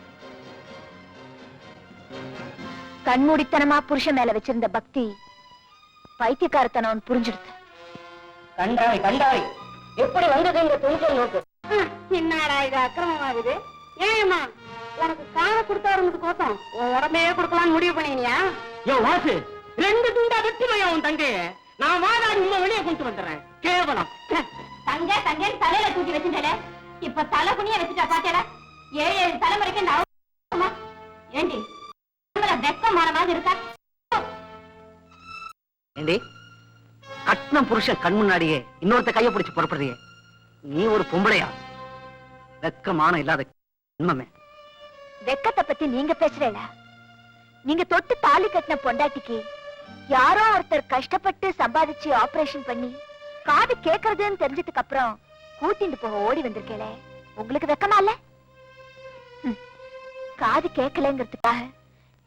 கண்மூடித்தனமா புருஷன் மேல வச்சிருந்த பக்தி பைத்தியக்காரத்தனம் புரிஞ்சிடுது. கண்டாய் கண்டாய், எப்படி வந்தது இந்த துணிச்சல் நோக்கு. என்னடா இது அக்கிரமமாகுது? ஏமா உனக்கு காண கொடுத்தாருன்னு கோத்தம் உன் உடம்பையே கொடுக்கலாம்னு முடிவு பண்ணினியா? யோ வாசு, 2 துண்டா வெட்டிமையா உன் தங்கைய. நான் வாதாடி உண்மை வெளியே கொண்டு வந்துடுறேன். கேவலம். தங்க தங்கன்னு தலையில தூக்கி வச்சுட்டே இப்ப தலை குனிய வச்சுட்டா பாத்தேடா. 7 தலைமுறைக்கு இந்த அவசரமா? ஏண்டி வெக்கமான மாதிரி இருக்கா? ஏண்டி கட்னம் புருஷன் கண் முன்னாடியே இன்னொருத்த கைய பிடிச்சு புறப்படுறியே, நீ ஒரு பொம்பளையா? வெக்கமான இல்லாத உண்மை. வெக்கத்தை பத்தி நீங்க பேசுறேல? நீங்க தொட்டு தாலி கட்டின பொண்டாட்டிக்கு யாரோ ஒருத்தர் கஷ்டப்பட்டு சம்பாதிச்சு ஆபரேஷன் பண்ணி காது கேட்கறதுன்னு தெரிஞ்சதுக்கு அப்புறம் கூட்டிட்டு போக ஓடி வந்திருக்கேளே, உங்களுக்கு வெக்கமா இல்ல? காது கேட்கலங்கிறதுக்காக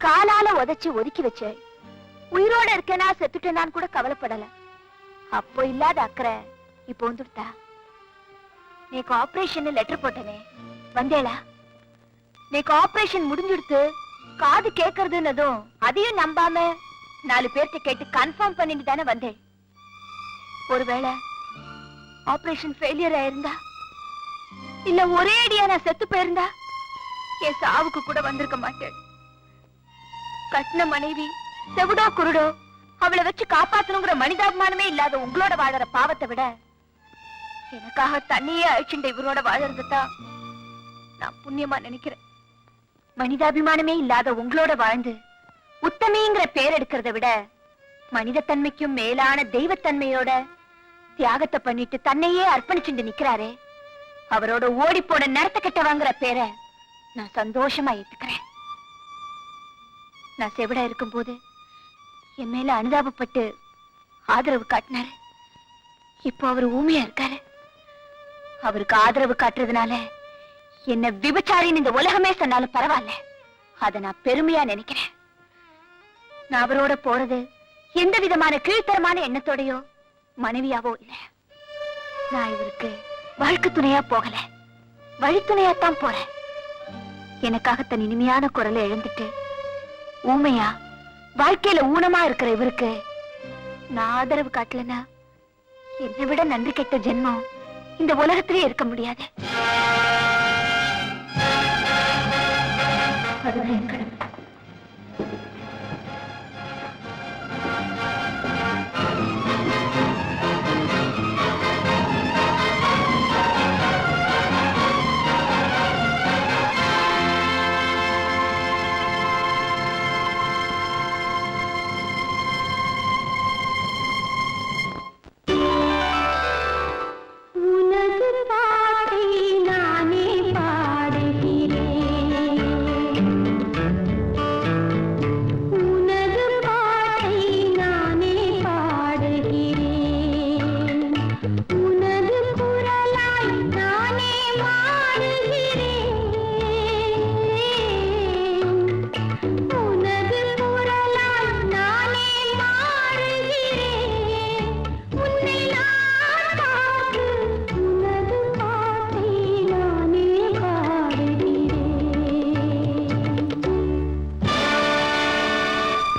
காலால உதைச்சு ஒதுக்கி வச்ச. உயிரோட இருக்கேனா செத்துட்டேனான்னு கூட கவலைப்படல. அப்போ இல்லாத அக்கறை இப்போ வந்துட்டா. நீக்கு ஆபரேஷன் லெட்டர் போட்டனே, வந்தேளா? நீக்கு ஆபரேஷன் முடிஞ்சுடுத்து, காது கேட்கறதுன்னதும் அதையும் நம்பாம 4 பேர்த்த கேட்டு கன்ஃபார்ம் பண்ணிட்டு தானே வந்தேன். ஒருவேளை ஆபரேஷன் ஃபெயிலியர் ஆயிருந்தா, இல்ல ஒரே அடியா நான் செத்து போயிருந்தா என் சாவுக்கு கூட வந்திருக்க மாட்டேன். கட்டின மனைவி செவிடோ குருடோ அவளை வச்சு காப்பாத்தணுங்கிற மனிதாபிமானமே இல்லாத உங்களோட வாழற பாவத்தை விட எனக்காக தண்ணியே அழிச்சுண்ட இவரோட வாழறதுதான் நான் புண்ணியமா நினைக்கிறேன். மனிதாபிமானமே இல்லாத உங்களோட வாழ்ந்து உத்தமிங்கிற பேர் எடுக்கிறத விட மனிதத்தன்மைக்கும் மேலான தெய்வத்தன்மையோட தியாகத்தை பண்ணிட்டு தன்னையே அர்ப்பணிச்சுட்டு நிக்கிறாரே, அவரோட ஓடி போன நடத்த கட்ட வாங்குற பேரை நான் சந்தோஷமா ஏத்துக்கிறேன். நான் செவிடா இருக்கும் போது என் மேல அனுதாபப்பட்டு ஆதரவு காட்டினாரு. இப்போ அவர் ஊமையா இருக்காரு. அவருக்கு ஆதரவு காட்டுறதுனால என்ன விபச்சாரின்னு இந்த உலகமே சொன்னாலும் பரவாயில்ல, அத நான் பெருமையா நினைக்கிறேன். நான் அவரோட போறது எந்த விதமான கீழ்த்தரமான எண்ணத்தோடையோ மனைவியாவோ இல்ல. நான் இவருக்கு வாழ்க்கை துணையா போகல, வழித்துணையாத்தான் போறேன். எனக்காக தன் இனிமையான குரலை இழந்துட்டு ஊமையா வாழ்க்கையில ஊனமா இருக்கிற இவருக்கு நான் ஆதரவு காட்டலனா என்னை விட நன்றி கெட்ட ஜென்மம் இந்த உலகத்திலே இருக்க முடியாது. அதுதான் என் கடமை.